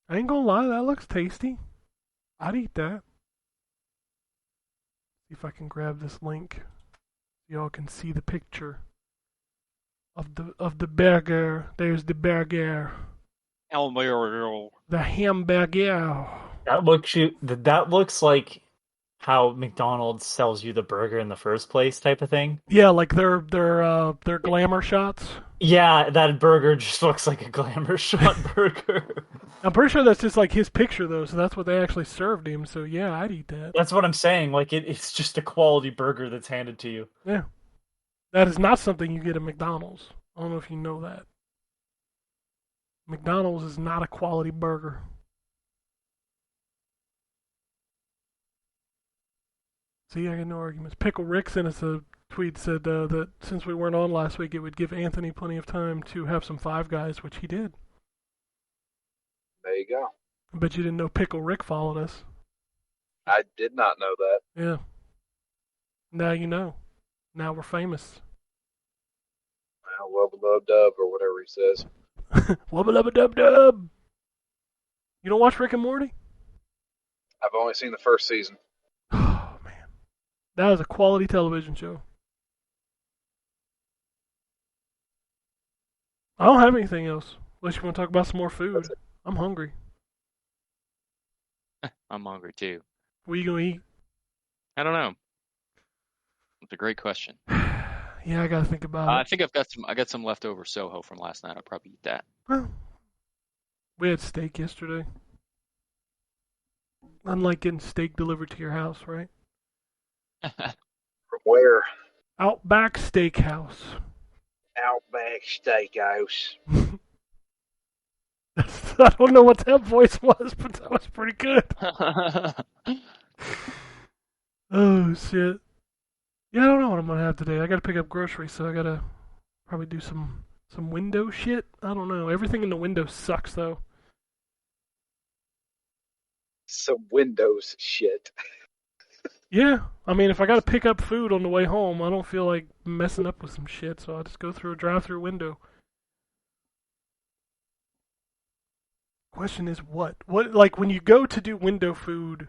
[SPEAKER 3] I ain't gonna lie, that looks tasty. I'd eat that. See if I can grab this link. Y'all can see the picture of the burger. There's the burger. The hamburger.
[SPEAKER 6] That looks like how McDonald's sells you the burger in the first place, type of thing.
[SPEAKER 3] Yeah, like their glamour shots.
[SPEAKER 6] Yeah, that burger just looks like a glamour shot burger.
[SPEAKER 3] I'm pretty sure that's just like his picture though, so that's what they actually served him. So yeah, I'd eat that.
[SPEAKER 6] That's what I'm saying. Like it's just a quality burger that's handed to you.
[SPEAKER 3] Yeah, that is not something you get at McDonald's. I don't know if you know that. McDonald's is not a quality burger. See, I got no arguments. Pickle Rick sent us a tweet, said that since we weren't on last week, it would give Anthony plenty of time to have some Five Guys, which he did.
[SPEAKER 4] There you go.
[SPEAKER 3] I bet you didn't know Pickle Rick followed us.
[SPEAKER 4] I did not know that.
[SPEAKER 3] Yeah. Now you know. Now we're famous.
[SPEAKER 4] Well, wubba dub or whatever he says.
[SPEAKER 3] Wubba lubba dub dub. You don't watch Rick and Morty?
[SPEAKER 4] I've only seen the first season.
[SPEAKER 3] Oh man, that is a quality television show. I don't have anything else. Unless you want to talk about some more food. I'm hungry.
[SPEAKER 5] I'm hungry too.
[SPEAKER 3] What are you gonna eat?
[SPEAKER 5] I don't know. It's a great question.
[SPEAKER 3] Yeah, I gotta think about
[SPEAKER 5] I
[SPEAKER 3] it.
[SPEAKER 5] think I got some leftover Soho from last night. I'll probably eat that.
[SPEAKER 3] Well, we had steak yesterday. Unlike getting steak delivered to your house, right?
[SPEAKER 4] Where?
[SPEAKER 3] Outback Steakhouse.
[SPEAKER 4] Outback Steakhouse.
[SPEAKER 3] I don't know what that voice was, but that was pretty good. Oh, shit. Yeah, I don't know what I'm going to have today. I got to pick up groceries, so I got to probably do some window shit. I don't know. Everything in the window sucks, though.
[SPEAKER 4] Some Windows shit.
[SPEAKER 3] Yeah, I mean, if I got to pick up food on the way home, I don't feel like messing up with some shit, so I'll just go through a drive-through window. Question is what? What, like, when you go to do window food,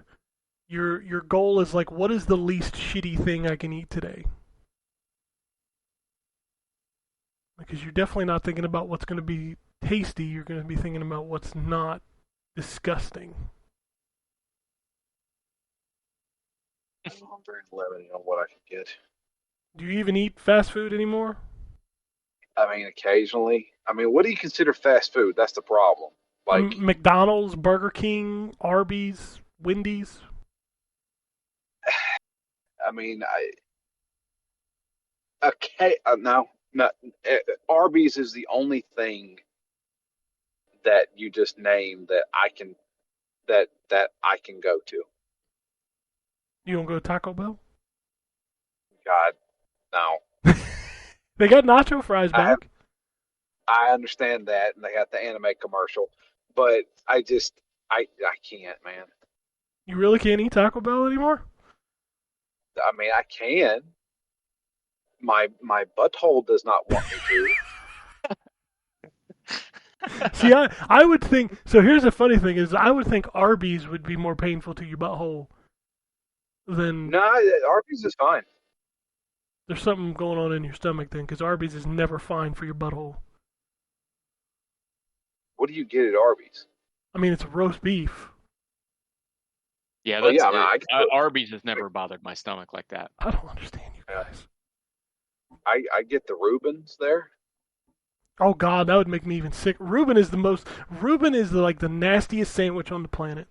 [SPEAKER 3] your goal is like, what is the least shitty thing I can eat today? Because you're definitely not thinking about what's going to be tasty, you're going to be thinking about what's not disgusting.
[SPEAKER 4] I'm very limited on what I can get.
[SPEAKER 3] Do you even eat fast food anymore?
[SPEAKER 4] I mean, occasionally. I mean, what do you consider fast food? That's the problem. Like,
[SPEAKER 3] McDonald's, Burger King, Arby's, Wendy's.
[SPEAKER 4] I mean, no, Arby's is the only thing that you just named that I can go to.
[SPEAKER 3] You don't go to Taco Bell?
[SPEAKER 4] God, no.
[SPEAKER 3] They got nacho fries back.
[SPEAKER 4] I understand that, and they got the anime commercial, but I can't, man.
[SPEAKER 3] You really can't eat Taco Bell anymore?
[SPEAKER 4] I mean, I can. My butthole does not want me to.
[SPEAKER 3] See, I would think, so here's the funny thing is I would think Arby's would be more painful to your butthole than...
[SPEAKER 4] No, Arby's is fine.
[SPEAKER 3] There's something going on in your stomach then, because Arby's is never fine for your butthole.
[SPEAKER 4] What do you get at Arby's?
[SPEAKER 3] I mean, it's roast beef.
[SPEAKER 5] Yeah,
[SPEAKER 4] Well,
[SPEAKER 5] that's
[SPEAKER 4] yeah, I mean,
[SPEAKER 5] Arby's has never bothered my stomach like that.
[SPEAKER 3] I don't understand you guys.
[SPEAKER 4] I get the Reubens there.
[SPEAKER 3] Oh God, that would make me even sick. Reuben is like the nastiest sandwich on the planet.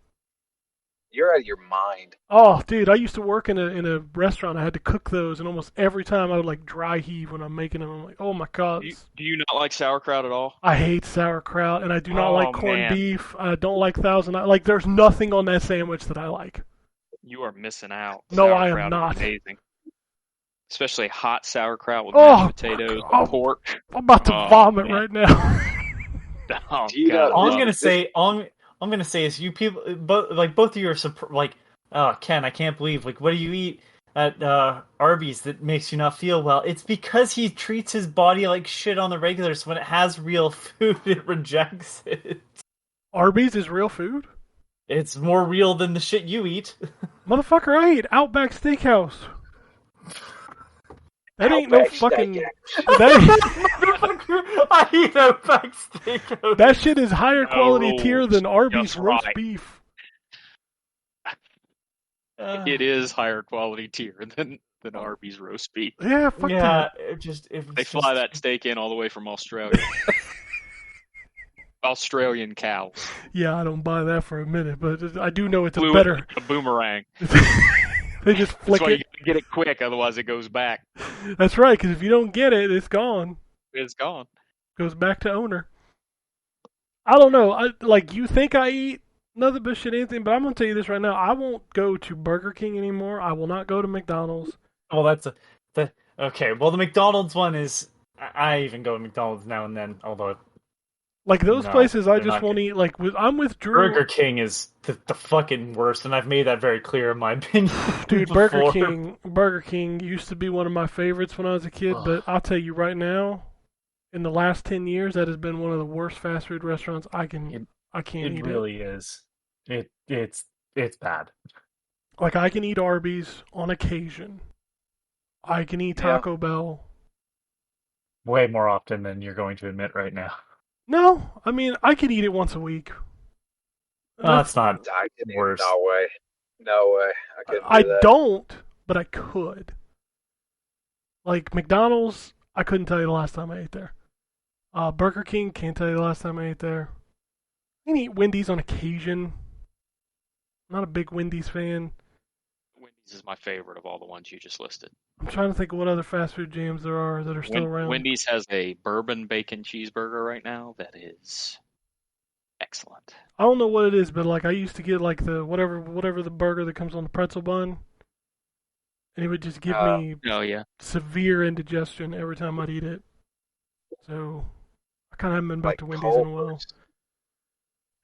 [SPEAKER 4] You're out of your mind.
[SPEAKER 3] Oh, dude, I used to work in a restaurant. I had to cook those, and almost every time I would like dry heave when I'm making them. I'm like, oh my God.
[SPEAKER 5] Do you not like sauerkraut at all?
[SPEAKER 3] I hate sauerkraut, and I do not
[SPEAKER 5] Oh,
[SPEAKER 3] like corned
[SPEAKER 5] man.
[SPEAKER 3] beef. I don't like like. There's nothing on that sandwich that I like.
[SPEAKER 5] You are missing out.
[SPEAKER 3] No, I am
[SPEAKER 5] Sauerkraut is
[SPEAKER 3] not.
[SPEAKER 5] amazing. Especially hot sauerkraut with
[SPEAKER 3] Oh,
[SPEAKER 5] mashed potatoes
[SPEAKER 3] oh.
[SPEAKER 5] and pork.
[SPEAKER 3] I'm about to
[SPEAKER 5] Oh,
[SPEAKER 3] vomit
[SPEAKER 5] man.
[SPEAKER 3] right now.
[SPEAKER 5] Oh,
[SPEAKER 4] Do you
[SPEAKER 5] God,
[SPEAKER 4] know-
[SPEAKER 6] All
[SPEAKER 5] love
[SPEAKER 6] I'm gonna
[SPEAKER 5] it.
[SPEAKER 6] say, is you people, both of you are Ken, I can't believe, like, what do you eat at Arby's that makes you not feel well? It's because he treats his body like shit on the regular, so when it has real food, it rejects it.
[SPEAKER 3] Arby's is real food?
[SPEAKER 6] It's more real than the shit you eat.
[SPEAKER 3] Motherfucker, I eat Outback Steakhouse. That ain't no
[SPEAKER 4] Outback
[SPEAKER 3] fucking...
[SPEAKER 4] Steakhouse.
[SPEAKER 6] I eat Outback Steakhouse.
[SPEAKER 3] That shit is higher quality
[SPEAKER 5] No,
[SPEAKER 3] tier than Arby's
[SPEAKER 5] just
[SPEAKER 3] roast
[SPEAKER 5] right.
[SPEAKER 3] beef.
[SPEAKER 5] It is higher quality tier than Arby's roast beef.
[SPEAKER 3] Yeah, fuck
[SPEAKER 6] Yeah,
[SPEAKER 3] that.
[SPEAKER 5] They fly that steak in all the way from Australia. Australian cows.
[SPEAKER 3] Yeah, I don't buy that for a minute, but I do know it's
[SPEAKER 5] Flew
[SPEAKER 3] a better...
[SPEAKER 5] a boomerang.
[SPEAKER 3] They just flick
[SPEAKER 5] That's why you
[SPEAKER 3] it.
[SPEAKER 5] gotta get it quick, otherwise it goes back.
[SPEAKER 3] That's right, because if you don't get it, it's gone.
[SPEAKER 5] It's gone.
[SPEAKER 3] Goes back to owner. I don't know. You think I eat nothing but shit anything, but I'm going to tell you this right now. I won't go to Burger King anymore. I will not go to McDonald's.
[SPEAKER 6] Well, okay. Well, the McDonald's one is. I even go to McDonald's now and then, although
[SPEAKER 3] Like, those
[SPEAKER 6] No,
[SPEAKER 3] places I
[SPEAKER 6] they're
[SPEAKER 3] just
[SPEAKER 6] not
[SPEAKER 3] won't
[SPEAKER 6] good.
[SPEAKER 3] eat. Like, I'm with Drew.
[SPEAKER 6] Burger King is the fucking worst, and I've made that very clear in my opinion.
[SPEAKER 3] Dude,
[SPEAKER 6] before.
[SPEAKER 3] Burger King used to be one of my favorites when I was a kid, but I'll tell you right now, in the last 10 years, that has been one of the worst fast food restaurants I can't
[SPEAKER 6] It
[SPEAKER 3] eat
[SPEAKER 6] really is. It's bad.
[SPEAKER 3] Like, I can eat Arby's on occasion. I can eat Taco Bell.
[SPEAKER 6] Way more often than you're going to admit right now.
[SPEAKER 3] No, I mean, I could eat it once a week.
[SPEAKER 6] That's not
[SPEAKER 4] I didn't.
[SPEAKER 6] worse.
[SPEAKER 4] No way. No way. I couldn't
[SPEAKER 3] I
[SPEAKER 4] do that.
[SPEAKER 3] don't, but I could. Like, McDonald's, I couldn't tell you the last time I ate there. Burger King, can't tell you the last time I ate there. I can eat Wendy's on occasion. Not a big Wendy's fan.
[SPEAKER 5] Wendy's Wendy's is my favorite of all the ones you just listed.
[SPEAKER 3] I'm trying to think of what other fast food jams there are that are still around.
[SPEAKER 5] Wendy's has a bourbon bacon cheeseburger right now that is excellent.
[SPEAKER 3] I don't know what it is, but like I used to get like the whatever the burger that comes on the pretzel bun, and it would just give me
[SPEAKER 5] Oh yeah.
[SPEAKER 3] severe indigestion every time I'd eat it. So I kind of haven't been back
[SPEAKER 4] Like
[SPEAKER 3] to Wendy's in a while.
[SPEAKER 4] Culver's.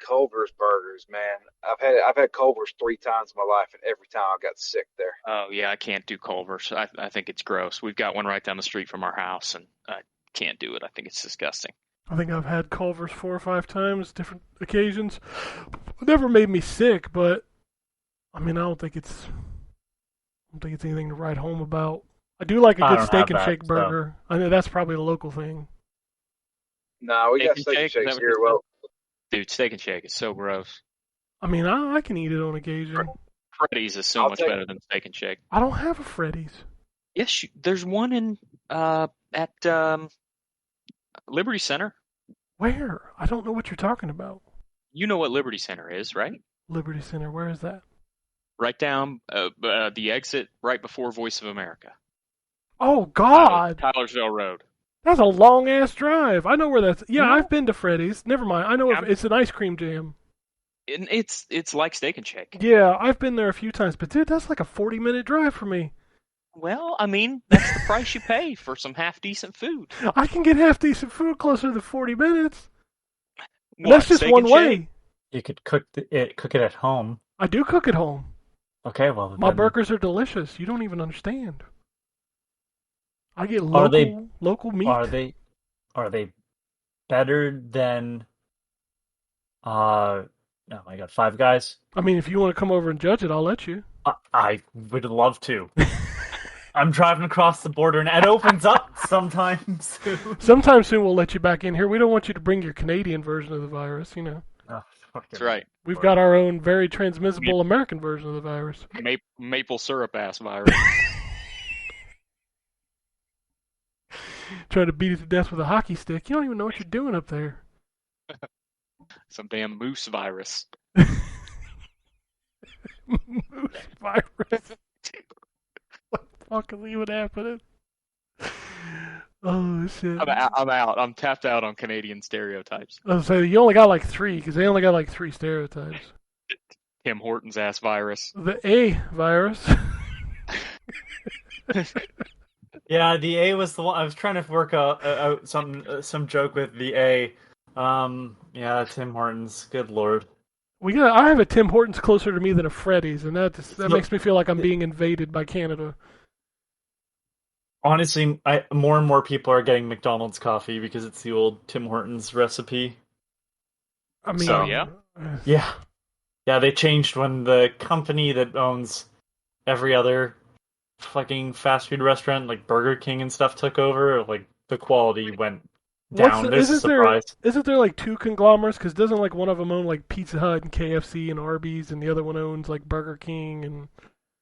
[SPEAKER 4] Culver's burgers, man. I've had Culver's 3 times in my life, and every time I got sick there.
[SPEAKER 5] Oh yeah, I can't do Culver's. I think it's gross. We've got one right down the street from our house, and I can't do it. I think it's disgusting.
[SPEAKER 3] I think I've had Culver's 4 or 5 times, different occasions. It never made me sick, but I mean, I don't think it's anything to write home about. I do like a
[SPEAKER 6] I
[SPEAKER 3] good
[SPEAKER 6] don't
[SPEAKER 3] steak
[SPEAKER 6] have
[SPEAKER 3] and
[SPEAKER 6] that,
[SPEAKER 3] shake burger. I know that's probably a local thing.
[SPEAKER 4] No, we got steak and
[SPEAKER 5] Is that
[SPEAKER 4] shakes
[SPEAKER 5] what
[SPEAKER 4] here.
[SPEAKER 5] you're
[SPEAKER 4] Well,
[SPEAKER 5] Dude, Steak and Shake is so gross.
[SPEAKER 3] I mean, I can eat it on occasion.
[SPEAKER 5] Freddy's is so
[SPEAKER 4] I'll
[SPEAKER 5] much
[SPEAKER 4] take-
[SPEAKER 5] better than Steak and Shake.
[SPEAKER 3] I don't have a Freddy's.
[SPEAKER 5] Yes, there's one in at Liberty Center.
[SPEAKER 3] Where? I don't know what you're talking about.
[SPEAKER 5] You know what Liberty Center is, right?
[SPEAKER 3] Liberty Center, where is that?
[SPEAKER 5] Right down the exit right before Voice of America.
[SPEAKER 3] Oh, God!
[SPEAKER 5] Tylersville Road.
[SPEAKER 3] That's a long-ass drive. I know where that's... Yeah,
[SPEAKER 5] No.
[SPEAKER 3] I've been to Freddy's. Never mind. I know
[SPEAKER 5] Yeah.
[SPEAKER 3] it's an ice cream jam.
[SPEAKER 5] And it's like Steak and Shake.
[SPEAKER 3] Yeah, I've been there a few times. But, dude, that's like a 40-minute drive for me.
[SPEAKER 5] Well, I mean, that's the price you pay for some half-decent food.
[SPEAKER 3] I can get half-decent food closer than 40 minutes. And
[SPEAKER 5] What,
[SPEAKER 3] that's just
[SPEAKER 5] Steak
[SPEAKER 3] one
[SPEAKER 5] and
[SPEAKER 3] way.
[SPEAKER 5] Shake?
[SPEAKER 6] You could cook it at home.
[SPEAKER 3] I do cook at home.
[SPEAKER 6] Okay, well
[SPEAKER 3] My
[SPEAKER 6] then-
[SPEAKER 3] burgers are delicious. You don't even understand. I get
[SPEAKER 6] Are they-
[SPEAKER 3] local meat.
[SPEAKER 6] Are they better than oh my god, Five Guys?
[SPEAKER 3] I mean, if you want to come over and judge it, I'll let you.
[SPEAKER 6] I would love to. I'm driving across the border and it opens up sometime soon.
[SPEAKER 3] Sometime soon we'll let you back in here. We don't want you to bring your Canadian version of the virus, you know.
[SPEAKER 6] Oh,
[SPEAKER 5] That's right.
[SPEAKER 3] We've got our own very transmissible American version of the virus.
[SPEAKER 5] Maple syrup ass virus.
[SPEAKER 3] Trying to beat it to death with a hockey stick. You don't even know what you're doing up there.
[SPEAKER 5] Some damn moose virus.
[SPEAKER 3] Moose virus. What the fuck is even happening? Oh, shit.
[SPEAKER 5] I'm out. I'm tapped out on Canadian stereotypes.
[SPEAKER 3] I was saying, you only got like 3, because they only got like 3 stereotypes.
[SPEAKER 5] Tim Hortons ass virus.
[SPEAKER 3] The A virus.
[SPEAKER 6] Yeah, the A was the one I was trying to work out some joke with the A. Yeah, Tim Hortons. Good lord.
[SPEAKER 3] I have a Tim Hortons closer to me than a Freddy's, and that
[SPEAKER 6] Look,
[SPEAKER 3] makes me feel like I'm being invaded by Canada.
[SPEAKER 6] Honestly, more and more people are getting McDonald's coffee because it's the old Tim Hortons recipe.
[SPEAKER 3] I mean,
[SPEAKER 5] So, yeah?
[SPEAKER 6] Yeah, they changed when the company that owns every other fucking fast food restaurant, like Burger King and stuff, took over. Like the quality went down. There's a surprise.
[SPEAKER 3] Isn't there like 2 conglomerates? Because doesn't like one of them own like Pizza Hut and KFC and Arby's, and the other one owns like Burger King and...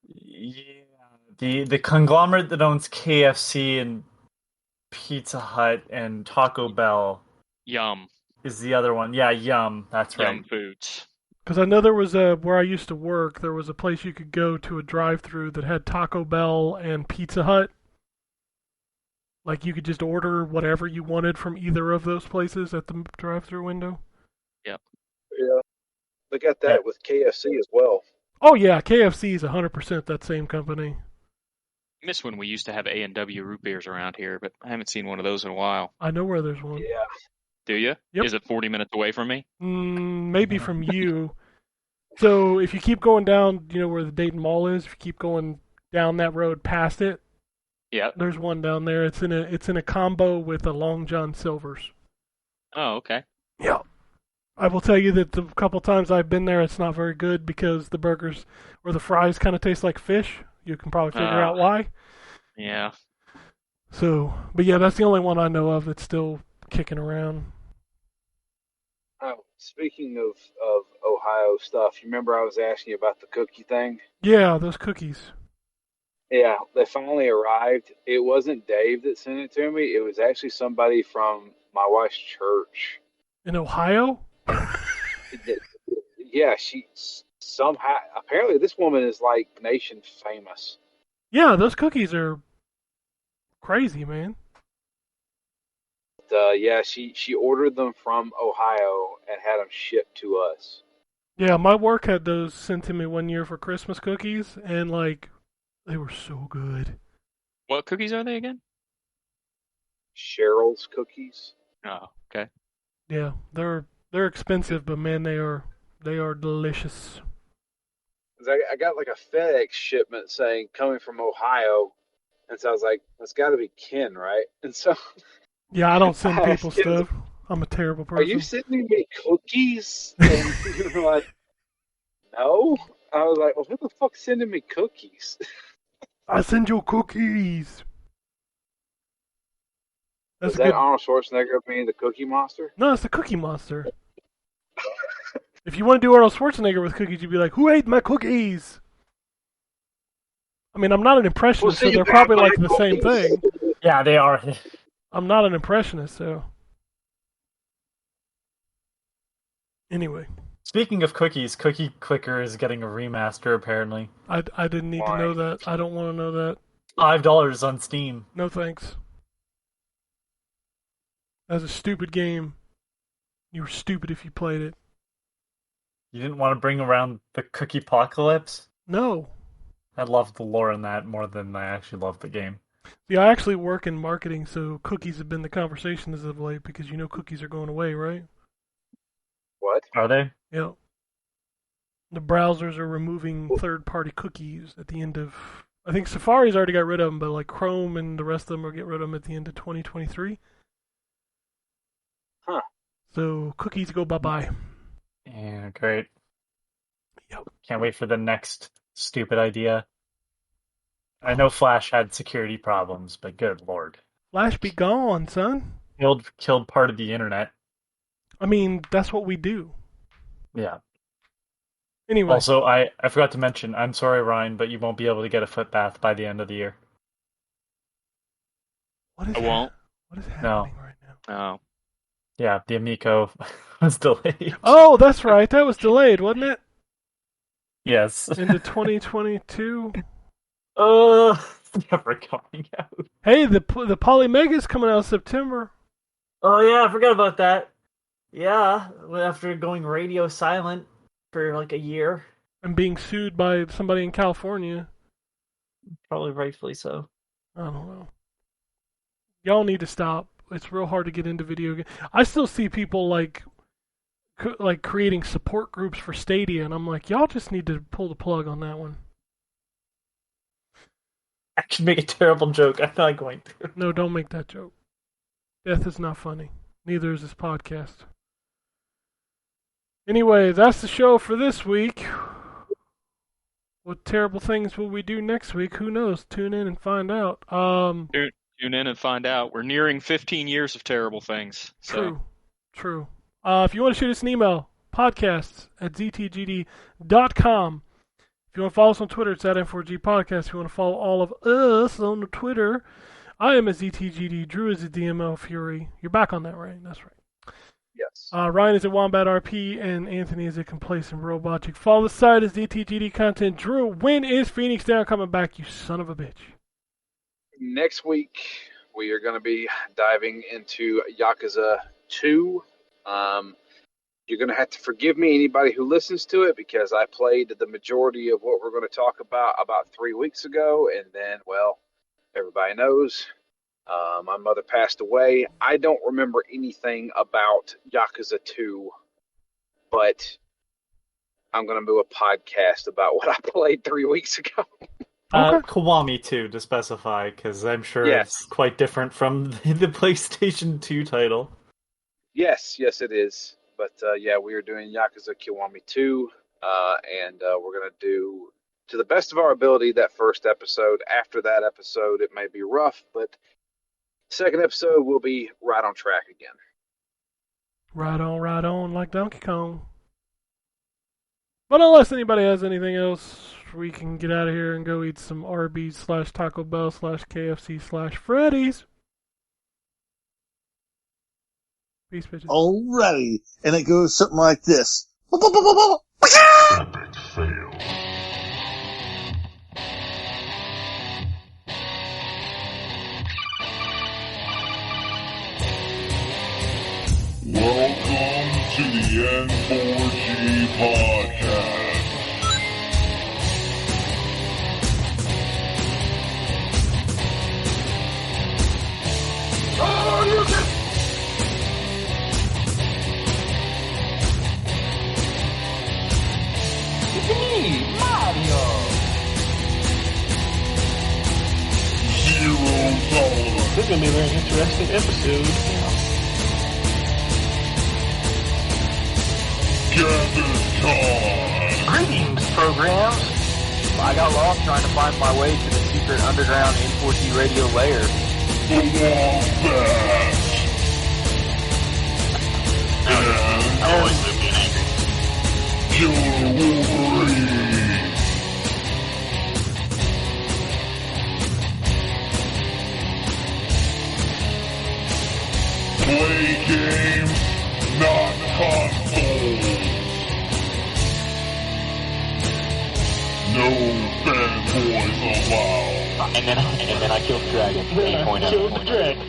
[SPEAKER 6] Yeah, the conglomerate that owns KFC and Pizza Hut and Taco Bell
[SPEAKER 5] Yum.
[SPEAKER 6] is the other one. Yeah, Yum. That's right.
[SPEAKER 5] Yum Foods.
[SPEAKER 3] Because I know there was where I used to work, there was a place you could go to a drive-thru that had Taco Bell and Pizza Hut. Like you could just order whatever you wanted from either of those places at the drive-thru window.
[SPEAKER 4] yeah, they got that with KFC as well.
[SPEAKER 3] Oh yeah, KFC is 100% that same company.
[SPEAKER 5] I miss when we used to have A&W root beers around here, but I haven't seen one of those in a while.
[SPEAKER 3] I know where there's one.
[SPEAKER 4] Yeah,
[SPEAKER 5] Do you?
[SPEAKER 3] Yep.
[SPEAKER 5] Is it 40 minutes away from me?
[SPEAKER 3] Maybe from you. So if you keep going down, you know where the Dayton Mall is. If you keep going down that road past it,
[SPEAKER 5] Yeah.
[SPEAKER 3] there's one down there. It's in a combo with a Long John Silver's.
[SPEAKER 5] Oh, okay.
[SPEAKER 3] Yeah. I will tell you that the couple times I've been there, it's not very good because the burgers or the fries kind of taste like fish. You can probably figure out why.
[SPEAKER 5] Yeah.
[SPEAKER 3] So, but yeah, that's the only one I know of that's still kicking around.
[SPEAKER 4] Oh, speaking of Ohio stuff, you remember I was asking you about the cookie thing?
[SPEAKER 3] Yeah, those cookies.
[SPEAKER 4] Yeah, they finally arrived. It wasn't Dave that sent it to me. It was actually somebody from my wife's church.
[SPEAKER 3] In Ohio?
[SPEAKER 4] Yeah, somehow, apparently, this woman is like nation famous.
[SPEAKER 3] Yeah, those cookies are crazy, man.
[SPEAKER 4] Yeah, she ordered them from Ohio and had them shipped to us.
[SPEAKER 3] Yeah, my work had those sent to me one year for Christmas cookies, and like, they were so good.
[SPEAKER 5] What cookies are they again?
[SPEAKER 4] Cheryl's cookies.
[SPEAKER 5] Oh, okay.
[SPEAKER 3] Yeah, they're expensive, but man, they are delicious.
[SPEAKER 4] 'Cause I got like a FedEx shipment saying coming from Ohio, and so I was like, that's got to be Ken, right? And so,
[SPEAKER 3] Yeah, I don't send
[SPEAKER 4] I
[SPEAKER 3] people
[SPEAKER 4] asked him,
[SPEAKER 3] stuff. I'm a terrible
[SPEAKER 4] are you
[SPEAKER 3] person.
[SPEAKER 4] sending me cookies? And you were like, no. I was like, well, who the fuck's sending me cookies?
[SPEAKER 3] I send you cookies. That's
[SPEAKER 4] Is
[SPEAKER 3] a
[SPEAKER 4] that
[SPEAKER 3] good.
[SPEAKER 4] Arnold Schwarzenegger being the Cookie Monster?
[SPEAKER 3] No, it's the Cookie Monster. If you want to do Arnold Schwarzenegger with cookies, you'd be like, "Who ate my cookies?" I mean, I'm not an impressionist, so they're probably like the same thing.
[SPEAKER 6] Yeah, they are.
[SPEAKER 3] I'm not an impressionist, so. Anyway,
[SPEAKER 6] Speaking of cookies, Cookie Clicker is getting a remaster apparently.
[SPEAKER 3] I didn't need to know that. I don't want to know that.
[SPEAKER 6] $5 on Steam.
[SPEAKER 3] No thanks. That's a stupid game. You were stupid if you played it.
[SPEAKER 6] You didn't want to bring around the Cookie Apocalypse?
[SPEAKER 3] No.
[SPEAKER 6] I love the lore in that more than I actually love the game.
[SPEAKER 3] See, I actually work in marketing, so cookies have been the conversation as of late because you know cookies are going away, right?
[SPEAKER 4] What?
[SPEAKER 6] Are they?
[SPEAKER 3] Yeah. The browsers are removing third-party cookies at the end of... I think Safari's already got rid of them, but like Chrome and the rest of them will get rid of them at the end of 2023.
[SPEAKER 4] Huh.
[SPEAKER 3] So cookies go bye-bye.
[SPEAKER 6] Yeah, great.
[SPEAKER 3] Yep.
[SPEAKER 6] Can't wait for the next stupid idea. I know Flash had security problems, but good lord.
[SPEAKER 3] Flash be gone, son.
[SPEAKER 6] Killed part of the internet.
[SPEAKER 3] I mean, that's what we do.
[SPEAKER 6] Yeah.
[SPEAKER 3] Anyway.
[SPEAKER 6] Also, I forgot to mention, I'm sorry, Ryan, but you won't be able to get a foot bath by the end of the year.
[SPEAKER 3] What is
[SPEAKER 5] I won't.
[SPEAKER 3] What is happening right now?
[SPEAKER 5] Oh.
[SPEAKER 6] Yeah, the Amico was delayed.
[SPEAKER 3] Oh, that's right. That was delayed, wasn't it?
[SPEAKER 6] Yes.
[SPEAKER 3] Into 2022.
[SPEAKER 6] Never coming out.
[SPEAKER 3] Hey, the Polymega's coming out in September.
[SPEAKER 6] Oh yeah, I forgot about that. Yeah, after going radio silent for like a year.
[SPEAKER 3] And being sued by somebody in California.
[SPEAKER 6] Probably rightfully so.
[SPEAKER 3] I don't know. Y'all need to stop. It's real hard to get into video games. I still see people like creating support groups for Stadia, and I'm like, y'all just need to pull the plug on that one.
[SPEAKER 6] I could make a terrible joke. I'm not going to.
[SPEAKER 3] No, don't make that joke. Death is not funny. Neither is this podcast. Anyway, that's the show for this week. What terrible things will we do next week? Who knows? Tune in and find out.
[SPEAKER 5] Tune in and find out. We're nearing 15 years of terrible things. So.
[SPEAKER 3] True. If you want to shoot us an email, podcasts@ztgd.com. If you want to follow us on Twitter, it's at N4G Podcast. If you want to follow all of us on the Twitter, I am at ZTGD. Drew is at DML Fury. You're back on that, right? That's right.
[SPEAKER 4] Yes.
[SPEAKER 3] Ryan is at Wombat RP, and Anthony is at Complacent Robot. You can follow the site as ZTGD Content. Drew, when is Phoenix Down coming back, you son of a bitch?
[SPEAKER 4] Next week, we are going to be diving into Yakuza 2. You're going to have to forgive me, anybody who listens to it, because I played the majority of what we're going to talk about 3 weeks ago, and then, well, everybody knows my mother passed away. I don't remember anything about Yakuza 2, but I'm going to do a podcast about what I played 3 weeks ago.
[SPEAKER 6] Kiwami 2, to specify, because I'm sure it's quite different from the PlayStation 2 title.
[SPEAKER 4] Yes, it is. But yeah, we are doing Yakuza Kiwami 2, and we're going to do, to the best of our ability, that first episode. After that episode, it may be rough, but second episode will be right on track again.
[SPEAKER 3] Right on, like Donkey Kong. But unless anybody has anything else, we can get out of here and go eat some Arby's / Taco Bell / KFC / Freddy's. Peace, bitches.
[SPEAKER 7] Alrighty. And it goes something like this. fail. Welcome to the N4G podcast. Oh, you can...
[SPEAKER 1] It's me, Mario.
[SPEAKER 7] Zero tolerance.
[SPEAKER 1] This is going to be a very interesting episode.
[SPEAKER 7] Gather time.
[SPEAKER 1] Greetings, programs. I got lost trying to find my way to the secret underground N4G Radio lair.
[SPEAKER 7] The Wombat. And
[SPEAKER 1] I always live being angry.
[SPEAKER 7] Killer Wolverine. Play games, not consoles. No fanboys allowed.
[SPEAKER 1] And then I killed the dragon. Then I killed the dragon.